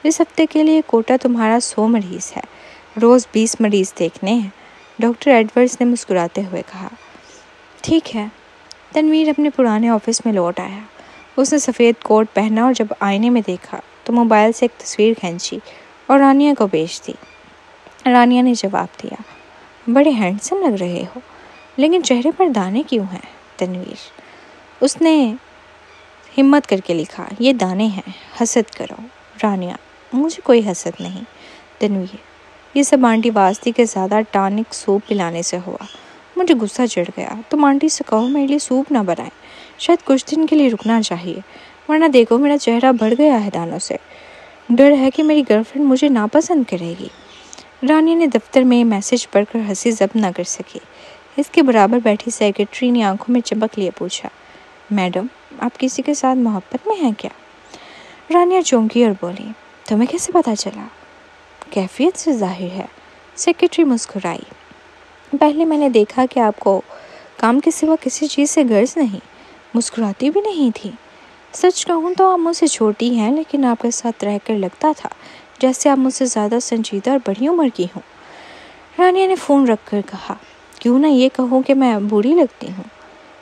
اس ہفتے کے لیے کوٹا تمہارا 100 مریض ہے، روز 20 مریض دیکھنے ہیں۔ ڈاکٹر ایڈورڈز نے مسکراتے ہوئے کہا۔ ٹھیک ہے۔ تنویر اپنے پرانے آفس میں لوٹ آیا۔ اس نے سفید کوٹ پہنا اور جب آئینے میں دیکھا تو موبائل سے ایک تصویر کھینچی اور رانیہ کو بھیج دی۔ رانیہ نے جواب دیا، بڑے ہینڈسم لگ رہے ہو، لیکن چہرے پر دانے کیوں ہیں؟ تنویر۔ اس نے ہمت کر کے لکھا، یہ دانے ہیں، حسد کرو۔ رانیہ، مجھے کوئی حسد نہیں۔ تنویر، یہ سب آنٹی واسطی کے زیادہ ٹانک سوپ پلانے سے ہوا۔ مجھے غصہ چڑھ گیا۔ تم آنٹی سے کہو میرے لیے سوپ نہ بنائیں، شاید کچھ دن کے لیے رکنا چاہیے، ورنہ دیکھو میرا چہرہ بڑھ گیا ہے دانوں سے۔ ڈر ہے کہ میری گرل فرینڈ مجھے ناپسند کرے گی۔ رانیہ نے دفتر میں میسج پڑھ کر ہنسی ضبط نہ کر سکی۔ اس کے برابر بیٹھی سیکرٹری نے آنکھوں میں چمک لیے پوچھا، میڈم، آپ کسی کے ساتھ محبت میں ہیں کیا؟ رانیہ چونکی اور بولی، تمہیں کیسے پتا چلا؟ کیفیت سے ظاہر ہے۔ سیکرٹری مسکرائی۔ پہلے میں نے دیکھا کہ آپ کو کام کے سوا کسی چیز سے غرض نہیں۔ مسکراتی بھی نہیں تھی۔ سچ کہوں تو آپ مجھ سے چھوٹی ہیں، لیکن آپ کے ساتھ رہ کر لگتا تھا جیسے آپ مجھ سے زیادہ سنجیدہ اور بڑی عمر کی ہوں۔ رانیہ نے فون رکھ کر کہا، کیوں نہ یہ کہوں کہ میں بوڑھی لگتی ہوں؟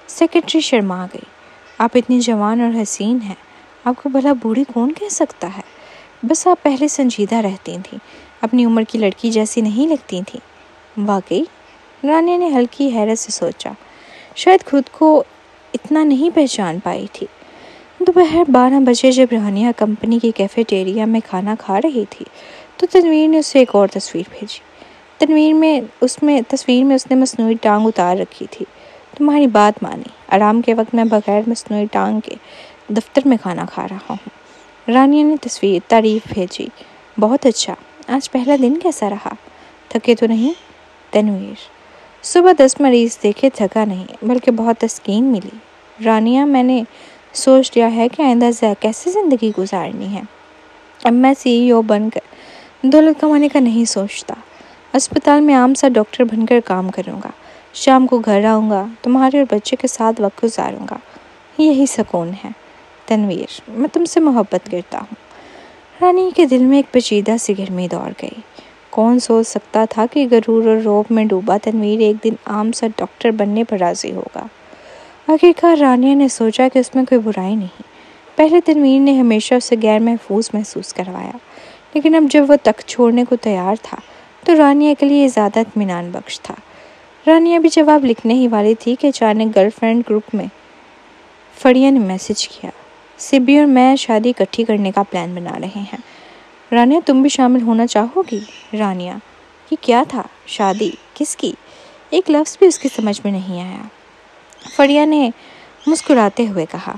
سیکرٹری شرما گئی۔ آپ اتنی جوان اور حسین ہیں، آپ کو بھلا بوڑھی کون کہہ سکتا ہے؟ بس آپ پہلے سنجیدہ رہتی تھیں، اپنی عمر کی لڑکی جیسی نہیں لگتی تھیں۔ واقعی؟ رانیہ نے ہلکی حیرت سے سوچا، شاید خود کو اتنا نہیں پہچان پائی تھی۔ دوپہر 12 بجے جب رانیہ کمپنی کی کیفیٹیریا میں کھانا کھا رہی تھی تو تنویر نے اسے ایک اور تصویر بھیجی۔ تصویر میں اس نے مصنوعی ٹانگ اتار رکھی تھی۔ تمہاری بات مانی، آرام کے وقت میں بغیر مصنوعی ٹانگ کے دفتر میں کھانا کھا رہا ہوں۔ رانیہ نے تعریف بھیجی، بہت اچھا۔ آج پہلا دن کیسا رہا؟ تھکے تو نہیں؟ تنویر، صبح 10 مریض دیکھے، تھکا نہیں، بلکہ بہت تسکین ملی۔ رانیہ، میں نے سوچ لیا ہے کہ آئندہ کیسے زندگی گزارنی ہے۔ اب میں CEO بن کر دولت کمانے کا نہیں سوچتا۔ اسپتال میں عام سا ڈاکٹر بن کر کام کروں گا، شام کو گھر آؤں گا، تمہارے اور بچے کے ساتھ وقت گزاروں گا، یہی سکون ہے۔ تنویر، میں تم سے محبت کرتا ہوں۔ رانی کے دل میں ایک پیچیدہ سی گرمی دوڑ گئی۔ کون سوچ سکتا تھا کہ غرور اور رعب میں ڈوبا تنویر ایک دن عام سا ڈاکٹر بننے پر راضی ہوگا۔ آخرکار رانیہ نے سوچا کہ اس میں کوئی برائی نہیں۔ پہلے تنویر نے ہمیشہ اسے غیر محفوظ محسوس کروایا، لیکن اب جب وہ تخت چھوڑنے کو تیار تھا تو رانیہ کے لیے زیادہ اطمینان بخش تھا۔ رانیہ بھی جواب لکھنے ہی والی تھی کہ اچانک گرل فرینڈ گروپ میں فڑیا نے میسج کیا، سبی اور میں شادی اکٹھی کرنے کا پلان بنا رہے ہیں۔ رانیہ، تم بھی شامل ہونا چاہو گی؟ رانیہ، یہ کیا تھا؟ شادی کس کی؟ ایک لفظ بھی اس کی سمجھ میں نہیں آیا۔ فڑیا نے مسکراتے ہوئے کہا،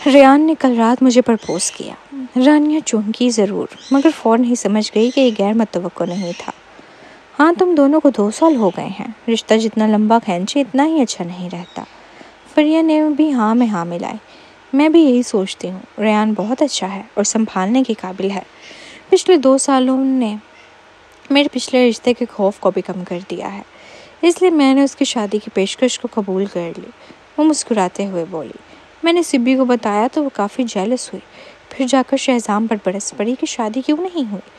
ریان نے کل رات مجھے پرپوز کیا۔ رانیہ چونکی ضرور، مگر فوراً ہی سمجھ گئی کہ یہ غیر متوقع نہیں تھا۔ ہاں، تم دونوں کو 2 سال ہو گئے ہیں، رشتہ جتنا لمبا کھینچے اتنا ہی اچھا نہیں رہتا۔ فریہ نے بھی ہاں میں ہاں ملائی۔ میں بھی یہی سوچتی ہوں، ریان بہت اچھا ہے اور سنبھالنے کے قابل ہے۔ پچھلے 2 سالوں نے میرے پچھلے رشتے کے خوف کو بھی کم کر دیا ہے، اس لیے میں نے اس کی شادی کی پیشکش کو قبول کر لی۔ وہ مسکراتے ہوئے بولی۔ میں نے سبی کو بتایا تو وہ کافی جیلس ہوئی، پھر جا کر شہزام پر برس پڑی کہ شادی کیوں نہیں ہوئی۔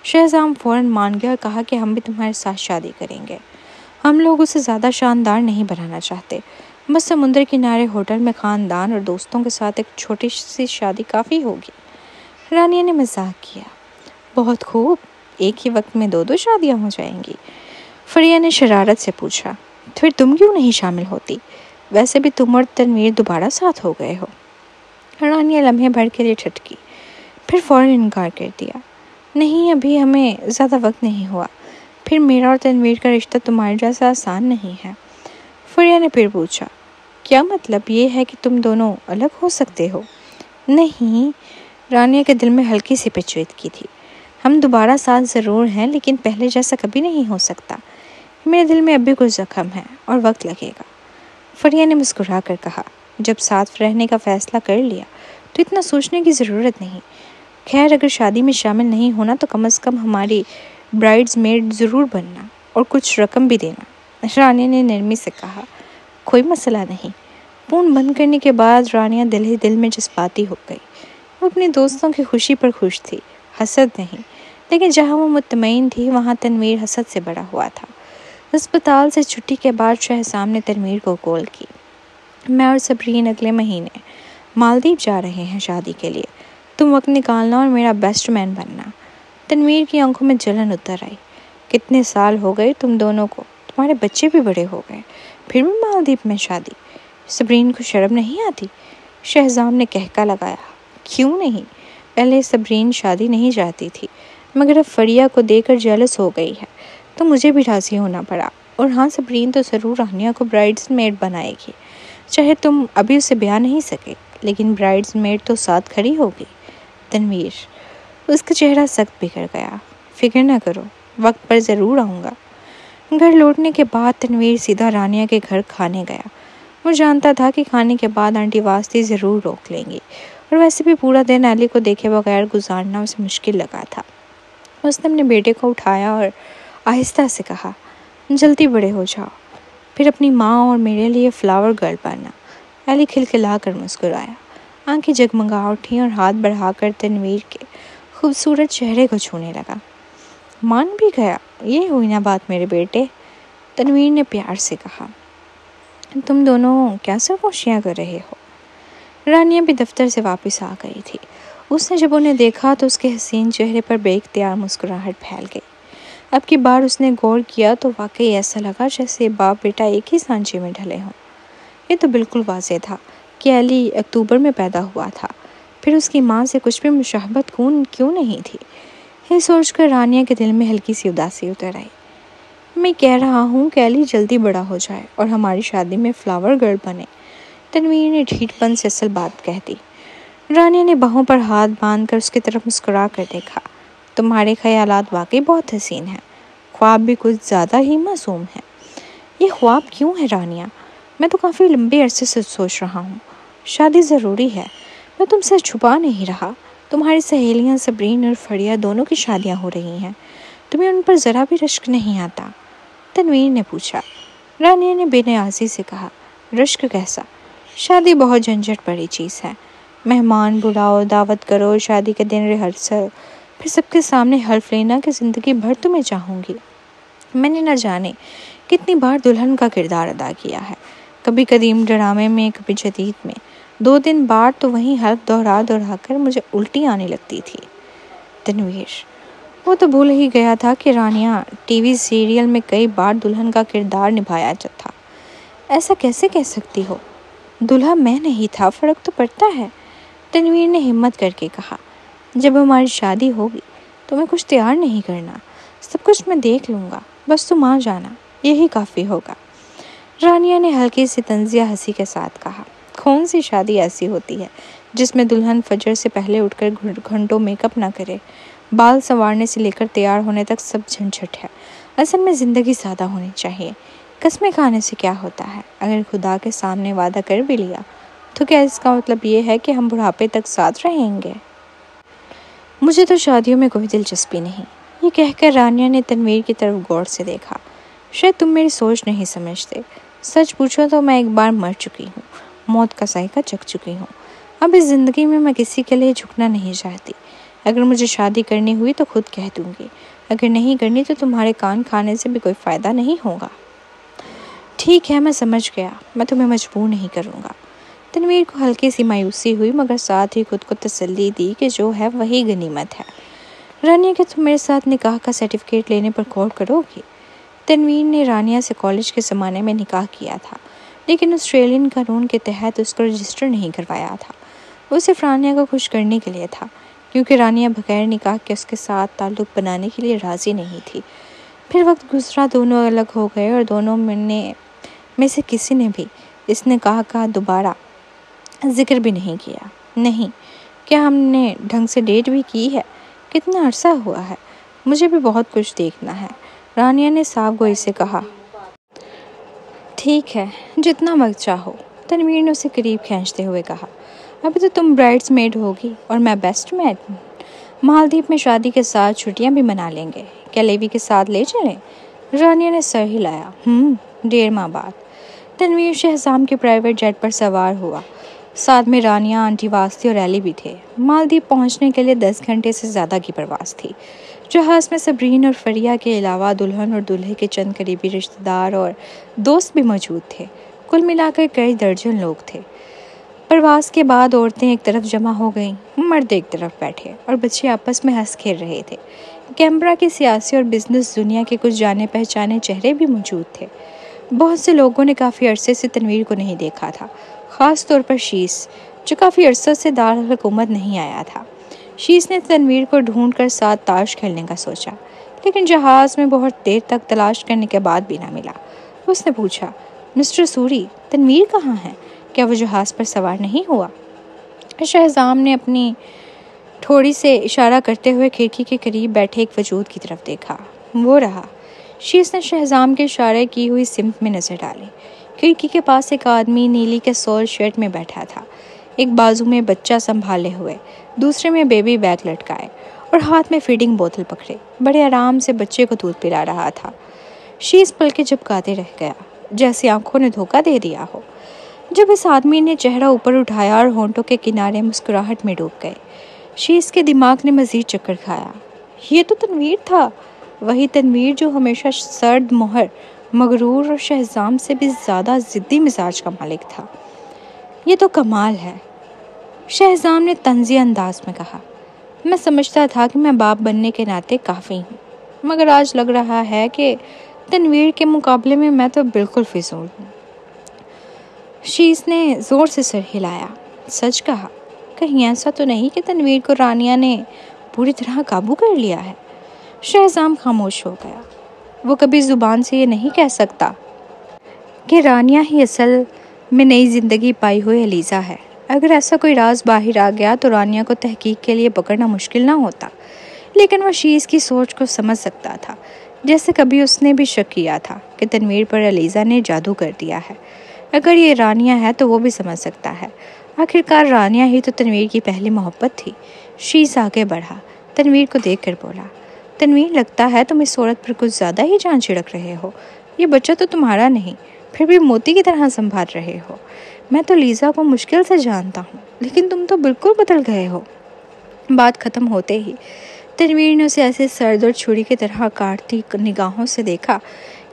شہزام فوراً مان گیا اور کہا کہ ہم بھی تمہارے ساتھ شادی کریں گے۔ ہم لوگ اسے زیادہ شاندار نہیں بنانا چاہتے، بس سمندر کنارے ہوٹل میں خاندان اور دوستوں کے ساتھ ایک چھوٹی سی شادی کافی ہوگی۔ رانیہ نے مزاق کیا۔ بہت خوب، ایک ہی وقت میں 2 شادیاں ہو جائیں گی۔ فریہ نے شرارت سے پوچھا۔ پھر تم کیوں نہیں شامل ہوتی؟ ویسے بھی تم اور تنویر دوبارہ ساتھ ہو گئے ہو۔ رانیہ لمحے بھر کے لیے ٹھٹکی، پھر فوراً انکار کر دیا۔ نہیں، ابھی ہمیں زیادہ وقت نہیں ہوا، پھر میرا اور تنویر کا رشتہ تمہارے جیسا آسان نہیں ہے۔ فریہ نے پھر پوچھا، کیا مطلب یہ ہے کہ تم دونوں الگ ہو سکتے ہو؟ نہیں، رانیہ کے دل میں ہلکی سی پیچیدگی تھی۔ ہم دوبارہ ساتھ ضرور ہیں، لیکن پہلے جیسا کبھی نہیں ہو سکتا۔ میرے دل میں ابھی کچھ زخم ہے اور وقت لگے گا۔ فریہ نے مسکرا کر کہا، جب ساتھ رہنے کا فیصلہ کر لیا تو اتنا سوچنے کی ضرورت نہیں۔ خیر، اگر شادی میں شامل نہیں ہونا تو کم از کم ہماری برائڈز میڈ ضرور بننا اور کچھ رقم بھی دینا۔ رانیہ نے نرمی سے کہا، کوئی مسئلہ نہیں۔ فون بند کرنے کے بعد رانیہ دل ہی دل میں جذباتی ہو گئی۔ وہ اپنی دوستوں کی خوشی پر خوش تھی، حسد نہیں۔ لیکن جہاں وہ مطمئن تھی وہاں تنویر حسد سے بڑا ہوا تھا۔ ہسپتال سے چھٹی کے بعد شہزام نے تنویر کو کال کی۔ میں اور صبرین اگلے مہینے مالدیپ جا رہے ہیں شادی کے لیے، تم وقت نکالنا اور میرا بیسٹ مین بننا۔ تنویر کی آنکھوں میں جلن اتر آئی۔ کتنے سال ہو گئے تم دونوں کو، تمہارے بچے بھی بڑے ہو گئے، پھر بھی مالدیپ میں شادی؟ صبرین کو شرم نہیں آتی؟ شہزام نے کہکا لگایا، کیوں نہیں؟ پہلے صبرین شادی نہیں چاہتی تھی، مگر اب فریہ کو دے کر جیلس ہو گئی ہے تو مجھے بھی راضی ہونا پڑا۔ اور ہاں، صبرین تو ضرور رانیہ کو برائڈز میڈ بنائے گی، چاہے تم ابھی اسے بیاہ نہیں سکے، لیکن برائڈز میڈ تو ساتھ کھڑی ہوگی۔ تنویر، اس کا چہرہ سخت بگڑ گیا۔ فکر نہ کرو، وقت پر ضرور آؤں گا۔ گھر لوٹنے کے بعد تنویر سیدھا رانیہ کے گھر کھانے گیا۔ وہ جانتا تھا کہ کھانے کے بعد آنٹی واسطی ضرور روک لیں گی، اور ویسے بھی پورا دن علی کو دیکھے بغیر گزارنا اسے مشکل لگا تھا۔ اس نے اپنے بیٹے کو اٹھایا اور آہستہ سے کہا، جلدی بڑے ہو جاؤ، پھر اپنی ماں اور میرے لیے فلاور گرل بننا۔ علی کھلکھلا کر مسکرایا، آنکھیں جگمگا اٹھیں اور ہاتھ بڑھا کر تنویر کے خوبصورت چہرے کو چھونے لگا۔ مان بھی گیا، یہ ہوئی نا بات میرے بیٹے، تنویر نے پیار سے کہا۔ تم دونوں کیا سرگوشیاں کر رہے ہو؟ رانیہ بھی دفتر سے واپس آ گئی تھی۔ اس نے جب انہیں دیکھا تو اس کے حسین چہرے پر بے اختیار مسکراہٹ پھیل گئی۔ اب کی بار اس نے غور کیا تو واقعی ایسا لگا جیسے باپ بیٹا ایک ہی سانچے میں ڈھلے ہوں۔ یہ تو بالکل واضح تھا کہ علی اکتوبر میں پیدا ہوا تھا، پھر اس کی ماں سے کچھ بھی مشابہت کیوں نہیں تھی؟ یہ سوچ کر رانیہ کے دل میں ہلکی سی اداسی اتر آئی۔ میں کہہ رہا ہوں کہ علی جلدی بڑا ہو جائے اور ہماری شادی میں فلاور گرل بنے، تنویر نے ڈھیٹ پن سے اصل بات کہہ دی۔ رانیہ نے باہوں پر ہاتھ باندھ کر اس کی طرف مسکرا کر دیکھا۔ تمہارے خیالات واقعی بہت حسین ہیں، خواب بھی کچھ زیادہ ہی معصوم ہیں۔ یہ خواب کیوں ہے رانیہ؟ میں تو کافی لمبے عرصے سے سوچ رہا ہوں، شادی ضروری ہے۔ میں تم سے چھپا نہیں رہا، تمہاری سہیلیاں صبرین اور فریہ دونوں کی شادیاں ہو رہی ہیں، تمہیں ان پر ذرا بھی رشک نہیں آتا؟ تنویر نے پوچھا۔ رانیہ نے بے نیازی سے کہا، رشک کیسا؟ شادی بہت جھنجھٹ بڑی چیز ہے، مہمان بلاؤ، دعوت کرو، شادی کے دن ریہرسل، پھر سب کے سامنے حلف لینا کہ زندگی بھر تمہیں چاہوں گی۔ میں نے نہ جانے کتنی بار دلہن کا کردار ادا کیا ہے، کبھی قدیم ڈرامے میں، کبھی جدید میں۔ 2 دن بعد تو وہی حلف دہرا کر مجھے الٹی آنے لگتی تھی۔ تنویر، وہ تو بھول ہی گیا تھا کہ رانیہ ٹی وی سیریل میں کئی بار دلہن کا کردار نبھایا تھا۔ ایسا کیسے کہہ سکتی ہو؟ دلہا میں نہیں تھا، فرق تو پڑتا ہے، تنویر نے ہمت کر کے کہا۔ جب ہماری شادی ہوگی تو میں کچھ تیار نہیں کرنا، سب کچھ میں دیکھ لوں گا، بس تم آ جانا، یہی کافی ہوگا۔ رانیہ نے ہلکی سی طنزیہ ہنسی کے ساتھ کہا، کون سی شادی ایسی ہوتی ہے جس میں دلہن فجر سے پہلے اٹھ کر گھنٹوں میک اپ نہ کرے، بال سنوارنے سے لے کر تیار ہونے تک سب جھنجھٹ ہے۔ اصل میں زندگی سادہ ہونی چاہیے۔ قسمیں کھانے سے کیا ہوتا ہے؟ اگر خدا کے سامنے وعدہ کر بھی لیا تو کیا اس کا مطلب یہ ہے کہ ہم بڑھاپے تک ساتھ رہیں گے؟ مجھے تو شادیوں میں کوئی دلچسپی نہیں، یہ کہہ کر رانیہ نے تنویر کی طرف غور سے دیکھا۔ شاید تم میری سوچ نہیں سمجھتے، سچ پوچھو تو میں ایک بار مر چکی ہوں، موت کا ذائقہ چکھ چکی ہوں۔ اب اس زندگی میں کسی کے لیے جھکنا نہیں چاہتی۔ اگر مجھے شادی کرنی ہوئی تو خود کہہ دوں گی، اگر نہیں کرنی تو تمہارے کان کھانے سے بھی کوئی فائدہ نہیں ہوگا۔ ٹھیک ہے، میں سمجھ گیا، میں تمہیں مجبور نہیں کروں گا۔ تنویر کو ہلکی سی مایوسی ہوئی، مگر ساتھ ہی خود کو تسلی دی کہ جو ہے وہی غنیمت ہے۔ رانیہ کہ تم میرے ساتھ نکاح کا سرٹیفکیٹ لینے پر غور کرو گی؟ تنویر نے رانیہ سے کالج کے زمانے میں نکاح کیا تھا، لیکن آسٹریلین قانون کے تحت اس کو رجسٹر نہیں کروایا تھا۔ وہ صرف رانیہ کو خوش کرنے کے لیے تھا، کیونکہ رانیہ بغیر نکاح کے اس کے ساتھ تعلق بنانے کے لیے راضی نہیں تھی۔ پھر وقت گزرا، دونوں الگ ہو گئے اور دونوں میں سے کسی نے بھی اس نکاح کا دوبارہ ذکر بھی نہیں کیا۔ نہیں، کیا ہم نے ڈھنگ سے ڈیٹ بھی کی ہے؟ کتنا عرصہ ہوا ہے؟ مجھے بھی بہت کچھ دیکھنا ہے، رانیہ نے صاف گوئی سے کہا۔ ٹھیک ہے، جتنا وقت چاہو، تنویر نے اسے قریب کھینچتے ہوئے کہا۔ ابھی تو تم برائڈس میڈ ہوگی اور میں بیسٹ میڈ۔ مالدیپ میں شادی کے ساتھ چھٹیاں بھی منا لیں گے، کیا لیوی کے ساتھ لے چلیں؟ رانیہ نے سر ہلایا۔ 1.5 ماہ بعد۔ تنویر شہزام کے پرائیویٹ جیٹ پر سوار ہوا، ساتھ میں رانیہ، آنٹی واسطی اور ایلی بھی تھے۔ مالدیپ پہنچنے کے لیے 10 گھنٹے سے زیادہ کی پرواز تھی۔ جہاز میں صبرین اور فریہ کے علاوہ دلہن اور دولہے کے چند قریبی رشتہ دار اور دوست بھی موجود تھے۔ کل ملا کر کئی درجن لوگ تھے۔ پرواز کے بعد عورتیں ایک طرف جمع ہو گئیں، مرد ایک طرف بیٹھے اور بچے آپس میں ہنس کھیل رہے تھے۔ کینبرا کی سیاسی اور بزنس دنیا کے کچھ جانے پہچانے چہرے بھی موجود تھے۔ بہت سے لوگوں نے کافی عرصے سے تنویر کو نہیں دیکھا تھا، خاص طور پر شیس، جو کافی عرصہ سے دارالحکومت نہیں آیا تھا۔ شیس نے تنویر کو ڈھونڈ کر ساتھ تاش کھیلنے کا سوچا، لیکن جہاز میں بہت دیر تک تلاش کرنے کے بعد بھی نہ ملا۔ اس نے پوچھا، مسٹر سوری، تنویر کہاں ہے؟ کیا وہ جہاز پر سوار نہیں ہوا؟ شہزام نے اپنی ٹھوڑی سے اشارہ کرتے ہوئے کھڑکی کے قریب بیٹھے ایک وجود کی طرف دیکھا۔ وہ رہا۔ شیس نے شہزام کے اشارے کی ہوئی سمت میں نظر ڈالی۔ کھڑکی کے پاس ایک آدمی نیلی کے سول شرٹ میں بیٹھا تھا، ایک بازو میں بچہ سنبھالے ہوئے، دوسرے میں بیبی بیگ لٹکائے اور ہاتھ میں فیڈنگ بوتل پکڑے بڑے آرام سے بچے کو دودھ پلا رہا تھا۔ شیس پلکیں جھپکاتے رہ گیا، جیسے آنکھوں نے دھوکہ دے دیا ہو۔ جب اس آدمی نے چہرہ اوپر اٹھایا اور ہونٹوں کے کنارے مسکراہٹ میں ڈوب گئے، شیس کے دماغ نے مزید چکر کھایا۔ یہ تو تنویر تھا، وہی تنویر جو ہمیشہ سرد مہر، مغرور اور شہزام سے بھی زیادہ ضدی مزاج کا مالک تھا۔ یہ تو کمال ہے، شہزام نے طنزی انداز میں کہا۔ میں سمجھتا تھا کہ میں باپ بننے کے ناطے کافی ہوں، مگر آج لگ رہا ہے کہ تنویر کے مقابلے میں تو بالکل فضول ہوں۔ شیس نے زور سے سر ہلایا۔ سچ کہا، کہیں ایسا تو نہیں کہ تنویر کو رانیہ نے پوری طرح قابو کر لیا ہے؟ شہزام خاموش ہو گیا۔ وہ کبھی زبان سے یہ نہیں کہہ سکتا کہ رانیہ ہی اصل میں نئی زندگی پائی ہوئی علیزہ ہے۔ اگر ایسا کوئی راز باہر آ گیا تو رانیہ کو تحقیق کے لیے پکڑنا مشکل نہ ہوتا، لیکن وہ شیس کی سوچ کو سمجھ سکتا تھا، جیسے کبھی اس نے بھی شک کیا تھا کہ تنویر پر علیزہ نے جادو کر دیا ہے۔ اگر یہ رانیہ ہے تو وہ بھی سمجھ سکتا ہے، آخرکار رانیہ ہی تو تنویر کی پہلی محبت تھی۔ شیس آگے بڑھا، تنویر کو دیکھ کر بولا، تنویر لگتا ہے تم اس عورت پر کچھ زیادہ ہی جان چھڑک رہے ہو۔ یہ بچہ تو تمہارا نہیں، پھر بھی موتی کی طرح سنبھال رہے ہو۔ میں تو لیزا کو مشکل سے جانتا ہوں، لیکن تم تو بالکل بدل گئے ہو۔ بات ختم ہوتے ہی تنویر نے اسے ایسے سرد اور چھری کی طرح کاٹتی نگاہوں سے دیکھا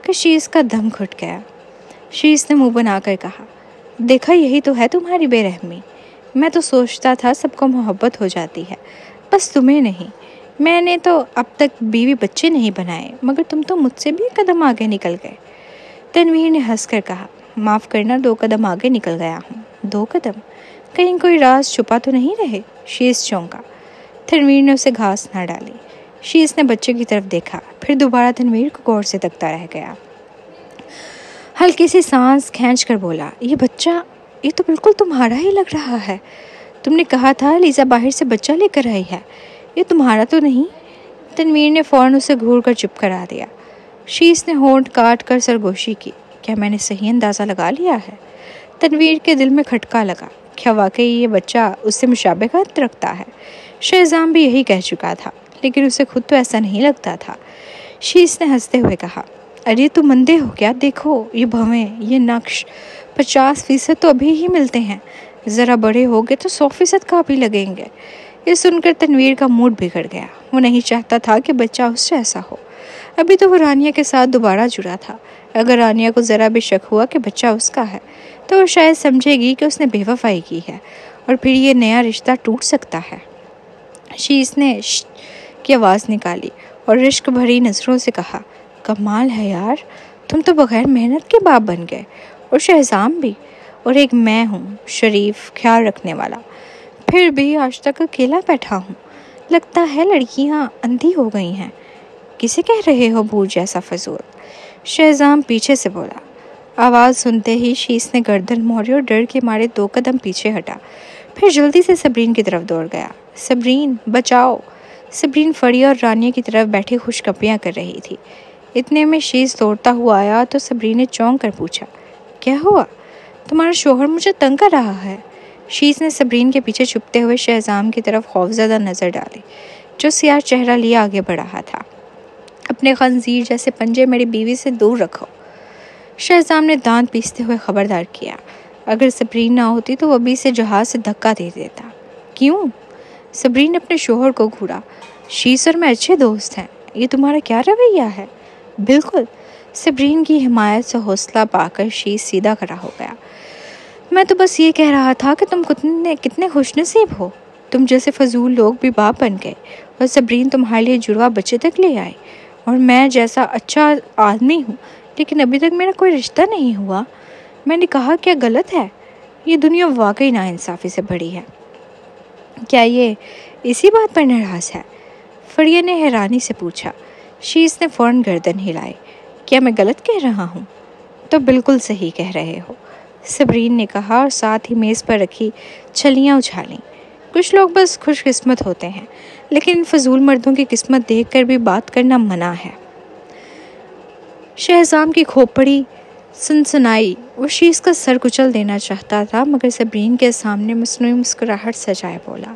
کہ شیس کا دم گھٹ گیا۔ شیس نے منہ بنا کر کہا، دیکھا یہی تو ہے تمہاری بے رحمی۔ میں تو سوچتا تھا سب کو محبت ہو جاتی ہے، بس تمہیں نہیں۔ میں نے تو اب تک بیوی بچے نہیں بنائے، مگر تم تو مجھ سے بھی ایک قدم آگے نکل گئے۔ تنویر نے ہنس کر کہا، معاف کرنا، 2 قدم آگے نکل گیا ہوں۔ 2 قدم؟ کہیں کوئی راز چھپا تو نہیں رہے؟ شیس چونکا۔ تنویر نے اسے گھاس نہ ڈالی۔ شیس نے بچے کی طرف دیکھا، پھر دوبارہ تنویر کو غور سے تکتا رہ گیا۔ ہلکی سی سانس کھینچ کر بولا، یہ بچہ، یہ تو بالکل تمہارا ہی لگ رہا ہے۔ تم نے کہا تھا لیزا باہر سے بچہ لے کر آئی ہے، یہ تمہارا تو نہیں؟ تنویر نے فوراً اسے گھور کر چپ کرا دیا۔ شیس نے ہونٹ کاٹ کر سرگوشی کی۔ کیا میں نے صحیح اندازہ لگا لیا ہے؟ تنویر کے دل میں کھٹکا لگا۔ کیا واقعی یہ بچہ اس سے مشابہت رکھتا ہے؟ شہزام بھی یہی کہہ چکا تھا، لیکن اسے خود تو ایسا نہیں لگتا تھا۔ شیس نے ہنستے ہوئے کہا، ارے تم اندھے ہو کیا؟ دیکھو یہ بھویں، یہ نقش 50% تو ابھی ہی ملتے ہیں، ذرا بڑے ہو گئے تو 100% کاپی لگیں گے۔ یہ سن کر تنویر کا موڈ بگڑ گیا۔ وہ نہیں چاہتا تھا کہ بچہ اس سے ایسا ہو۔ ابھی تو وہ رانیہ کے ساتھ دوبارہ جڑا تھا۔ اگر رانیہ کو ذرا بھی شک ہوا کہ بچہ اس کا ہے تو وہ شاید سمجھے گی کہ اس نے بے وفائی کی ہے، اور پھر یہ نیا رشتہ ٹوٹ سکتا ہے۔ شیس نے شٹ کی آواز نکالی اور رشک بھری نظروں سے کہا، کمال ہے یار، تم تو بغیر محنت کے باپ بن گئے، اور شہزام بھی، اور ایک میں ہوں، شریف، خیال رکھنے والا، پھر بھی آج تک اکیلا بیٹھا ہوں۔ لگتا ہے لڑکیاں اندھی ہو گئی ہیں۔ کسے کہہ رہے ہو بھوت جیسا فضول؟ شہزام پیچھے سے بولا۔ آواز سنتے ہی شیس نے گردن موڑی اور ڈر کے مارے 2 قدم پیچھے ہٹا، پھر جلدی سے صبرین کی طرف دوڑ گیا۔ صبرین بچاؤ! صبرین فریہ اور رانیہ کی طرف بیٹھی خوشکپیاں کر رہی تھی۔ اتنے میں شیس دوڑتا ہوا آیا تو صبرین نے چونک کر پوچھا، کیا ہوا؟ تمہارا شوہر مجھے تنگ کر رہا ہے۔ شیس نے صبرین کے پیچھے چھپتے ہوئے شہزام کی طرف خوفزدہ نظر ڈالی، جو سیاہ چہرہ لیے آگے بڑھ رہا تھا۔ اپنے خنزیر جیسے پنجے میری بیوی سے دور رکھو۔ شہزام نے دانت پیستے ہوئے خبردار کیا۔ اگر صبرین نہ ہوتی تو وہ ابھی سے جہاز سے دھکا دے دیتا۔ کیوں؟ صبرین نے اپنے شوہر کو گھورا۔ شیس اور میں اچھے دوست ہیں، یہ تمہارا کیا رویہ ہے؟ بالکل۔ صبرین کی حمایت سے حوصلہ پا کر شیس سیدھا کھڑا ہو گیا۔ میں تو بس یہ کہہ رہا تھا کہ تم کتنے خوش نصیب ہو، تم جیسے فضول لوگ بھی باپ بن گئے، اور صبرین تمہارے لیے جڑوا بچے تک لے آئے، اور میں جیسا اچھا آدمی ہوں لیکن ابھی تک میرا کوئی رشتہ نہیں ہوا۔ میں نے کہا کیا غلط ہے؟ یہ دنیا واقعی ناانصافی سے بڑی ہے۔ کیا یہ اسی بات پر ناراض ہے؟ فریہ نے حیرانی سے پوچھا۔ شیس نے فوراً گردن ہلائی۔ کیا میں غلط کہہ رہا ہوں؟ تو بالکل صحیح کہہ رہے ہو، صبرین نے کہا، اور ساتھ ہی میز پر رکھی چھلیاں اچھالیں۔ کچھ لوگ بس خوش قسمت ہوتے ہیں، لیکن ان فضول مردوں کی قسمت دیکھ کر بھی بات کرنا منع ہے۔ شہزام کی کھوپڑی سنسنائی۔ وہ شیس کا سر کچل دینا چاہتا تھا، مگر صبرین کے سامنے مصنوعی مسکراہٹ سجائے بولا،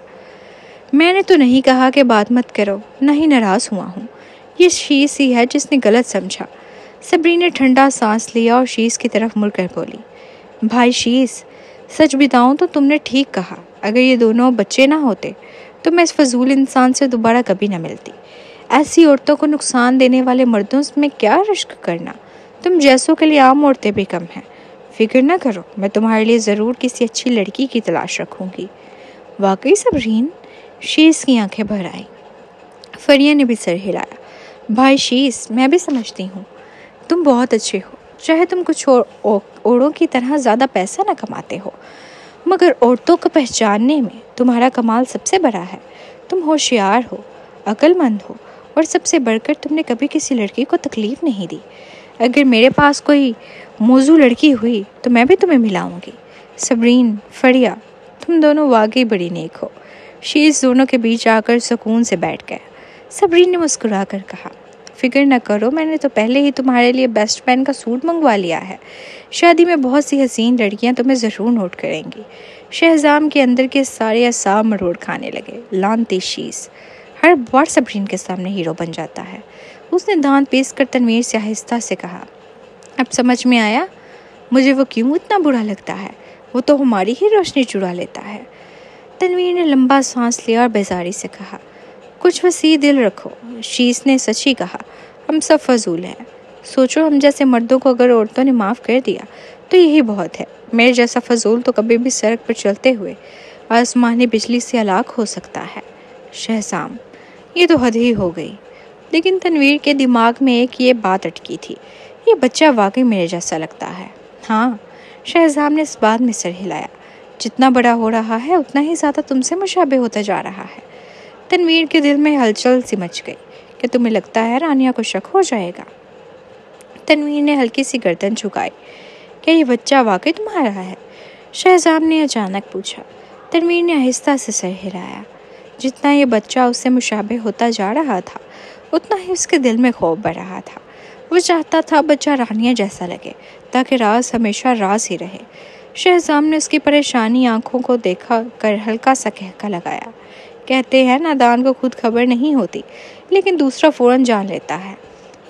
میں نے تو نہیں کہا کہ بات مت کرو، نہ ہی ناراض ہوا ہوں، یہ شیس ہی ہے جس نے غلط سمجھا۔ صبرین نے ٹھنڈا سانس لیا اور شیس کی طرف مڑ کر بولی، بھائی شیس، سچ بتاؤں تو تم نے ٹھیک کہا، اگر یہ دونوں بچے نہ ہوتے تو میں اس فضول انسان سے دوبارہ کبھی نہ ملتی۔ ایسی عورتوں کو نقصان دینے والے مردوں میں کیا رشک کرنا؟ تم جیسوں کے لیے عام عورتیں بھی کم ہیں۔ فکر نہ کرو، میں تمہارے لیے ضرور کسی اچھی لڑکی کی تلاش رکھوں گی۔ واقعی صبرین؟ شیس کی آنکھیں بھر آئیں۔ فریہ نے بھی سر ہلایا۔ بھائی شیس، میں بھی سمجھتی ہوں تم بہت اچھے ہو، چاہے تم کچھ عورتوں کی طرح زیادہ پیسہ نہ کماتے ہو، مگر عورتوں کو پہچاننے میں تمہارا کمال سب سے بڑا ہے۔ تم ہوشیار ہو، عقل مند ہو، اور سب سے بڑھ کر تم نے کبھی کسی لڑکی کو تکلیف نہیں دی۔ اگر میرے پاس کوئی موزوں لڑکی ہوئی تو میں بھی تمہیں ملاؤں گی۔ صبرین، فریہ، تم دونوں واقعی بڑی نیک ہو۔ شیس دونوں کے بیچ آ کر سکون سے بیٹھ گیا۔ صبرین نے مسکرا کر کہا، فکر نہ کرو، میں نے تو پہلے ہی تمہارے لیے بیسٹ مین کا سوٹ منگوا لیا ہے۔ شادی میں بہت سی حسین لڑکیاں تمہیں ضرور نوٹ کریں گی۔ شہزام کے اندر کے سارے اعصاب مروڑ کھانے لگے۔ لعنتی شیس، ہر بار صبرین کے سامنے ہیرو بن جاتا ہے۔ اس نے دانت پیس کر تنویر سے آہستہ سے کہا، اب سمجھ میں آیا مجھے وہ کیوں اتنا برا لگتا ہے، وہ تو ہماری ہی روشنی چرا لیتا ہے۔ تنویر نے لمبا سانس لیا اور بیزاری سے کہا، کچھ وسیع دل رکھو۔ شیس نے سچ ہی کہا، ہم سب فضول ہیں۔ سوچو، ہم جیسے مردوں کو اگر عورتوں نے معاف کر دیا تو یہی بہت ہے۔ میرے جیسا فضول تو کبھی بھی سڑک پر چلتے ہوئے آسمانی بجلی سے ہلاک ہو سکتا ہے۔ شہزام، یہ تو حد ہی ہو گئی۔ لیکن تنویر کے دماغ میں ایک یہ بات اٹکی تھی، یہ بچہ واقعی میرے جیسا لگتا ہے۔ ہاں، شہزام نے اس بات میں سر ہلایا، جتنا بڑا ہو رہا ہے اتنا ہی زیادہ تم سے مشابہ ہوتا جا رہا ہے۔ تنویر کے دل میں ہلچل سی مچ گئی کہ تمہیں لگتا ہے رانیہ کو شک ہو جائے گا؟ تنویر نے ہلکی سی گردن جھکائی۔ کیا یہ بچہ واقعی تمہارا ہے؟ شہزام نے اچانک پوچھا۔ تنویر نے آہستہ سے سر ہلایا۔ جتنا یہ بچہ اس سے مشابہ ہوتا جا رہا تھا اتنا ہی اس کے دل میں خوف بڑھ رہا تھا۔ وہ چاہتا تھا بچہ رانیہ جیسا لگے تاکہ راز ہمیشہ راز ہی رہے۔ شہزام نے اس کی پریشانی آنکھوں کو دیکھا کر ہلکا سا کہکا لگایا۔ کہتے ہیں نادان کو خود خبر نہیں ہوتی لیکن دوسرا فوراً جان لیتا ہے۔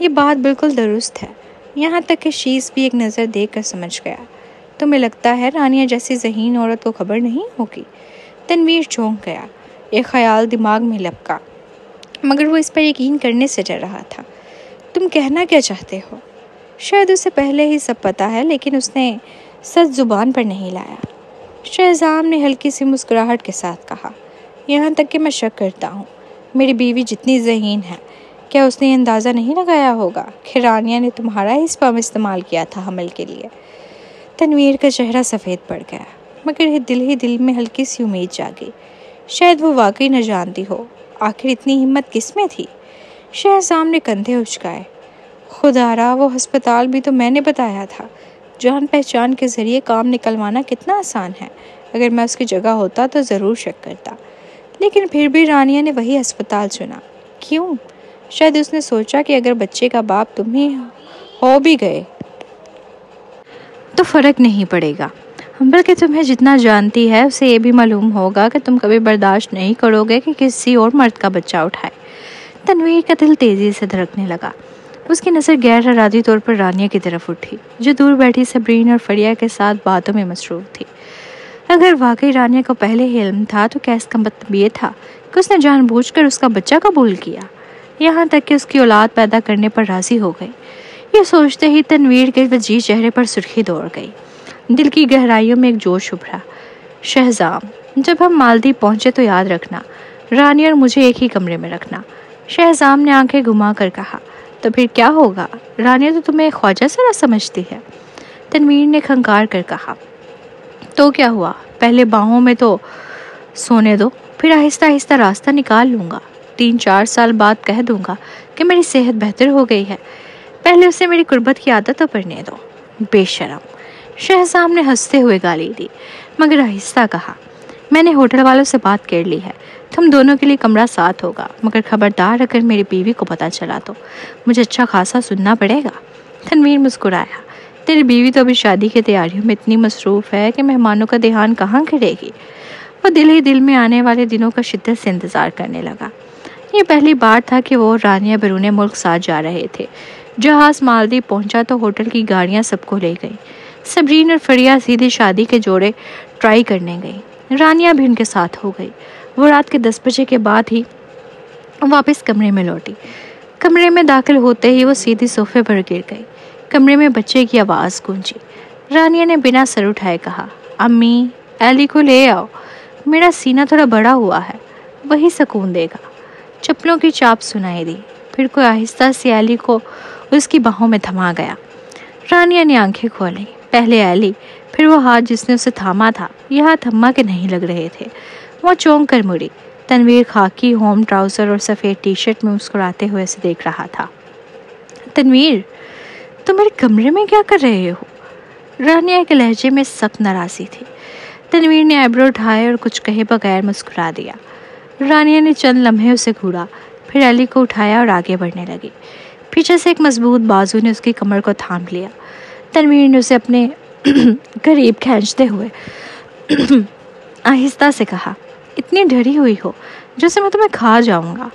یہ بات بالکل درست ہے، یہاں تک کہ شیز بھی ایک نظر دیکھ کر سمجھ گیا۔ تمہیں لگتا ہے رانیہ جیسی ذہین عورت کو خبر نہیں ہوگی؟ تنویر چونک گیا۔ ایک خیال دماغ میں لپکا مگر وہ اس پر یقین کرنے سے ڈر رہا تھا۔ تم کہنا کیا چاہتے ہو؟ شاید اسے پہلے ہی سب پتا ہے لیکن اس نے سچ زبان پر نہیں لایا۔ شہزام نے ہلکی سی مسکراہٹ کے ساتھ کہا، یہاں تک کہ میں شک کرتا ہوں میری بیوی جتنی ذہین ہے، کیا اس نے یہ اندازہ نہیں لگایا ہوگا کہ رانیہ نے تمہارا ہی سپرم استعمال کیا تھا حمل کے لیے؟ تنویر کا چہرہ سفید پڑ گیا مگر ہی دل میں ہلکی سی امید جاگی۔ شاید وہ واقعی نہ جانتی ہو۔ آخر اتنی ہمت کس میں تھی؟ شہزام نے کندھے اچکائے۔ خدا را، وہ ہسپتال بھی تو میں نے بتایا تھا۔ جان پہچان کے ذریعے کام نکلوانا کتنا آسان ہے۔ اگر میں اس کی جگہ ہوتا تو ضرور شک کرتا، لیکن پھر بھی رانیہ نے وہی ہسپتال چنا۔ کیوں؟ شاید اس نے سوچا کہ اگر بچے کا باپ تم ہی ہو بھی گئے تو فرق نہیں پڑے گا، بلکہ تمہیں جتنا جانتی ہے اسے یہ بھی معلوم ہوگا کہ تم کبھی برداشت نہیں کرو گے کہ کسی اور مرد کا بچہ اٹھائے۔ تنویر کا دل تیزی سے دھڑکنے لگا۔ اس کی نظر غیر ارادی طور پر رانیہ کی طرف اٹھی جو دور بیٹھی صبرین اور فریہ کے ساتھ باتوں میں مصروف تھی۔ اگر واقعی رانیہ کو پہلے ہی علم تھا تو کیا اس کا مطلب یہ تھا کہ اس نے جان بوجھ کر اس کا بچہ قبول کیا، یہاں تک کہ اس کی اولاد پیدا کرنے پر راضی ہو گئی؟ یہ سوچتے ہی تنویر کے وجیح چہرے پر سرخی دوڑ گئی۔ دل کی گہرائیوں میں ایک جوش ابھرا۔ شہزام، جب ہم مالدیپ پہنچے تو یاد رکھنا رانیہ اور مجھے ایک ہی کمرے میں رکھنا۔ شہزام نے آنکھیں گھما کر کہا۔ تو پھر کیا ہوگا؟ رانیہ تو تمہیں خواجہ سرا سمجھتی ہے۔ تنویر نے کھنکار کر کہا۔ تو کیا ہوا، پہلے باہوں میں تو سونے دو، پھر آہستہ آہستہ راستہ نکال لوں گا۔ 3-4 سال بعد کہہ دوں گا کہ میری صحت بہتر ہو گئی ہے، پہلے اسے میری قربت کی عادت تو پڑنے دو۔ بے شرم، شہزام نے ہنستے ہوئے گالی دی مگر آہستہ کہا، میں نے ہوٹل والوں سے بات کر لی ہے، تم دونوں کے لیے کمرہ ساتھ ہوگا، مگر خبردار اگر میری بیوی کو پتہ چلا تو مجھے اچھا خاصا سننا پڑے گا۔ تنویر مسکرایا۔ تیری بیوی تو ابھی شادی کی تیاریوں میں اتنی مصروف ہے کہ مہمانوں کا دھیان کہاں کرے گی؟ وہ دل میں آنے والے دنوں کا شدت سے انتظار کرنے لگا۔ یہ پہلی بار تھا کہ وہ اور رانیہ بیرون ملک ساتھ جا رہے تھے۔ جہاز مالدیپ پہنچا تو ہوٹل کی گاڑیاں سب کو لے گئی۔ صبرین اور فریہ سیدھے شادی کے جوڑے ٹرائی کرنے گئی۔ رانیہ بھی ان کے ساتھ ہو گئی۔ وہ رات کے 10 بجے کے بعد ہی واپس کمرے میں لوٹی۔ کمرے میں داخل ہوتے ہی وہ سیدھی صوفے پر گر گئی۔ کمرے میں بچے کی آواز گونجی۔ رانیہ نے بنا سر اٹھائے کہا، امی، ایلی کو لے آؤ، میرا سینہ تھوڑا بڑا ہوا ہے، وہی سکون دے گا۔ چپلوں کی چاپ سنائی دی، پھر کوئی آہستہ سی ایلی کو اس کی باہوں میں تھما گیا۔ رانیہ نے آنکھیں کھولیں، پہلے ایلی، پھر وہ ہاتھ جس نے اسے تھاما تھا، یہ ہاتھ اماں کے نہیں لگ رہے تھے۔ وہ چونک کر مڑی۔ تنویر خاکی ہوم ٹراؤزر اور سفید ٹی شرٹ میں مسکراتے ہوئے اسے دیکھ رہا تھا۔ تنویر، تم میرے کمرے میں کیا کر رہے ہو؟ رانیہ کے لہجے میں سخت ناراضی تھی۔ تنویر نے ایبرو اٹھائے اور کچھ کہے بغیر مسکرا دیا۔ رانیہ نے چند لمحے اسے گھورا، پھر ایلی کو اٹھایا اور آگے بڑھنے لگی۔ پیچھے سے ایک مضبوط بازو نے اس کی کمر کو تھام لیا۔ تنویر نے اسے اپنے قریب کھینچتے ہوئے آہستہ سے کہا، اتنی ڈری ہوئی ہو جیسے میں تمہیں کھا جاؤں گا۔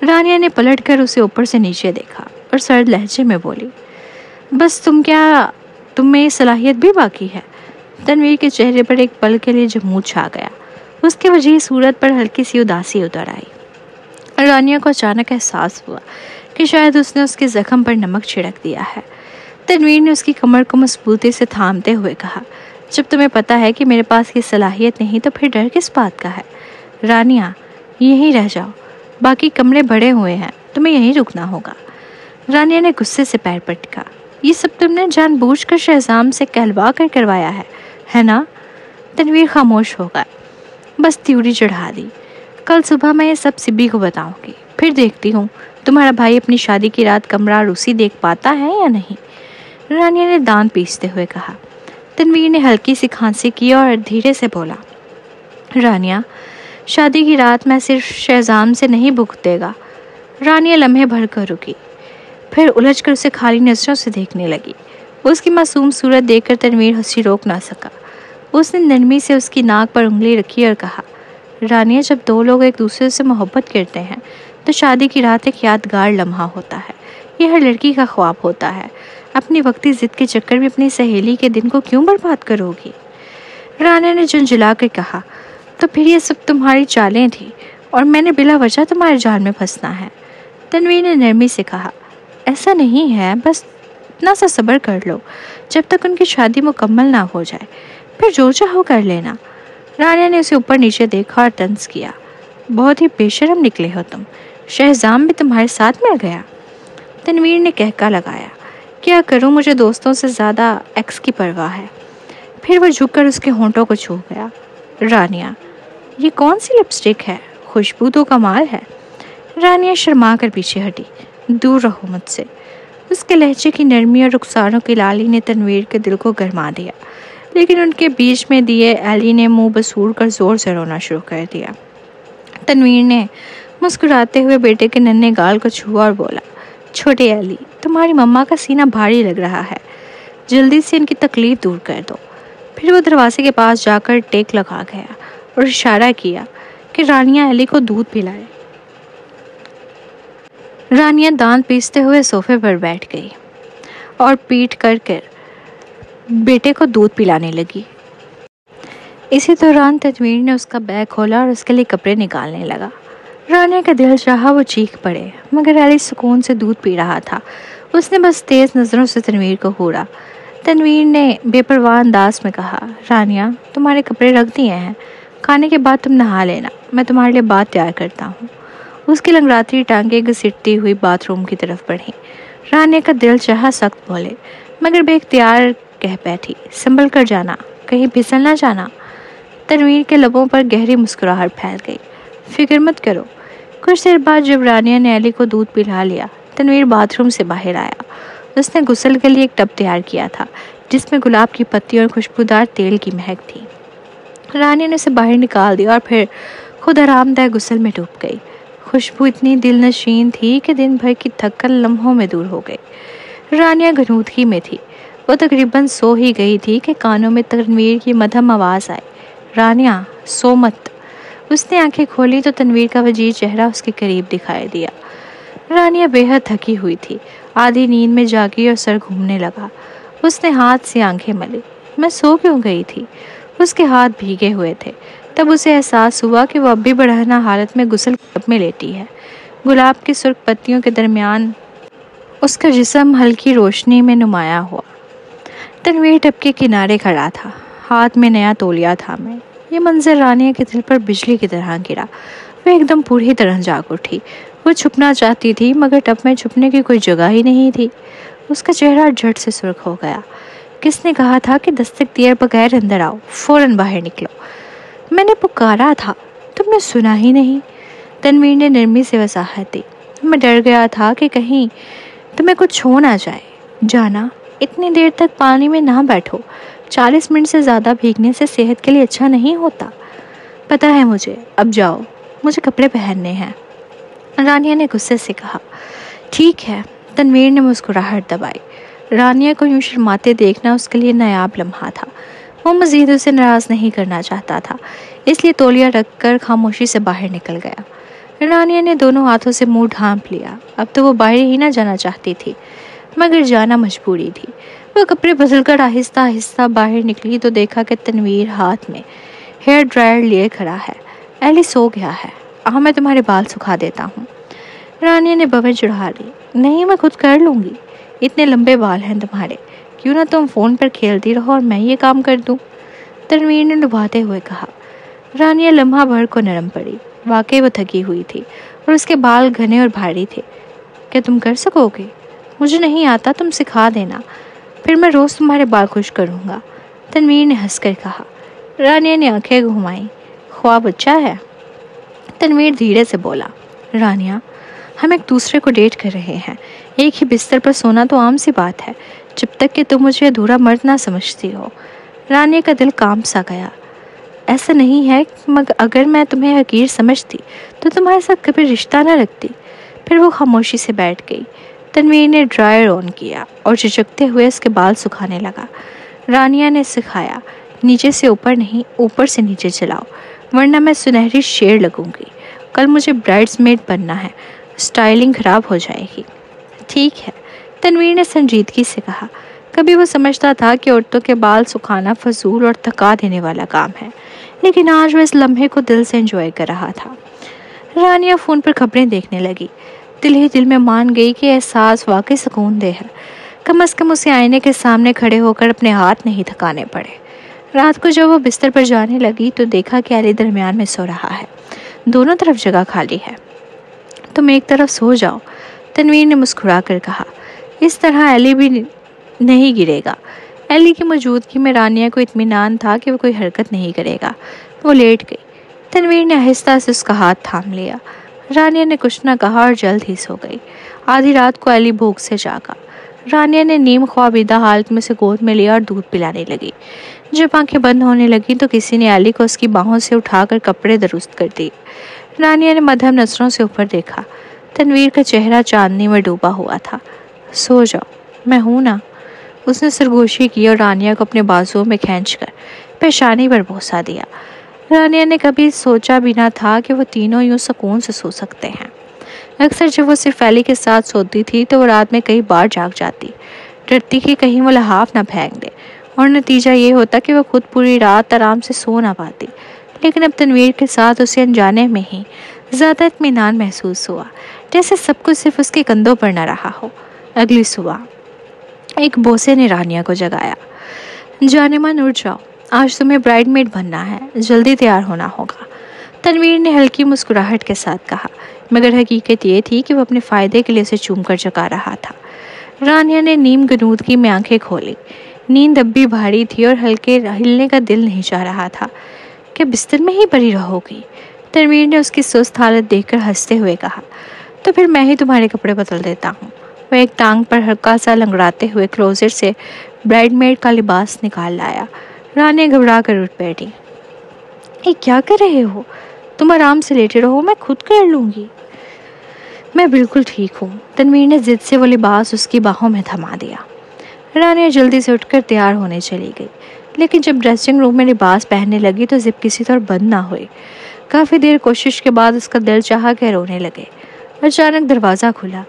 رانیہ نے پلٹ کر اسے اوپر سے نیچے دیکھا اور سرد لہجے میں بولی، بس تم میں یہ صلاحیت بھی باقی ہے؟ تنویر کے چہرے پر ایک پل کے لیے جمود چھا گیا۔ اس کے وجہ صورت پر ہلکی سی اداسی اتر آئی۔ رانیہ کو اچانک احساس ہوا کہ شاید اس نے اس کے زخم پر نمک چھڑک دیا ہے۔ تنویر نے اس کی کمر کو مضبوطی سے تھامتے ہوئے کہا، جب تمہیں پتا ہے کہ میرے پاس یہ صلاحیت نہیں تو پھر ڈر کس بات کا ہے؟ رانیہ، یہیں رہ جاؤ، باقی کمرے بڑے ہوئے ہیں، تمہیں یہیں رکنا ہوگا۔ رانیہ نے غصے سے پیر پٹکا، یہ سب تم نے جان بوجھ کر شہزام سے کہلوا کر کروایا ہے نا؟ تنویر خاموش ہو گیا۔ بس تیوری چڑھا دی، کل صبح میں یہ سب سبی کو بتاؤں گی، پھر دیکھتی ہوں تمہارا بھائی اپنی شادی کی رات کمرہ روسی دیکھ پاتا ہے یا نہیں۔ رانیہ نے دانت پیستے ہوئے کہا۔ تنویر نے ہلکی سی کھانسی کی اور دھیرے سے بولا، رانیہ، شادی کی رات میں صرف شہزام سے نہیں بھگتے گا۔ رانیہ لمحے بھر کر رکی، پھر الجھ کر اسے خالی نظروں سے دیکھنے لگی۔ اس کی معصوم صورت دیکھ کر تنویر ہنسی روک نہ سکا۔ اس نے نرمی سے اس کی ناک پر انگلی رکھی اور کہا، رانیہ، جب دو لوگ ایک دوسرے سے محبت کرتے ہیں تو شادی کی رات ایک یادگار لمحہ ہوتا ہے۔ یہ ہر لڑکی کا خواب ہوتا ہے۔ اپنی وقتی ضد کے چکر میں اپنی سہیلی کے دن کو کیوں برباد کرو گی؟ رانیہ نے جھنجھلا کر کہا، تو پھر یہ سب تمہاری چالیں تھیں اور میں نے بلا وجہ تمہارے جال میں پھنسنا ہے؟ تنویر نے نرمی سے کہا، ایسا نہیں ہے، بس اتنا سا صبر کر لو جب تک ان کی شادی مکمل نہ ہو جائے، پھر جو چاہو کر لینا۔ رانیہ نے اسے اوپر نیچے دیکھا اور طنز کیا، بہت ہی بے شرم نکلے ہو تم، شہزام بھی تمہارے ساتھ مل گیا؟ تنویر نے کہکا لگایا، کیا کروں، مجھے دوستوں سے زیادہ ایکس کی پرواہ ہے۔ پھر وہ جھک کر اس کے ہونٹوں کو چھو گیا۔ رانیہ، یہ کون سی لپسٹک ہے؟ خوشبو تو کمال ہے۔ رانیہ شرما کر پیچھے ہٹی، دور رہو مجھ سے۔ اس کے لہجے کی نرمی اور رخساروں کی لالی نے تنویر کے دل کو گرما دیا، لیکن ان کے بیچ میں دیے ایلی نے منہ بسور کر زور سے رونا شروع کر دیا۔ تنویر نے مسکراتے ہوئے بیٹے کے ننھے گال کو چھوا اور بولا، چھوٹے ایلی، تمہاری مما کا سینہ بھاری لگ رہا ہے، جلدی سے ان کی تکلیف دور کر دو۔ پھر وہ دروازے کے پاس جا کر ٹیک لگا گیا اور اشارہ کیا کہ رانیہ ایلی کو دودھ پلائے۔ رانیہ دانت پیستے ہوئے صوفے پر بیٹھ گئی اور پیٹ کر بیٹے کو دودھ پلانے لگی۔ اسی دوران تنویر نے اس کا بیگ کھولا اور اس کے لیے کپڑے نکالنے لگا۔ رانیہ کا دل چاہا وہ چیخ پڑے، مگر ایلی سکون سے دودھ پی رہا تھا۔ اس نے بس تیز نظروں سے تنویر کو گھورا۔ تنویر نے بے پرواہ انداز میں کہا، رانیہ، تمہارے کپڑے رکھ دیے ہیں، کھانے کے بعد تم نہا لینا، میں تمہارے لیے بات تیار کرتا ہوں۔ اس کی لنگڑاتی ٹانگیں گھسیٹتی ہوئی باتھ روم کی طرف بڑھیں۔ رانیہ کا دل چاہا سخت بولے، مگر بے اختیار کہہ بیٹھی، سنبھل کر جانا، کہیں پھسل نہ جانا۔ تنویر کے لبوں پر گہری مسکراہٹ پھیل گئی، فکر مت کرو۔ کچھ دیر بعد جب رانیہ نے ایلی کو دودھ پلا لیا، تنویر باتھ روم سے باہر آیا۔ اس نے غسل کے لیے ایک ٹب تیار کیا تھا جس میں گلاب کی پتی اور خوشبودار تیل کی مہک تھی۔ رانیہ نے اسے باہر نکال دیا اور پھر خود آرام دہ غسل میں ڈوب گئی۔ خوشبو اتنی دل نشین تھی کہ دن بھر کی تھکن لمحوں میں دور ہو گئی۔ رانیہ گھنودگی میں تھی، وہ تقریباً سو ہی گئی تھی کہ کانوں میں تنویر کی مدھم آواز آئی، رانیہ، سو مت۔ اس نے آنکھیں کھولی تو تنویر کا وجیح چہرہ اس کے قریب دکھائی دیا۔ رانیہ بے حد تھکی ہوئی تھی، آدھی نیند میں جاگی اور سر گھومنے لگا۔ اس نے ہاتھ سے آنکھیں ملی، میں سو کیوں گئی تھی؟ اس کے ہاتھ بھیگے ہوئے تھے۔ تب اسے احساس ہوا کہ وہ اب بھی برہنہ حالت میں غسل ٹب میں لیٹی ہے۔ گلاب کی سرخ پتیوں کے درمیان اس کا جسم ہلکی روشنی میں نمایاں ہوا۔ تنویر ٹب کے کنارے کھڑا تھا، ہاتھ میں نیا تولیہ تھامے۔ یہ منظر رانیہ کے دل پر بجلی کی طرح گرا۔ وہ ایک دم پوری طرح جاگ اٹھی۔ وہ چھپنا چاہتی تھی مگر ٹب میں چھپنے کی کوئی جگہ ہی نہیں تھی۔ اس کا چہرہ جھٹ سے سرخ ہو گیا۔ کس نے کہا تھا کہ دستک دیے بغیر اندر آؤ، فوراً باہر نکلو؟ میں نے پکارا تھا، تم نے سنا ہی نہیں۔ تنویر نے نرمی سے وضاحت دی، میں ڈر گیا تھا کہ کہیں تمہیں کچھ ہو نہ جائے۔ جانا، اتنی دیر تک پانی میں نہ بیٹھو، 40 منٹ سے زیادہ بھیگنے سے صحت کے لیے اچھا نہیں ہوتا۔ پتہ ہے مجھے، اب جاؤ، مجھے کپڑے پہننے ہیں۔ رانیہ نے غصے سے کہا، ٹھیک ہے۔ تنویر نے مسکراہٹ دبائی۔ رانیہ کو یوں شرماتے دیکھنا اس کے لیے نایاب لمحہ تھا۔ وہ مزید اسے ناراض نہیں کرنا چاہتا تھا، اس لیے تولیہ رکھ کر خاموشی سے باہر نکل گیا۔ رانیہ نے دونوں ہاتھوں سے منہ ڈھانپ لیا۔ اب تو وہ باہر ہی نہ جانا چاہتی تھی، مگر جانا مجبوری تھی۔ وہ کپڑے بدل کر آہستہ آہستہ باہر نکلی تو دیکھا کہ تنویر ہاتھ میں ہیئر ڈرائر لیے کھڑا ہے۔ ایلی سو گیا ہے، میں تمہارے بال سکھا دیتا ہوں۔ رانیہ نے بور چڑھا لی، نہیں، میں خود کر لوں گی، اتنے لمبے بال ہیں تمہارے، کیوں نہ تم فون پر کھیلتی رہو اور میں یہ کام کر دوں؟ تنویر نے ڈباتے ہوئے کہا۔ رانیہ لمحہ بھر کو نرم پڑی، واقعی وہ تھکی ہوئی تھی اور اس کے بال گھنے اور بھاری تھے۔ کیا تم کر سکو گے؟ مجھے نہیں آتا، تم سکھا دینا، پھر میں روز تمہارے بال خوش کروں گا، تنویر نے ہنس کر کہا۔ رانیہ نے آنکھیں گھمائیں، خواب اچھا ہے؟ تنویر دھیرے سے بولا، رانیہ، ہم ایک دوسرے کو ڈیٹ کر رہے ہیں، ایک ہی بستر پر سونا تو عام سی بات ہے، جب تک کہ تم مجھے ادھورا مرد نہ سمجھتی ہو۔ رانیہ کا دل کانپ سا گیا۔ ایسا نہیں ہے، مگر اگر میں تمہیں حقیر سمجھتی تو تمہارے ساتھ کبھی رشتہ نہ رکھتی۔ پھر وہ خاموشی سے بیٹھ گئی۔ تنویر نے ڈرائر آن کیا اور چچکتے ہوئے اس کے بال سکھانے لگا۔ رانیہ نے سکھایا، نیچے سے اوپر نہیں، اوپر سے نیچے چلاؤ، ورنہ میں سنہری شیر لگوں گی۔ کل مجھے برائڈس میڈ بننا ہے، سٹائلنگ خراب ہو جائے گی۔ ٹھیک ہے، تنویر نے سنجیدگی سے کہا۔ کبھی وہ سمجھتا تھا کہ عورتوں کے بال سکھانا فضول اور تھکا دینے والا کام ہے، لیکن آج وہ اس لمحے کو دل سے انجوائے کر رہا تھا۔ رانیہ فون پر خبریں دیکھنے لگی۔ دل ہی دل میں مان گئی کہ احساس واقعی سکون دہ ہے۔ کم از کم اسے آئینے کے سامنے کھڑے ہو کر اپنے ہاتھ نہیں تھکانے پڑے۔ رات کو جب وہ بستر پر جانے لگی تو دیکھا کہ علی درمیان میں سو رہا ہے، دونوں طرف جگہ خالی ہے۔ تم ایک طرف سو جاؤ، تنویر نے مسکرا کر کہا۔ اس طرح علی بھی نہیں گرے گا۔ علی کی موجودگی میں رانیہ کو اطمینان تھا کہ وہ کوئی حرکت نہیں کرے گا۔ وہ لیٹ گئی۔ تنویر نے آہستہ سے اس کا ہاتھ تھام لیا۔ رانیہ نے کچھ نہ کہا اور جلد ہی سو گئی۔ آدھی رات کو علی بھوک سے جاگا۔ رانیہ نے نیم خوابیدہ حالت میں اسے گود میں لیا اور دودھ پلانے لگی۔ جب آنکھیں بند ہونے لگیں تو کسی نے علی کو اس کی باہوں سے اٹھا کر کپڑے درست کر دیے۔ رانیہ نے مدھم نظروں سے اوپر دیکھا۔ تنویر کا چہرہ چاندنی میں ڈوبا ہوا تھا۔ سو جاؤ، میں ہوں نا۔ اس نے سرگوشی کی اور رانیہ کو اپنے بازوؤں میں کھینچ کر پیشانی پر بوسہ دیا۔ رانیہ نے کبھی سوچا بھی نہ تھا کہ وہ تینوں یوں سکون سے سو سکتے ہیں۔ اکثر جب وہ صرف علی کے ساتھ سوتی تھی تو وہ رات میں کئی بار جاگ جاتی، ڈرتی کہ کہیں وہ لحاف نہ پھینک دے، اور نتیجہ یہ ہوتا کہ وہ خود پوری رات آرام سے سو نہ پاتی۔ لیکن اب تنویر کے ساتھ اسے انجانے میں ہی زیادہ اطمینان محسوس ہوا، جیسے سب کچھ صرف اس کے کندھوں پر نہ رہا ہو۔ اگلی صبح ایک بوسے نے رانیہ کو جگایا۔ جانے من اٹھ جاؤ، آج تمہیں برائڈ میڈ بننا ہے، جلدی تیار ہونا ہوگا، تنویر نے ہلکی مسکراہٹ کے ساتھ کہا، مگر حقیقت یہ تھی کہ وہ اپنے فائدے کے لیے اسے چوم کر جگا رہا تھا۔ رانیہ نے نیم گنودگی میں آنکھیں کھولی۔ نیند اب بھی بھاری تھی اور ہلنے کا دل نہیں چاہ رہا تھا۔ کہ بستر میں ہی پڑی رہو گی؟ تنویر نے اس کی سست حالت دیکھ کر ہنستے ہوئے کہا۔ تو پھر میں ہی تمہارے کپڑے بدل دیتا ہوں۔ وہ ایک ٹانگ پر ہلکا سا لنگڑاتے ہوئے کلوزٹ سے برائڈ میڈ کا لباس نکال لایا۔ رانیہ گھبرا کر اٹھ بیٹھی۔ یہ کیا کر رہے ہو؟ تم آرام سے لیٹے رہو، میں خود کر لوں گی۔ میں بالکل ٹھیک ہوں، تنویر نے ضد سے وہ لباس اس کی باہوں میں تھما دیا۔ رانیہ جلدی سے اٹھ کر تیار ہونے چلی گئی، لیکن جب ڈریسنگ روم میں لباس پہننے لگی تو زپ کسی طور بند نہ ہوئی۔ کافی دیر کوشش کے بعد اس کا دل چاہا کہ رونے لگے۔ اچانک دروازہ کھلا۔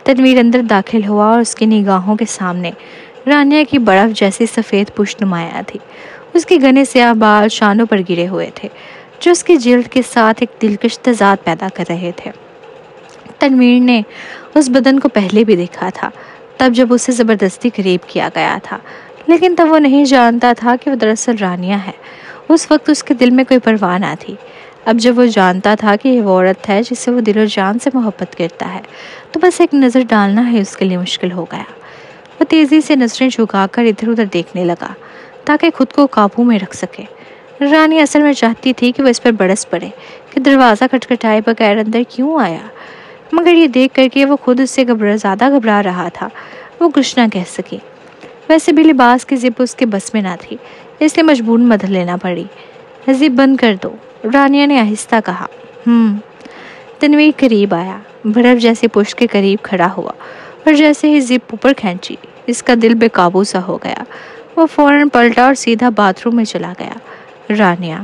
تنویر اندر داخل ہوا اور اس کی نگاہوں کے سامنے رانیہ کی برف جیسی سفید پشت نمایاں تھی۔ اس کے گھنے سیاہ بال شانوں پر گرے ہوئے تھے، جو اس کی جلد کے ساتھ ایک دلکش تضاد پیدا کر رہے تھے۔ تنویر نے اس بدن کو پہلے بھی دیکھا تھا، تب جب اسے زبردستی قریب کیا گیا تھا، لیکن تب وہ نہیں جانتا تھا کہ وہ دراصل رانیہ ہے۔ اس وقت اس کے دل میں کوئی پرواہ نہ تھی۔ اب جب وہ جانتا تھا کہ یہ وہ عورت ہے جس سے وہ دل و جان سے محبت کرتا ہے، تو بس ایک نظر ڈالنا ہی اس کے لیے مشکل ہو گیا۔ وہ تیزی سے نظریں جھکا کر ادھر ادھر دیکھنے لگا تاکہ خود کو قابو میں رکھ سکے۔ رانی اصل میں چاہتی تھی کہ وہ اس پر برس پڑے کہ دروازہ کھٹکھٹائے بغیر اندر کیوں آیا، مگر یہ دیکھ کر کہ وہ خود اس سے زیادہ گھبرا رہا تھا، وہ کچھ نہ کہہ سکی۔ ویسے بھی لباس کی زپ اس کے بس میں نہ تھی، اس لیے مجبوراً بدل لینا پڑی۔ زپ بند کر دو، رانیہ نے آہستہ کہا۔ تنویر قریب آیا، برف جیسی پشت کے قریب کھڑا ہوا اور جیسے ہی زپ اوپر کھینچی، اس کا دل بے قابو سا ہو گیا۔ وہ فوراً پلٹا اور سیدھا باتھ روم میں چلا گیا۔ رانیہ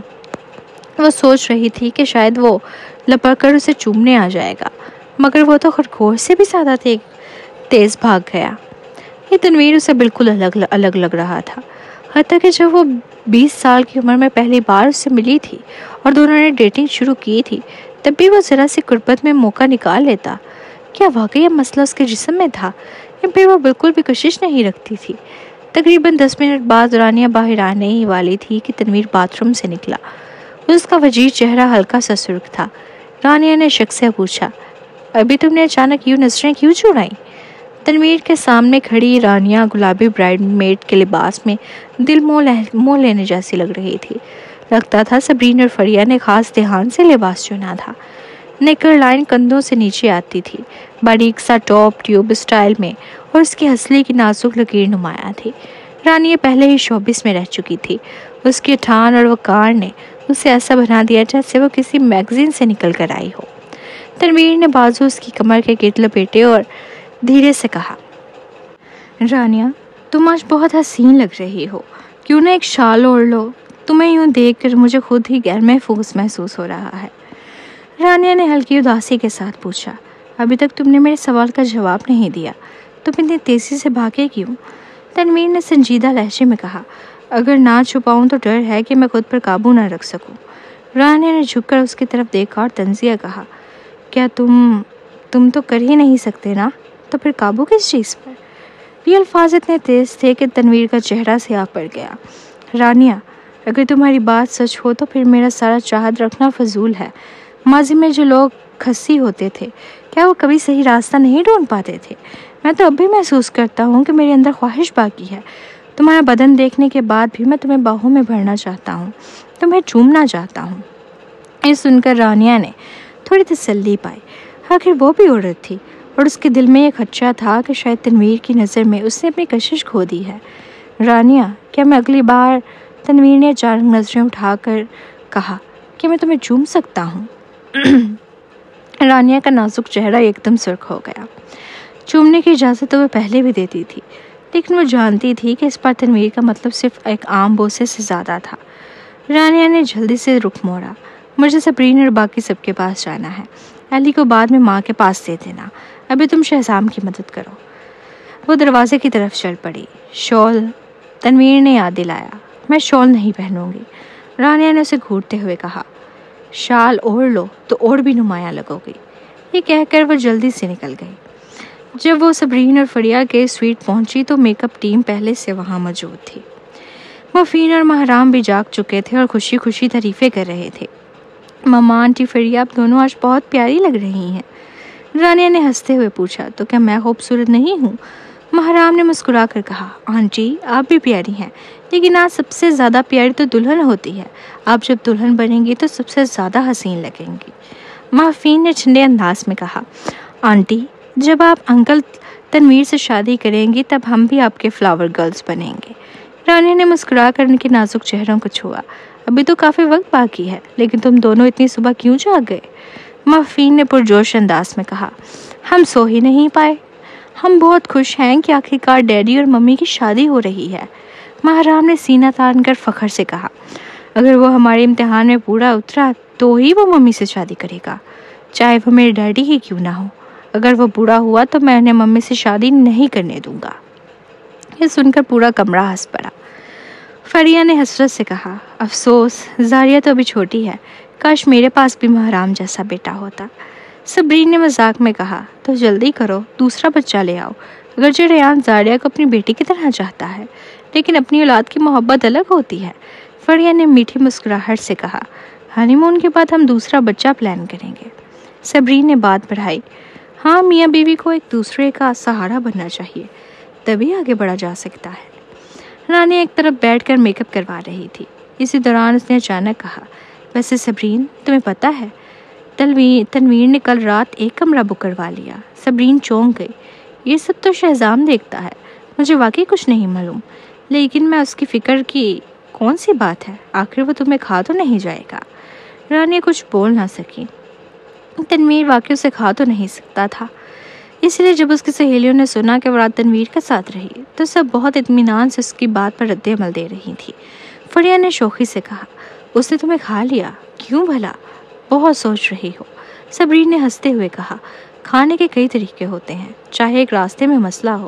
وہ سوچ رہی تھی کہ شاید وہ لپک کر اسے چومنے آ جائے گا، مگر وہ تو خرگوش سے بھی زیادہ تیز بھاگ گیا۔ یہ تنویر اسے بالکل الگ لگ رہا تھا، حتیٰ کہ جب وہ 20 سال کی عمر میں پہلی بار اس سے ملی تھی اور دونوں نے ڈیٹنگ شروع کی تھی، تب بھی وہ ذرا سی قربت میں موقع نکال لیتا۔ کیا واقعی یہ مسئلہ اس کے جسم میں تھا یا پھر وہ بالکل بھی کشش نہیں رکھتی تھی؟ تقریباً 10 منٹ بعد رانیہ باہر آنے ہی والی تھی کہ تنویر باتھ روم سے نکلا۔ اس کا وجیز چہرہ ہلکا سا سرخ تھا۔ رانیہ نے شک سے پوچھا، ابھی تم نے اچانک یوں نظریں کیوں چڑھائیں؟ تنویر کے سامنے کھڑی رانیہ گلابی برائڈ میڈ کے لباس میں دل موہ لینے جیسی لگ رہی تھی۔ لگتا تھا سبرین اور فریہ نے خاص دھیان سے لباس چنا تھا۔ نیکر لائن کندھوں سے نیچے آتی تھی، باریک سا ٹاپ ٹیوب سٹائل میں، اور اس کی ہنسلی کی نازک لکیر نمایاں تھی۔ رانیہ پہلے ہی شوبس میں رہ چکی تھی۔ اس کے ٹھان اور وقار نے اسے ایسا بنا دیا جیسے وہ کسی میگزین سے نکل کر آئی ہو۔ تنویر نے بازو اس کی کمر کے گرد لپیٹے اور دھیرے سے کہا، رانیہ تم آج بہت حسین لگ رہی ہو، کیوں نہ ایک شال اوڑھ لو؟ تمہیں یوں دیکھ کر مجھے خود ہی غیر محفوظ محسوس ہو رہا ہے۔ رانیہ نے ہلکی اداسی کے ساتھ پوچھا، ابھی تک تم نے میرے سوال کا جواب نہیں دیا، تم اتنی تیزی سے بھاگے کیوں؟ تنویر نے سنجیدہ لہجے میں کہا، اگر نہ چھپاؤں تو ڈر ہے کہ میں خود پر قابو نہ رکھ سکوں۔ رانیہ نے جھک کر اس کی طرف دیکھا اور طنزیہ کہا، کیا تم تو کر ہی نہیں سکتے نا، تو پھر قابو کس چیز پر؟ یہ الفاظ اتنے تیز تھے کہ تنویر کا چہرہ سیاہ پڑ گیا۔ رانیہ اگر تمہاری بات سچ ہو تو پھر میرا سارا چاہت رکھنا فضول ہے۔ ماضی میں جو لوگ کھسی ہوتے تھے کیا وہ کبھی صحیح راستہ نہیں ڈھونڈ پاتے تھے؟ میں تو اب بھی محسوس کرتا ہوں کہ میرے اندر خواہش باقی ہے۔ تمہارا بدن دیکھنے کے بعد بھی میں تمہیں باہوں میں بھرنا چاہتا ہوں، تمہیں چومنا چاہتا ہوں۔ یہ سن کر رانیہ نے تھوڑی تسلی پائی، آخر وہ بھی عورت تھی اور اس کے دل میں یہ خدشہ تھا کہ شاید تنویر کی نظر میں اس نے اپنی کشش کھو دی ہے۔ رانیہ کیا میں اگلی بار، تنویر نے اچانک نظریں اٹھا کر کہا، کہ میں تمہیں چوم سکتا ہوں؟ رانیہ کا نازک چہرہ ایک دم سرخ ہو گیا۔ چومنے کی اجازت تو وہ پہلے بھی دیتی تھی، لیکن وہ جانتی تھی کہ اس بار تنویر کا مطلب صرف ایک عام بوسے سے زیادہ تھا۔ رانیہ نے جلدی سے رخ موڑا، مجھے صبرین اور باقی سب کے پاس جانا ہے، علی کو بعد میں ماں کے پاس دے دینا، ابھی تم شہزام کی مدد کرو۔ وہ دروازے کی طرف چل پڑی۔ شال، تنویر نے یاد دلایا، میں شال نہیں پہنوں گی۔ رانیہ نے اسے گھورتے ہوئے کہا، شال اوڑھ لو تو اور بھی نمایاں لگو گی۔ یہ کہہ کر وہ جلدی سے نکل گئی۔ جب وہ صبرین اور فریہ کے سویٹ پہنچی تو میک اپ ٹیم پہلے سے وہاں موجود تھی۔ مفین اور مہرام بھی جاگ چکے تھے اور خوشی خوشی تعریفیں کر رہے تھے، ماما آنٹی فریہ آپ دونوں آج بہت پیاری لگ رہی ہیں۔ رانیہ نے ہنستے ہوئے پوچھا، تو کیا میں خوبصورت نہیں ہوں؟ مہرام نے مسکرا کر کہا، آنٹی آپ بھی پیاری ہیں، لیکن آج سب سے زیادہ پیاری تو دلہن ہوتی ہے، آپ جب دلہن بنیں گی تو سب سے زیادہ حسین لگیں گی۔ مہفین نے ٹھنڈے انداز میں کہا، آنٹی جب آپ انکل تنویر سے شادی کریں گی تب ہم بھی آپ کے فلاور گرلز بنیں گے۔ رانیہ نے مسکرا کر ان کے نازک چہروں کو چھوا، ابھی تو کافی وقت باقی ہے، لیکن تم دونوں اتنی صبح کیوں جاگ گئے؟ مہفین نے پرجوش انداز میں کہا، ہم سو ہی نہیں پائے، ہم بہت خوش ہیں کہ آخرکار ڈیڈی اور ممی کی شادی ہو رہی ہے۔ مہرام نے سینہ تان کر فخر سے کہا، اگر وہ ہمارے امتحان میں پورا اترا تو ہی وہ ممی سے شادی کرے گا، چاہے وہ میرے ڈیڈی ہی کیوں نہ ہو۔ اگر وہ بوڑھا ہوا تو میں انہیں ممی سے شادی نہیں کرنے دوں گا۔ یہ سن کر پورا کمرہ ہنس پڑا۔ فریہ نے حسرت سے کہا، افسوس زاریہ تو ابھی چھوٹی ہے، کاش میرے پاس بھی مہرام جیسا بیٹا ہوتا۔ صبرین نے مذاق میں کہا، تو جلدی کرو، دوسرا بچہ لے آؤ۔ اگرچہ ریان زاریہ کو اپنی بیٹی کی طرح چاہتا ہے، لیکن اپنی اولاد کی محبت الگ ہوتی ہے۔ فریہ نے میٹھی مسکراہٹ سے کہا، ہانی مون کے بعد ہم دوسرا بچہ پلان کریں گے۔ صبرین نے بات بڑھائی، ہاں میاں بیوی کو ایک دوسرے کا سہارا بننا چاہیے، تبھی آگے بڑھا جا سکتا ہے۔ رانی ایک طرف بیٹھ کر میک اپ کروا رہی تھی، اسی دوران اس نے اچانک کہا، ویسے صبرین تمہیں پتہ ہے تنویر نے کل رات ایک کمرہ بک کروا لیا۔ صبرین چونک گئی، یہ سب تو شہزام دیکھتا ہے، مجھے واقعی کچھ نہیں معلوم، لیکن میں اس کی فکر کی کون سی بات ہے، آخر وہ تمہیں کھا تو نہیں جائے گا۔ رانی کچھ بول نہ سکی، تنویر واقعی اسے کھا تو نہیں سکتا تھا، اس لیے جب اس کی سہیلیوں نے سنا کہ وہ رات تنویر کے ساتھ رہی تو سب بہت اطمینان سے اس کی بات پر رد عمل دے رہی تھی۔ فریہ نے شوخی سے کہا، اس نے تمہیں کھا لیا؟ کیوں بھلا؟ بہت سوچ رہی ہو۔ صبرین نے ہنستے ہوئے کہا، کھانے کے کئی طریقے ہوتے ہیں، چاہے ایک راستے میں مسئلہ ہو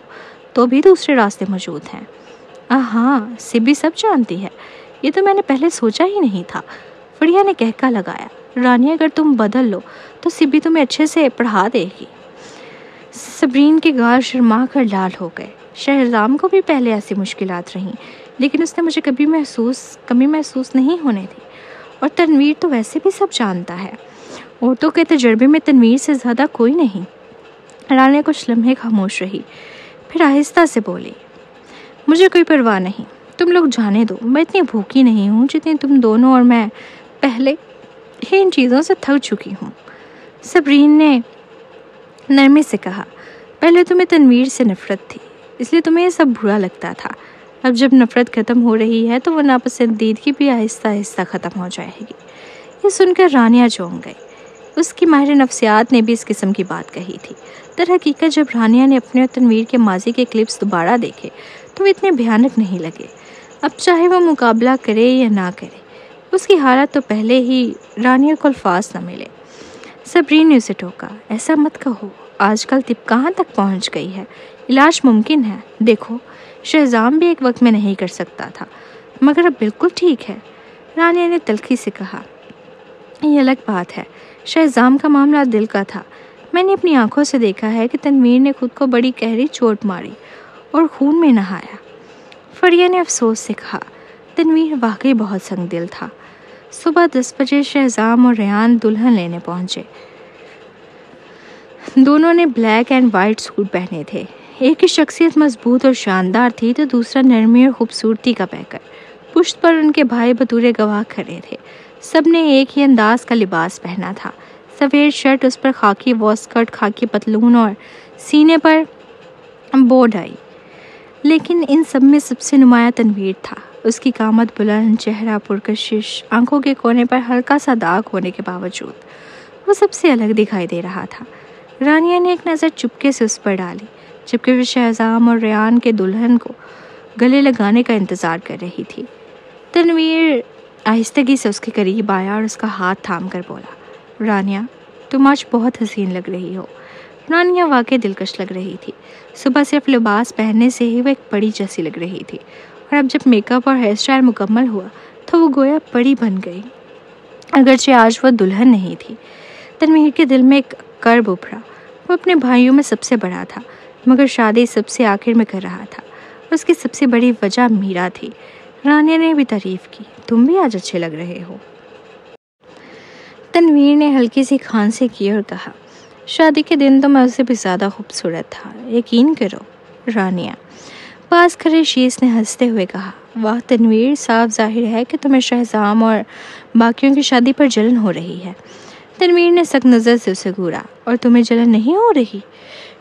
تو بھی دوسرے راستے موجود ہیں۔ ہاں سبی سب جانتی ہے، یہ تو میں نے پہلے سوچا ہی نہیں تھا۔ فریہ نے کہکا لگایا، رانی اگر تم بدل لو تو سبی تمہیں اچھے سے پڑھا دے گی۔ صبرین کے گال شرما کر لال ہو گئے۔ شہزام کو بھی پہلے ایسی مشکلات رہیں، لیکن اس نے مجھے کبھی کمی محسوس نہیں ہونے دی، اور تنویر تو ویسے بھی سب جانتا ہے، عورتوں کے تجربے میں تنویر سے زیادہ کوئی نہیں۔ رانی کچھ لمحے خاموش رہی، پھر آہستہ سے بولی، مجھے کوئی پرواہ نہیں، تم لوگ جانے دو، میں اتنی بھوکی نہیں ہوں جتنی تم دونوں اور میں پہلے ہی ان چیزوں سے تھک چکی ہوں۔ صبرین نے نرمی سے کہا، پہلے تمہیں تنویر سے نفرت تھی، اس لیے تمہیں یہ سب برا لگتا تھا، اب جب نفرت ختم ہو رہی ہے تو وہ ناپسندیدگی بھی آہستہ آہستہ ختم ہو جائے گی۔ یہ سن کر رانیہ چونک گئی۔ اس کی ماہر نفسیات نے بھی اس قسم کی بات کہی تھی۔ در حقیقت جب رانیہ نے اپنے اور تنویر کے ماضی کے کلپس دوبارہ دیکھے تو وہ اتنے بھیانک نہیں لگے۔ اب چاہے وہ مقابلہ کرے یا نہ کرے، اس کی حالت تو پہلے ہی رانیہ کو الفاظ نہ ملے۔ صبرین نے اسے ٹوکا، ایسا مت کہو، آج کل طب کہاں تک پہنچ گئی ہے، علاج ممکن ہے، دیکھو شہزام بھی ایک وقت میں نہیں کر سکتا تھا، مگر اب بالکل ٹھیک ہے۔ رانیہ نے تلخی سے کہا، یہ الگ بات ہے، شہزام کا معاملہ دل کا تھا۔ میں نے اپنی آنکھوں سے دیکھا ہے کہ تنویر نے خود کو بڑی گہری چوٹ ماری اور خون میں نہایا۔ فریہ نے افسوس سے کہا، تنویر واقعی بہت سنگ دل تھا۔ صبح 10 بجے شہزام اور ریان دلہن لینے پہنچے۔ دونوں نے بلیک اینڈ وائٹ سوٹ پہنے تھے۔ ایک کی شخصیت مضبوط اور شاندار تھی تو دوسرا نرمی اور خوبصورتی کا پیکر۔ پشت پر ان کے بھائی بطور گواہ کھڑے تھے۔ سب نے ایک ہی انداز کا لباس پہنا تھا، سفید شرٹ، اس پر خاکی واسکٹ، خاکی پتلون اور سینے پر بو ڈائی۔ لیکن ان سب میں سب سے نمایاں تنویر تھا۔ اس کی قامت بلند، چہرہ پرکشش، آنکھوں کے کونے پر ہلکا سا داغ ہونے کے باوجود وہ سب سے الگ دکھائی دے رہا تھا۔ رانیہ نے ایک نظر چپکے سے اس پر ڈالی، جبکہ وہ شہزام اور ریان کے دلہن کو گلے لگانے کا انتظار کر رہی تھی۔ تنویر آہستگی سے اس کے قریب آیا اور اس کا ہاتھ تھام کر بولا، رانیہ تم آج بہت حسین لگ رہی ہو۔ رانیہ واقعی دلکش لگ رہی تھی۔ صبح صرف لباس پہننے سے ہی وہ ایک پری جیسی لگ رہی تھی، اور اب جب میک اپ اور ہیئر اسٹائل مکمل ہوا تو وہ گویا پری بن گئی، اگرچہ آج وہ دلہن نہیں تھی۔ تنویر کے دل میں ایک کرب ابھرا۔ وہ اپنے بھائیوں میں سب سے بڑا تھا، مگر شادی سب سے آخر میں کر رہا تھا۔ اس کی سب سے بڑی وجہ میرا تھی۔ رانیہ نے بھی تعریف کی، تم بھی آج اچھے لگ رہے ہو۔ تنویر نے ہلکی سی کھانسی کی اور کہا، شادی کے دن تو میں اس سے بھی زیادہ خوبصورت تھا، یقین کرو۔ رانیہ پاس کھڑے شیش نے ہنستے ہوئے کہا، واہ تنویر، صاف ظاہر ہے کہ تمہیں شہزام اور باقیوں کی شادی پر جلن ہو رہی ہے۔ تنویر نے سخت نظر سے اسے گھورا، اور تمہیں جلن نہیں ہو رہی؟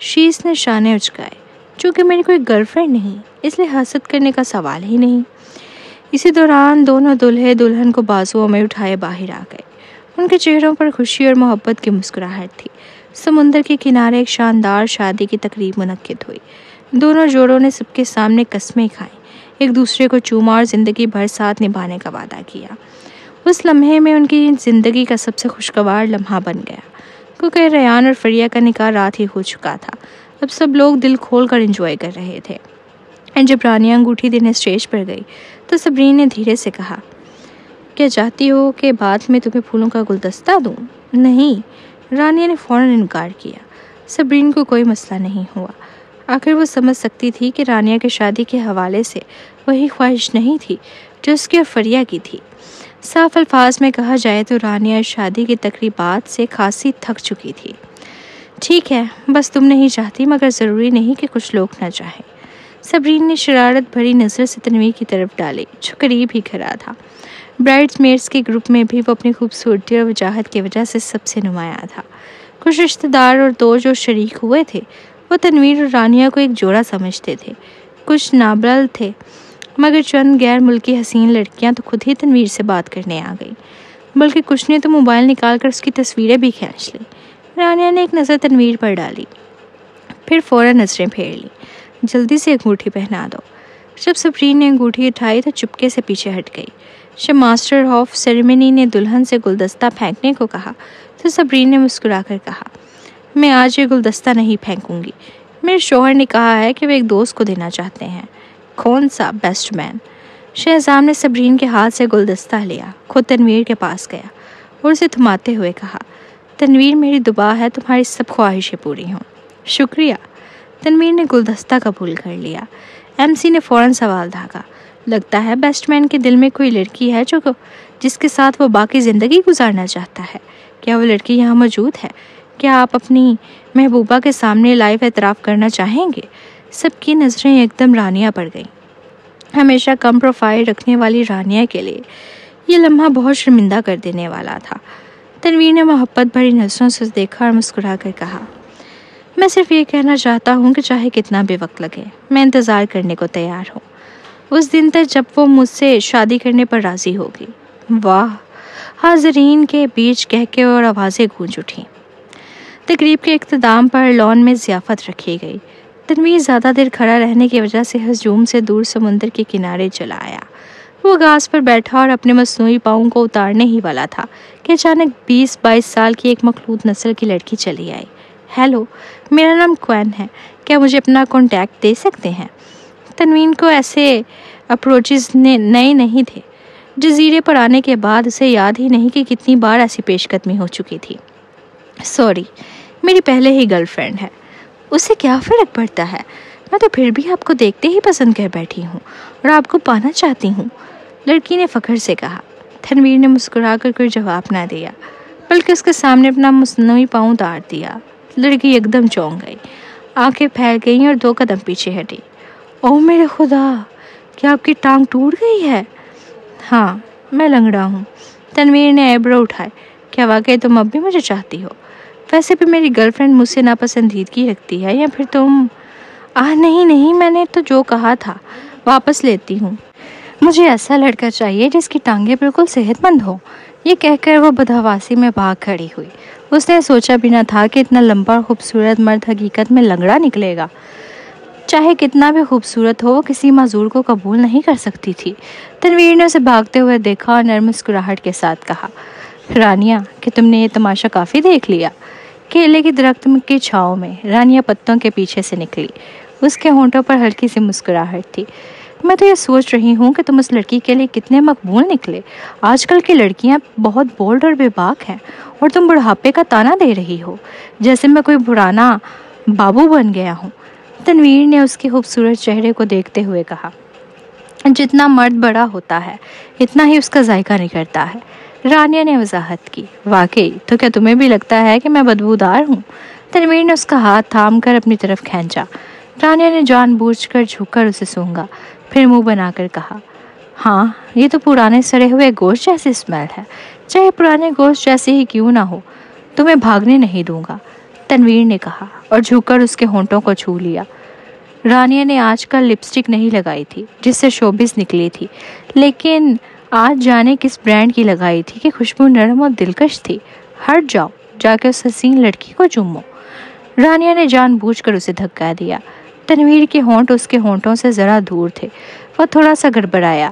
شیش نے شانے اچکائے، چونکہ میری کوئی گرل فرینڈ نہیں، اس لیے حسد کرنے کا سوال ہی نہیں۔ اسی دوران دونوں دلہے دلہن کو بازوؤں میں اٹھائے باہر آ گئے۔ ان کے چہروں پر خوشی اور محبت کی مسکراہٹ تھی۔ سمندر کے کنارے ایک شاندار شادی کی تقریب منعقد ہوئی۔ دونوں جوڑوں نے سب کے سامنے قسمیں کھائیں، ایک دوسرے کو چوما اور زندگی بھر ساتھ نبھانے کا وعدہ کیا۔ اس لمحے میں ان کی زندگی کا سب سے خوشگوار لمحہ بن گیا، کیونکہ ریان اور فریہ کا نکاح رات ہی ہو چکا تھا۔ اب سب لوگ دل کھول کر انجوائے کر رہے تھے۔ جب رانیہ انگوٹھی دینے اسٹیج پر گئی تو صبرین نے دھیرے سے کہا، کیا چاہتی ہو کہ بعد میں تمہیں پھولوں کا گلدستہ دوں؟ نہیں، رانیہ نے فوراً انکار کیا۔ صبرین کو کوئی مسئلہ نہیں ہوا۔ آخر وہ سمجھ سکتی تھی کہ رانیہ کے شادی کے حوالے سے وہی خواہش نہیں تھی جو اس کی اور فریہ کی تھی۔ صاف الفاظ میں کہا جائے تو رانیہ شادی کی تقریبات سے خاصی تھک چکی تھی۔ ٹھیک ہے، بس تم نہیں چاہتی، مگر ضروری نہیں کہ کچھ لوگ نہ چاہیں۔ صبرین نے شرارت بھری نظر سے تنویر کی طرف ڈالی، جو قریب ہی کھڑا تھا۔ برائڈز میڈز کے گروپ میں بھی وہ اپنی خوبصورتی اور وجاہت کی وجہ سے سب سے نمایاں تھا۔ کچھ رشتہ دار اور دوست جو شریک ہوئے تھے وہ تنویر اور رانیہ کو ایک جوڑا سمجھتے تھے۔ کچھ نابلد تھے، مگر چند غیر ملکی حسین لڑکیاں تو خود ہی تنویر سے بات کرنے آ گئیں، بلکہ کچھ نے تو موبائل نکال کر اس کی تصویریں بھی کھینچ لیں۔ رانیہ نے ایک نظر تنویر پر ڈالی، پھر فوراً نظریں پھیر لیں۔ جلدی سے انگوٹھی پہنا دو۔ جب صبرین نے انگوٹھی اٹھائی تو چپکے سے پیچھے ہٹ گئی۔ جب ماسٹر آف سیریمنی نے دلہن سے گلدستہ پھینکنے کو کہا تو صبرین نے مسکرا کر کہا، میں آج یہ گلدستہ نہیں پھینکوں گی۔ میرے شوہر نے کہا ہے کہ وہ ایک دوست کو دینا چاہتے ہیں۔ کون سا؟ بیسٹ مین۔ شہزام نے صبرین کے ہاتھ سے گلدستہ لیا، خود تنویر کے پاس گیا اور اسے تھماتے ہوئے کہا، تنویر میری دعا ہے تمہاری سب خواہشیں پوری ہوں۔ شکریہ۔ تنویر نے گلدستہ قبول کر لیا۔ ایم سی نے فوراً سوال داغا، لگتا ہے بیسٹ مین کے دل میں کوئی لڑکی ہے جس کے ساتھ وہ باقی زندگی گزارنا چاہتا ہے۔ کیا وہ لڑکی یہاں موجود ہے؟ کیا آپ اپنی محبوبہ کے سامنے لائیو اعتراف کرنا چاہیں گے؟ سب کی نظریں ایک دم رانیہ پر گئیں۔ ہمیشہ کم پروفائل رکھنے والی رانیہ کے لیے یہ لمحہ بہت شرمندہ کر دینے والا تھا۔ تنویر نے محبت بھری نظروں سے دیکھا اور مسکرا کر کہا، میں صرف یہ کہنا چاہتا ہوں کہ چاہے کتنا بھی وقت لگے میں انتظار کرنے کو تیار ہوں۔ اس دن تک جب وہ مجھ سے شادی کرنے پر راضی ہوگی۔ واہ! حاضرین کے بیچ کہکے اور آوازیں گونج اٹھیں۔ تقریب کے اختتام پر لان میں ضیافت رکھی گئی۔ تنویر زیادہ دیر کھڑا رہنے کی وجہ سے ہجوم سے دور سمندر کے کنارے چلا آیا۔ وہ گھاس پر بیٹھا اور اپنے مصنوعی پاؤں کو اتارنے ہی والا تھا کہ اچانک 20-22 سال کی ایک مخلوط نسل کی لڑکی چلی آئی۔ ہیلو، میرا نام کوین ہے، کیا مجھے اپنا کانٹیکٹ دے سکتے ہیں؟ تنوین کو ایسے اپروچز نئے نہیں تھے۔ جزیرے پر آنے کے بعد اسے یاد ہی نہیں کہ کتنی بار ایسی پیش قدمی ہو چکی تھی۔ سوری، میری پہلے ہی گرل فرینڈ ہے۔ اس سے کیا فرق پڑتا ہے؟ میں تو پھر بھی آپ کو دیکھتے ہی پسند کر بیٹھی ہوں اور آپ کو پانا چاہتی ہوں، لڑکی نے فخر سے کہا۔ تنویر نے مسکرا کر کوئی جواب نہ دیا، بلکہ اس کے سامنے اپنا مصنوعی پاؤں اتار دیا۔ لڑکی ایک دم چونک گئی، آنکھیں پھیل گئیں اور 2 قدم پیچھے ہٹی۔ اوہ میرے خدا، کیا آپ کی ٹانگ ٹوٹ گئی ہے؟ ہاں، میں لنگڑا ہوں۔ تنویر نے ایبرو اٹھائے۔ کیا واقعی تم اب بھی مجھے چاہتی ہو؟ ویسے بھی میری گرل فرینڈ مجھ سے ناپسندیدگی رکھتی ہے، یا پھر تم… نہیں، میں نے تو جو کہا تھا واپس لیتی ہوں۔ مجھے ایسا لڑکا چاہیے جس کی ٹانگیں بالکل صحت مند ہوں۔ یہ کہہ کر وہ بدحواسی میں بھاگ کھڑی ہوئی۔ اس نے سوچا بھی نہ تھا کہ اتنا لمبا اور خوبصورت مرد حقیقت میں لنگڑا نکلے گا۔ چاہے کتنا بھی خوبصورت ہو، وہ کسی معذور کو قبول نہیں کر سکتی تھی۔ تنویر نے اسے بھاگتے ہوئے دیکھا اور نرم مسکراہٹ کے ساتھ کہا، رانیہ، کہ تم نے یہ تماشا کافی دیکھ لیا۔ کیلے کی درخت کی چھاؤں میں رانیہ پتوں کے پیچھے سے نکلی۔ اس کے ہونٹوں پر ہلکی سی مسکراہٹ تھی۔ میں تو یہ سوچ رہی ہوں کہ تم اس لڑکی کے لیے کتنے مقبول نکلے۔ آج کل کی لڑکیاں بہت بولڈ اور بے باک ہیں، اور تم بڑھاپے کا تانا دے رہی ہو جیسے میں کوئی پرانا بابو بن گیا ہوں۔ تنویر نے اس کے خوبصورت چہرے کو دیکھتے ہوئے کہا، جتنا مرد بڑا ہوتا ہے اتنا ہی اس کا ذائقہ نکھرتا ہے۔ رانیہ نے وضاحت کی، واقعی؟ تو کیا تمہیں بھی لگتا ہے کہ میں بدبودار ہوں؟ تنویر نے اس کا ہاتھ تھام کر اپنی طرف کھینچا۔ رانیہ نے جان بوجھ کر جھک کر اسے سونگا، پھر منہ بنا کر کہا، ہاں، یہ تو پرانے سڑے ہوئے گوشت جیسی اسمیل ہے، چاہے پرانے گوشت جیسے ہی کیوں نہ ہو۔ تمہیں بھاگنے نہیں دوں گا، تنویر نے کہا اور جھک کر اس کے ہونٹوں کو چھو لیا۔ رانیہ نے آج کل لپسٹک نہیں لگائی تھی جس سے شوبز نکلی تھی، لیکن آج جانے کس برانڈ کی لگائی تھی کہ خوشبو نرم اور دلکش تھی۔ ہٹ جاؤ، جا کے اس حسین لڑکی کو چومو۔ رانیہ نے جان بوجھ کر اسے دھکا دیا۔ تنویر کے ہونٹ اس کے ہونٹوں سے ذرا دور تھے۔ وہ تھوڑا سا گڑبڑایا۔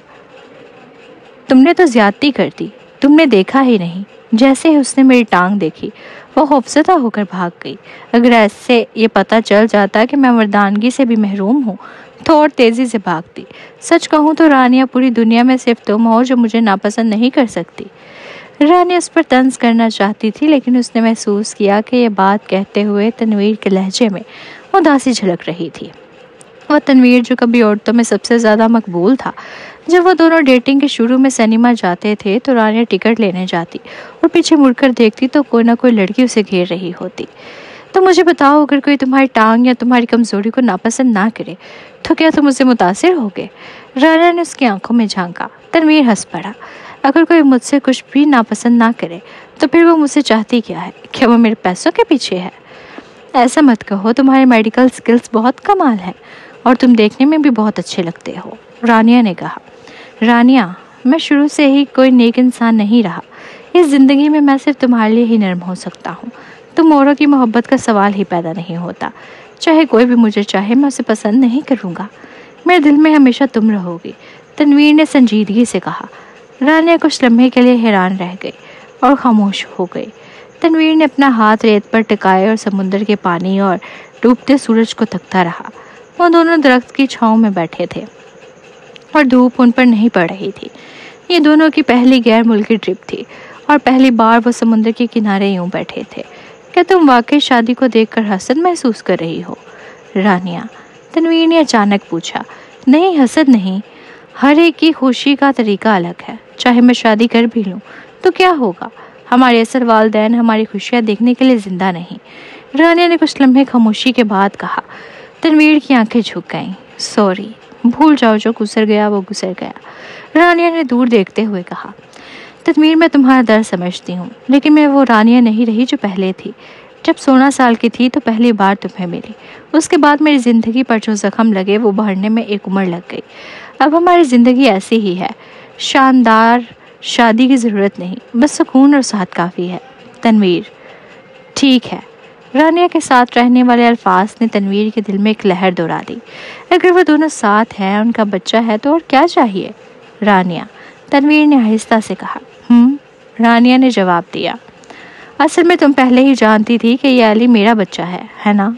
تم نے تو زیادتی کر دی، تم نے دیکھا ہی نہیں۔ جیسے ہی اس نے میری ٹانگ دیکھی وہ خوفزدہ ہو کر بھاگ گئی۔ اگر ایسے یہ پتہ چل جاتا کہ میں مردانگی سے بھی محروم ہوں تو اور تیزی سے بھاگتی۔ سچ کہوں تو رانیہ پوری دنیا میں صرف تم ہو جو مجھے ناپسند نہیں کر سکتی۔ رانیہ اس پر طنز کرنا چاہتی تھی، لیکن اس نے محسوس کیا کہ یہ بات کہتے ہوئے تنویر کے لہجے میں اداسی جھلک رہی تھی۔ وہ تنویر جو کبھی عورتوں میں سب سے زیادہ مقبول تھا، جب وہ دونوں ڈیٹنگ کے شروع میں سینما جاتے تھے تو رانیہ ٹکٹ لینے جاتی اور پیچھے مڑ کر دیکھتی تو کوئی نہ کوئی لڑکی اسے گھیر رہی ہوتی۔ تو مجھے بتاؤ، اگر کوئی تمہاری ٹانگ یا تمہاری کمزوری کو ناپسند نہ کرے تو کیا تم اسے متاثر ہوگے؟ رانیہ نے اس کی آنکھوں میں جھانکا۔ تنویر ہنس پڑا۔ اگر کوئی مجھ سے کچھ بھی ناپسند نہ کرے تو پھر وہ مجھ سے چاہتی کیا ہے؟ کیا وہ میرے پیسوں کے پیچھے ہے؟ ایسا مت کہو، تمہارے میڈیکل سکلز بہت کمال ہیں اور تم دیکھنے میں بھی بہت اچھے لگتے ہو، رانیہ نے کہا۔ رانیہ، میں شروع سے ہی کوئی نیک انسان نہیں رہا۔ اس زندگی میں میں صرف تمہارے لیے ہی نرم ہو سکتا ہوں۔ تم اوروں کی محبت کا سوال ہی پیدا نہیں ہوتا۔ چاہے کوئی بھی مجھے چاہے، میں اسے پسند نہیں کروں گا۔ میرے دل میں ہمیشہ تم رہو گی، تنویر نے سنجیدگی سے کہا۔ رانیہ کچھ لمحے کے لیے حیران رہ گئی اور خاموش ہو گئی۔ تنویر نے اپنا ہاتھ ریت پر ٹکائے اور سمندر کے پانی اور ڈوبتے سورج کو تکتا رہا۔ وہ دونوں درخت کی چھاؤں میں بیٹھے تھے اور دھوپ ان پر نہیں پڑ رہی تھی۔ یہ دونوں کی پہلی غیر ملکی ٹرپ تھی اور پہلی بار وہ سمندر کے کنارے یوں بیٹھے تھے۔ کیا تم واقعی شادی کو دیکھ کر حسد محسوس کر رہی ہو، رانیہ؟ تنویر نے اچانک پوچھا۔ نہیں، حسد نہیں، ہر ایک کی خوشی کا طریقہ الگ ہے۔ چاہے میں شادی کر بھی لوں تو کیا ہوگا؟ ہمارے اصل والدین ہماری خوشیاں دیکھنے کے لیے زندہ نہیں، رانیہ نے کچھ لمحے خاموشی کے بعد کہا۔ تنویر کی آنکھیں جھک گئیں۔ سوری، بھول جاؤ، جو گزر گیا وہ گزر گیا، رانیہ نے دور دیکھتے ہوئے کہا۔ تنویر، میں تمہارا درد سمجھتی ہوں، لیکن میں وہ رانیہ نہیں رہی جو پہلے تھی۔ جب 16 سال کی تھی تو پہلی بار تمہیں ملی، اس کے بعد میری زندگی پر جو زخم لگے وہ بھرنے میں ایک عمر لگ گئی۔ اب ہماری زندگی ایسی ہی ہے، شاندار شادی کی ضرورت نہیں، بس سکون اور ساتھ کافی ہے۔ تنویر: ٹھیک ہے۔ رانیہ کے ساتھ رہنے والے الفاظ نے تنویر کے دل میں ایک لہر دوڑا دی۔ اگر وہ دونوں ساتھ ہیں، ان کا بچہ ہے، تو اور کیا چاہیے؟ رانیہ: تنویر نے آہستہ سے کہا۔ رانیہ نے جواب دیا، اصل میں تم پہلے ہی جانتی تھی کہ یہ علی میرا بچہ ہے نا؟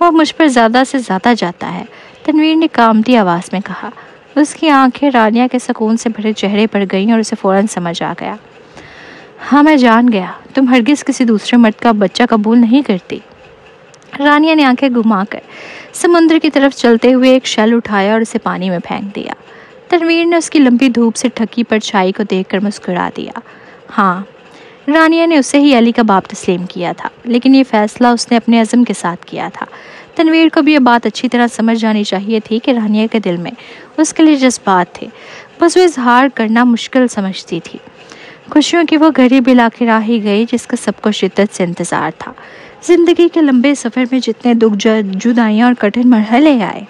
وہ مجھ پر زیادہ سے زیادہ جاتا ہے، تنویر نے کانپتی آواز میں کہا۔ اس کی آنکھیں رانیہ کے سکون سے بھرے چہرے پر گئیں اور اسے فوراً سمجھ آ گیا۔ ہاں، میں جان گیا، تم ہرگز کسی دوسرے مرد کا بچہ قبول نہیں کرتی۔ رانیہ نے آنکھیں گھما کر سمندر کی طرف چلتے ہوئے ایک شیل اٹھایا اور اسے پانی میں پھینک دیا۔ تنویر نے اس کی لمبی دھوپ سے ڈھکی پرچھائی کو دیکھ کر مسکرا دیا۔ ہاں، رانیہ نے اسے ہی علی کا باپ تسلیم کیا تھا، لیکن یہ فیصلہ اس نے اپنے عزم کے ساتھ کیا تھا۔ تنویر کو بھی یہ بات اچھی طرح سمجھ جانی چاہیے تھی کہ رانیہ کے دل میں اس کے لیے جذبات تھے، بس وہ اظہار کرنا مشکل سمجھتی تھی۔ خوشیوں کی وہ گھڑی بھی لا کے راہ ہی گئی جس کا سب کو شدت سے انتظار تھا۔ زندگی کے لمبے سفر میں جتنے دکھ، جدائیاں اور کٹھن مرحلے آئے،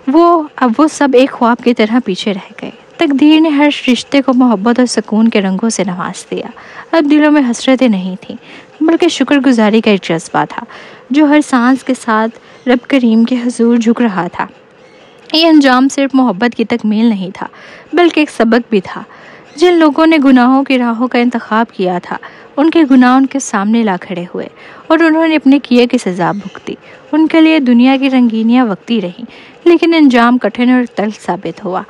اب وہ سب ایک خواب کی طرح پیچھے رہ گئے۔ تقدیر نے ہر رشتے کو محبت اور سکون کے رنگوں سے نواز دیا۔ اب دلوں میں حسرتیں نہیں تھیں، بلکہ شکر گزاری کا ایک جذبہ تھا جو ہر سانس کے ساتھ رب کریم کے حضور جھک رہا تھا۔ یہ انجام صرف محبت کی تکمیل نہیں تھا، بلکہ ایک سبق بھی تھا۔ جن لوگوں نے گناہوں کی راہوں کا انتخاب کیا تھا، ان کے گناہ ان کے سامنے لا کھڑے ہوئے اور انہوں نے اپنے کیے کی سزا بھگتی۔ ان کے لیے دنیا کی رنگینیاں وقتی رہیں، لیکن انجام کٹھن اور تلخ ثابت ہوا۔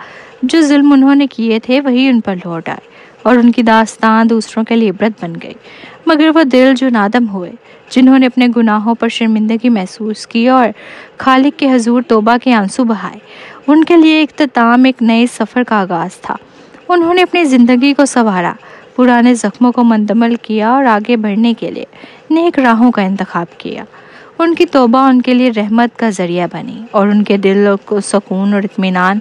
جو ظلم انہوں نے کیے تھے وہی ان پر لوٹ آئے اور ان کی داستان دوسروں کے لیے عبرت بن گئی۔ مگر وہ دل جو نادم ہوئے، جنہوں نے اپنے گناہوں پر شرمندگی محسوس کی اور خالق کے حضور توبہ کے آنسو بہائے، ان کے لیے اختتام ایک نئے سفر کا آغاز تھا۔ انہوں نے اپنی زندگی کو سنوارا، پرانے زخموں کو مندمل کیا اور آگے بڑھنے کے لیے نیک راہوں کا انتخاب کیا۔ ان کی توبہ ان کے لیے رحمت کا ذریعہ بنی اور ان کے دل کو سکون اور اطمینان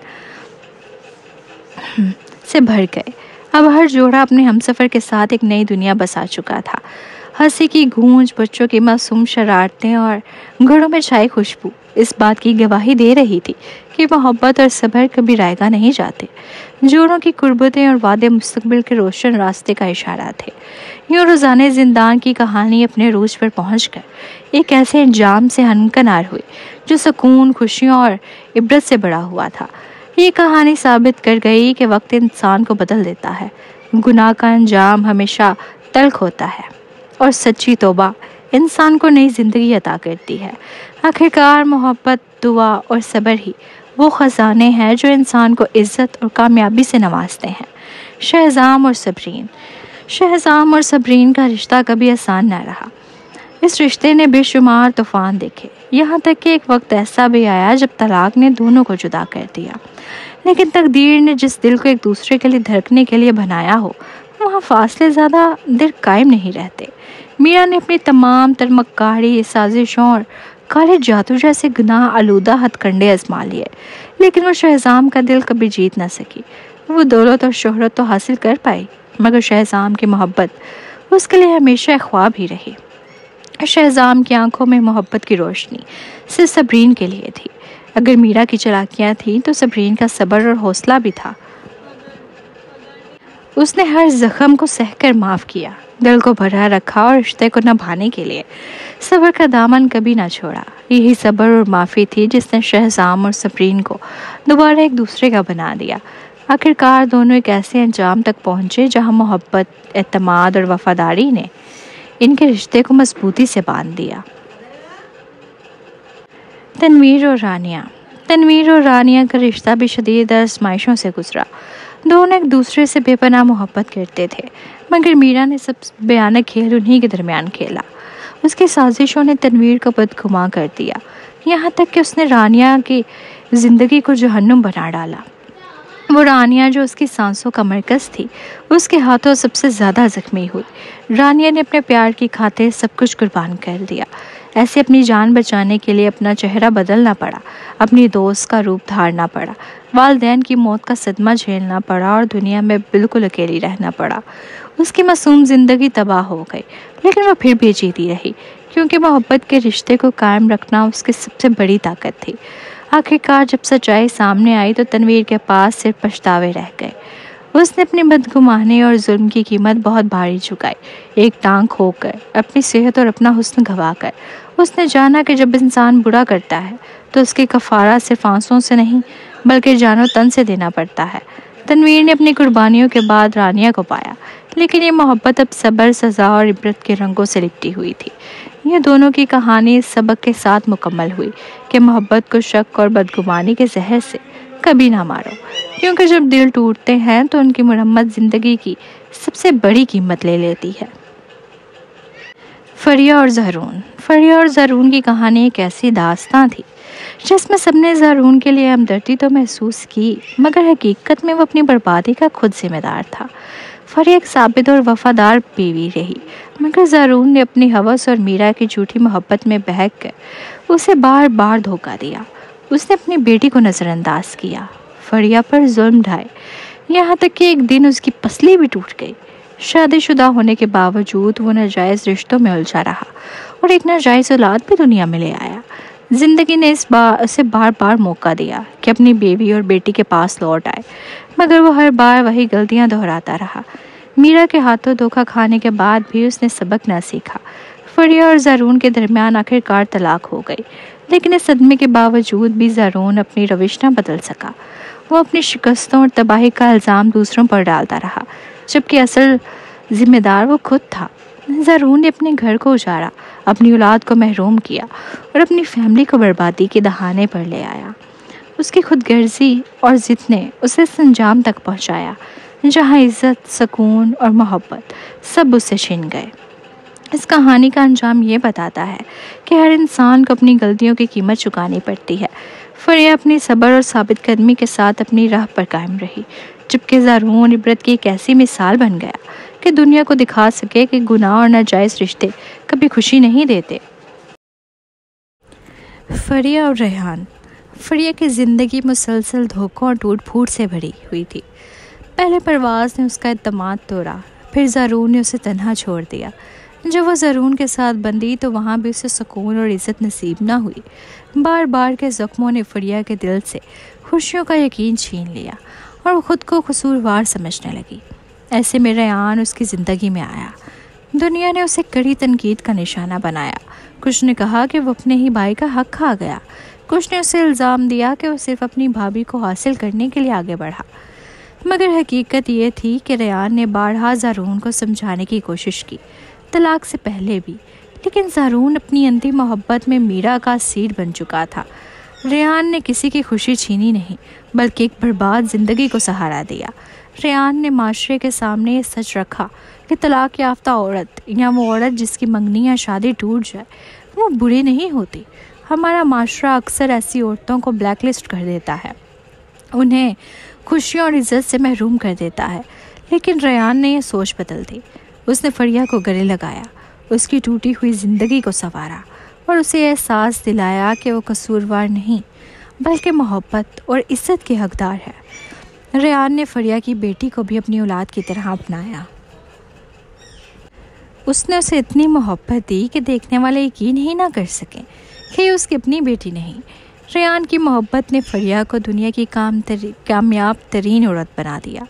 سے بھر گئے۔ اب ہر جوڑا اپنے ہمسفر کے ساتھ ایک نئی دنیا بسا چکا تھا۔ ہنسی کی گونج، بچوں کی معصوم شرارتیں اور گھروں میں چھائی خوشبو اس بات کی گواہی دے رہی تھی کہ محبت اور صبر کبھی رائگاں نہیں جاتے۔ جوڑوں کی قربتیں اور وعدے مستقبل کے روشن راستے کا اشارہ تھے۔ یوں روزانہ زندان کی کہانی اپنے عروج پر پہنچ کر ایک ایسے انجام سے ہمکنار ہوئی جو سکون، خوشیوں اور عبرت سے بڑا ہوا تھا۔ یہ کہانی ثابت کر گئی کہ وقت انسان کو بدل دیتا ہے، گناہ کا انجام ہمیشہ تلخ ہوتا ہے اور سچی توبہ انسان کو نئی زندگی عطا کرتی ہے۔ آخرکار محبت، دعا اور صبر ہی وہ خزانے ہیں جو انسان کو عزت اور کامیابی سے نوازتے ہیں۔ شہزام اور صبرین کا رشتہ کبھی آسان نہ رہا۔ اس رشتے نے بے شمار طوفان دیکھے، یہاں تک کہ ایک وقت ایسا بھی آیا جب طلاق نے دونوں کو جدا کر دیا۔ لیکن تقدیر نے جس دل کو ایک دوسرے کے لیے دھڑکنے کے لیے بنایا ہو، وہاں فاصلے زیادہ دیر قائم نہیں رہتے۔ میرا نے اپنی تمام تر مکاری، سازشوں اور کالے جادو جیسے گناہ آلودہ ہتھ کنڈے آزما لیے، لیکن وہ شہزام کا دل کبھی جیت نہ سکی۔ وہ دولت اور شہرت تو حاصل کر پائی، مگر شہزام کی محبت اس کے لیے ہمیشہ ایک خواب ہی رہی۔ شہزام کی آنکھوں میں محبت کی روشنی صرف صبرین کے لیے تھی۔ اگر میرا کی چالاکیاں تھیں تو صبرین کا صبر اور حوصلہ بھی تھا۔ اس نے ہر زخم کو سہ کر معاف کیا، دل کو بھرا رکھا اور رشتے کو نبھانے کے لیے صبر کا دامن کبھی نہ چھوڑا۔ یہی صبر اور معافی تھی جس نے شہزام اور صبرین کو دوبارہ ایک دوسرے کا بنا دیا۔ آخرکار دونوں ایک ایسے انجام تک پہنچے جہاں محبت، اعتماد اور وفاداری نے ان کے رشتے کو مضبوطی سے باندھ دیا۔ تنویر اور رانیہ کا رشتہ بھی شدید آزمائشوں سے گزرا۔ دونوں ایک دوسرے سے بے پناہ محبت کرتے تھے، مگر میرا نے سب بیانہ کھیل انہی کے درمیان کھیلا۔ اس کی سازشوں نے تنویر کو بدگماں کر دیا، یہاں تک کہ اس نے رانیہ کی زندگی کو جہنم بنا ڈالا۔ وہ رانیہ جو اس کی سانسوں کا مرکز تھی، اس کے ہاتھوں سب سے زیادہ زخمی ہوئی۔ رانیہ نے اپنے پیار کی خاطر سب کچھ قربان کر دیا۔ ایسے اپنی جان بچانے کے لیے اپنا چہرہ بدلنا پڑا، اپنی دوست کا روپ دھارنا پڑا، والدین کی موت کا صدمہ جھیلنا پڑا اور دنیا میں بالکل اکیلی رہنا پڑا۔ اس کی معصوم زندگی تباہ ہو گئی، لیکن وہ پھر بھی جیتی رہی، کیونکہ محبت کے رشتے کو قائم رکھنا اس کی سب سے بڑی طاقت تھی۔ آخرکار جب سچائی سامنے آئی تو تنویر کے پاس صرف پچھتاوے رہ گئے۔ اس نے اپنی بدگمانی اور ظلم کی قیمت بہت بھاری چکائی۔ ایک ٹانگ کھو کر، اپنی صحت اور اپنا حسن گنوا کر اس نے جانا کہ جب انسان برا کرتا ہے تو اس کے کفارہ صرف آنسوں سے نہیں بلکہ جان و تن سے دینا پڑتا ہے۔ تنویر نے اپنی قربانیوں کے بعد رانیہ کو پایا، لیکن یہ محبت اب صبر، سزا اور عبرت کے رنگوں سے لپٹی ہوئی تھی۔ یہ دونوں کی کہانی اس سبق کے ساتھ مکمل ہوئی کہ محبت کو شک اور بدگمانی کے زہر سے کبھی نہ مارو، کیونکہ جب دل ٹوٹتے ہیں تو ان کی مرمت زندگی کی سب سے بڑی قیمت لے لیتی ہے۔ فریہ اور زہرون۔ فریہ اور زہرون کی کہانی ایک ایسی داستان تھی جس میں سب نے زہرون کے لیے ہمدردی تو محسوس کی، مگر حقیقت میں وہ اپنی بربادی کا خود ذمہ دار تھا۔ فریہ ایک ثابت اور وفادار بیوی رہی، مگر زہرون نے اپنی ہوس اور میرا کی جھوٹی محبت میں بہک کر اسے بار بار دھوکہ دیا۔ اس نے اپنی بیٹی کو نظر انداز کیا، فریہ پر ظلم ڈھائے، یہاں تک کہ ایک دن اس کی پسلی بھی ٹوٹ گئی۔ شادی شدہ ہونے کے باوجود وہ ناجائز رشتوں میں الجھا رہا اور ایک ناجائز اولاد بھی دنیا میں لے آیا۔ زندگی نے اسے بار بار موقع دیا کہ اپنی بیوی اور بیٹی کے پاس لوٹ آئے، مگر وہ ہر بار وہی غلطیاں دہراتا رہا۔ میرا کے ہاتھوں دھوکہ کھانے کے بعد بھی اس نے سبق نہ سیکھا۔ فریہ اور زہرون کے درمیان آخرکار طلاق ہو گئی، لیکن اس صدمے کے باوجود بھی زہرون اپنی روش نہ بدل سکا۔ وہ اپنی شکستوں اور تباہی کا الزام دوسروں پر ڈالتا رہا، جبکہ اصل ذمہ دار وہ خود تھا۔ زہرون نے اپنے گھر کو اجاڑا، اپنی اولاد کو محروم کیا اور اپنی فیملی کو بربادی کے دہانے پر لے آیا۔ اس کی خود غرضی اور ضد نے اسے اس انجام تک پہنچایا جہاں عزت، سکون اور محبت سب اس سے چھن گئے۔ اس کہانی کا انجام یہ بتاتا ہے کہ ہر انسان کو اپنی غلطیوں کی قیمت چکانی پڑتی ہے۔ فریہ اپنی صبر اور ثابت قدمی کے ساتھ اپنی راہ پر قائم رہی، جبکہ زہرون عبرت کی ایک ایسی مثال بن گیا کہ دنیا کو دکھا سکے کہ گناہ اور ناجائز رشتے کبھی خوشی نہیں دیتے۔ فریہ اور ریحان۔ فریہ کی زندگی مسلسل دھوکوں اور ٹوٹ پھوٹ سے بھری ہوئی تھی۔ پہلے پرواز نے اس کا اعتماد توڑا، پھر زہرون نے اسے تنہا چھوڑ دیا۔ جب وہ زہرون کے ساتھ بندھی تو وہاں بھی اسے سکون اور عزت نصیب نہ ہوئی۔ بار بار کے زخموں نے فریہ کے دل سے خوشیوں کا یقین چھین لیا اور وہ خود کو قصوروار سمجھنے لگی۔ ایسے میں ریحان اس کی زندگی میں آیا۔ دنیا نے اسے کڑی تنقید کا نشانہ بنایا۔ کچھ نے کہا کہ وہ اپنے ہی بھائی کا حق کھا گیا، کچھ نے اسے الزام دیا کہ وہ صرف اپنی بھابھی کو حاصل کرنے کے لیے آگے بڑھا، مگر حقیقت یہ تھی کہ ریحان نے بارہا زہرون کو سمجھانے کی کوشش کی، طلاق سے پہلے بھی، لیکن زہرون اپنی اندھی محبت میں میرا کا اسیر بن چکا تھا۔ ریحان نے کسی کی خوشی چھینی نہیں بلکہ ایک برباد زندگی کو سہارا دیا۔ ریحان نے معاشرے کے سامنے یہ سچ رکھا کہ طلاق یافتہ عورت یا وہ عورت جس کی منگنی یا شادی ٹوٹ جائے وہ بری نہیں ہوتی۔ ہمارا معاشرہ اکثر ایسی عورتوں کو بلیک لسٹ کر دیتا ہے، انہیں خوشیوں اور عزت سے محروم کر دیتا ہے، لیکن ریحان نے یہ سوچ بدل دی۔ اس نے فریہ کو گلے لگایا، اس کی ٹوٹی ہوئی زندگی کو سنوارا اور اسے احساس دلایا کہ وہ قصوروار نہیں بلکہ محبت اور عزت کے حقدار ہے۔ ریحان نے فریہ کی بیٹی کو بھی اپنی اولاد کی طرح اپنایا۔ اس نے اسے اتنی محبت دی کہ دیکھنے والے یقین ہی نہ کر سکیں کہ یہ اس کی اپنی بیٹی نہیں۔ ریحان کی محبت نے فریہ کو دنیا کی کامیاب ترین عورت بنا دیا۔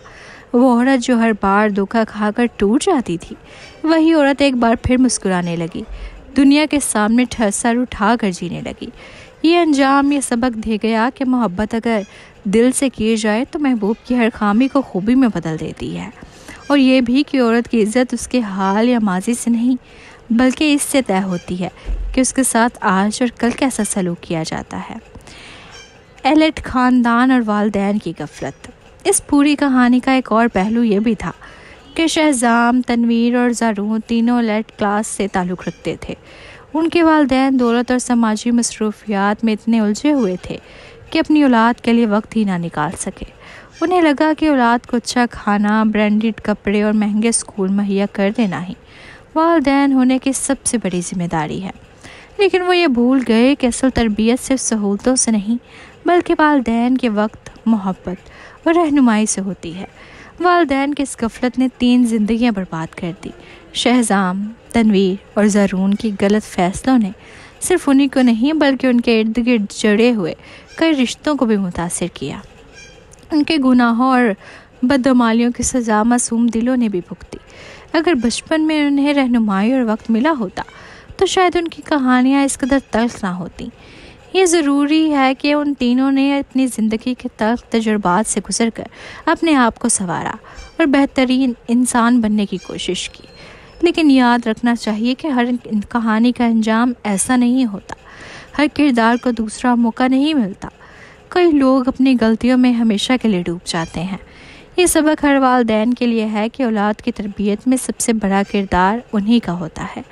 وہ عورت جو ہر بار دھوکہ کھا کر ٹوٹ جاتی تھی، وہی عورت ایک بار پھر مسکرانے لگی، دنیا کے سامنے سر اٹھا کر جینے لگی۔ یہ انجام یہ سبق دے گیا کہ محبت اگر دل سے کی جائے تو محبوب کی ہر خامی کو خوبی میں بدل دیتی ہے، اور یہ بھی کہ عورت کی عزت اس کے حال یا ماضی سے نہیں بلکہ اس سے طے ہوتی ہے کہ اس کے ساتھ آج اور کل کیسا سلوک کیا جاتا ہے۔ ایلٹ خاندان اور والدین کی غفلت۔ اس پوری کہانی کا ایک اور پہلو یہ بھی تھا کہ شہزام، تنویر اور زہرون تینوں ایلٹ کلاس سے تعلق رکھتے تھے۔ ان کے والدین دولت اور سماجی مصروفیات میں اتنے الجھے ہوئے تھے کہ اپنی اولاد کے لیے وقت ہی نہ نکال سکے۔ انہیں لگا کہ اولاد کو اچھا کھانا، برانڈڈ کپڑے اور مہنگے اسکول مہیا کر دینا ہی والدین ہونے کی سب سے بڑی ذمہ داری ہے، لیکن وہ یہ بھول گئے کہ اصل تربیت صرف سہولتوں سے نہیں بلکہ والدین کے وقت، محبت اور رہنمائی سے ہوتی ہے۔ والدین کی اس غفلت نے 3 زندگیاں برباد کر دی۔ شہزام، تنویر اور زہرون کی غلط فیصلوں نے صرف انہی کو نہیں بلکہ ان کے ارد گرد جڑے ہوئے کئی رشتوں کو بھی متاثر کیا۔ ان کے گناہوں اور بدعمالیوں کی سزا معصوم دلوں نے بھی بھگتی۔ اگر بچپن میں انہیں رہنمائی اور وقت ملا ہوتا تو شاید ان کی کہانیاں اس قدر تلخ نہ ہوتیں۔ یہ ضروری ہے کہ ان تینوں نے اپنی زندگی کے تلخ تجربات سے گزر کر اپنے آپ کو سنوارا اور بہترین انسان بننے کی کوشش کی۔ لیکن یاد رکھنا چاہیے کہ ہر کہانی کا انجام ایسا نہیں ہوتا، ہر کردار کو دوسرا موقع نہیں ملتا۔ کئی لوگ اپنی غلطیوں میں ہمیشہ کے لیے ڈوب جاتے ہیں۔ یہ سبق ہر والدین کے لیے ہے کہ اولاد کی تربیت میں سب سے بڑا کردار انہی کا ہوتا ہے۔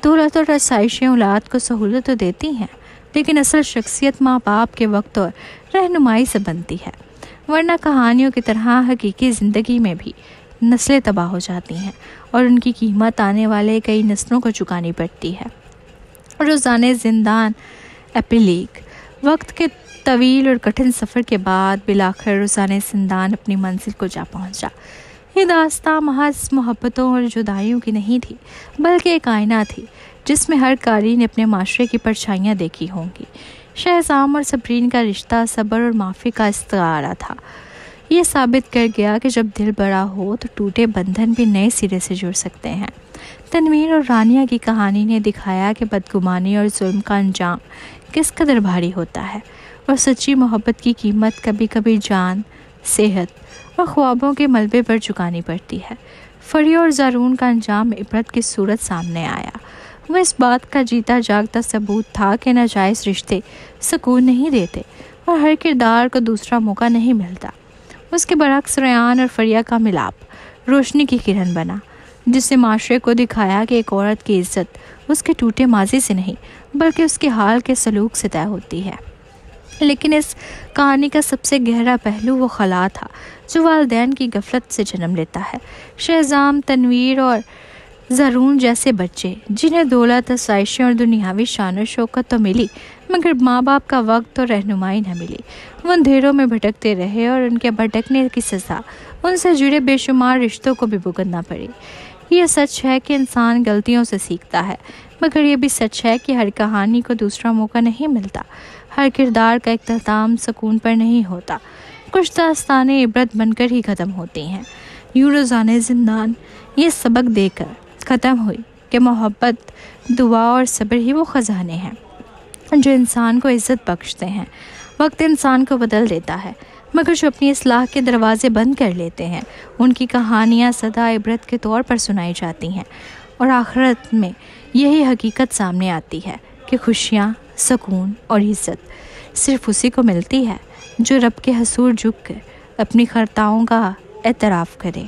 دولت اور آسائشیں اولاد کو سہولت تو دیتی ہیں، لیکن اصل شخصیت ماں باپ کے وقت اور رہنمائی سے بنتی ہے، ورنہ کہانیوں کی طرح حقیقی زندگی میں بھی نسلیں تباہ ہو جاتی ہیں اور ان کی قیمت آنے والے کئی نسلوں کو چکانی پڑتی ہے۔ روزانہ زندان ایپیلیگ۔ وقت کے طویل اور کٹھن سفر کے بعد بالآخر روزانہ زندان اپنی منزل کو جا پہنچا۔ یہ داستان محض محبتوں اور جدائیوں کی نہیں تھی، بلکہ ایک آئینہ تھی جس میں ہر قاری نے اپنے معاشرے کی پرچھائیاں دیکھی ہوں گی۔ شہزام اور صبرین کا رشتہ صبر اور معافی کا استعارہ تھا۔ یہ ثابت کر گیا کہ جب دل بڑا ہو تو ٹوٹے بندھن بھی نئے سرے سے جڑ سکتے ہیں۔ تنویر اور رانیہ کی کہانی نے دکھایا کہ بدگمانی اور ظلم کا انجام کس قدر بھاری ہوتا ہے، اور سچی محبت کی قیمت کبھی کبھی جان، صحت اور خوابوں کے ملبے پر چکانی پڑتی ہے۔ فریہ اور زارون کا انجام عبرت کی صورت سامنے آیا۔ وہ اس بات کا جیتا جاگتا ثبوت تھا کہ ناجائز رشتے سکون نہیں دیتے اور ہر کردار کو دوسرا موقع نہیں ملتا۔ اس کے برعکس ریان اور فریہ کا ملاپ روشنی کی کرن بنا، جس نے معاشرے کو دکھایا کہ ایک عورت کی عزت اس کے ٹوٹے ماضی سے نہیں بلکہ اس کے حال کے سلوک سے طے ہوتی ہے۔ لیکن اس کہانی کا سب سے گہرا پہلو وہ خلا تھا جو والدین کی غفلت سے جنم لیتا ہے۔ شہزام، تنویر اور زارون جیسے بچے جنہیں دولت، آسائشیں اور دنیاوی شان و شوکت تو ملی مگر ماں باپ کا وقت اور رہنمائی نہ ملی، وہ اندھیروں میں بھٹکتے رہے اور ان کے بھٹکنے کی سزا ان سے جڑے بے شمار رشتوں کو بھی بھگتنا پڑی۔ یہ سچ ہے کہ انسان غلطیوں سے سیکھتا ہے، مگر یہ بھی سچ ہے کہ ہر کہانی کو دوسرا موقع نہیں ملتا، ہر کردار کا اختتام سکون پر نہیں ہوتا۔ کچھ داستانیں عبرت بن کر ہی ختم ہوتی ہیں۔ یوں روزانہ زندان یہ سبق دے کر ختم ہوئی کہ محبت، دعا اور صبر ہی وہ خزانے ہیں جو انسان کو عزت بخشتے ہیں۔ وقت انسان کو بدل دیتا ہے، مگر جو اپنی اصلاح کے دروازے بند کر لیتے ہیں ان کی کہانیاں سدا عبرت کے طور پر سنائی جاتی ہیں، اور آخرت میں یہی حقیقت سامنے آتی ہے کہ خوشیاں، سکون اور عزت صرف اسی کو ملتی ہے جو رب کے حضور جھک کر اپنی خطاؤں کا اعتراف کرے۔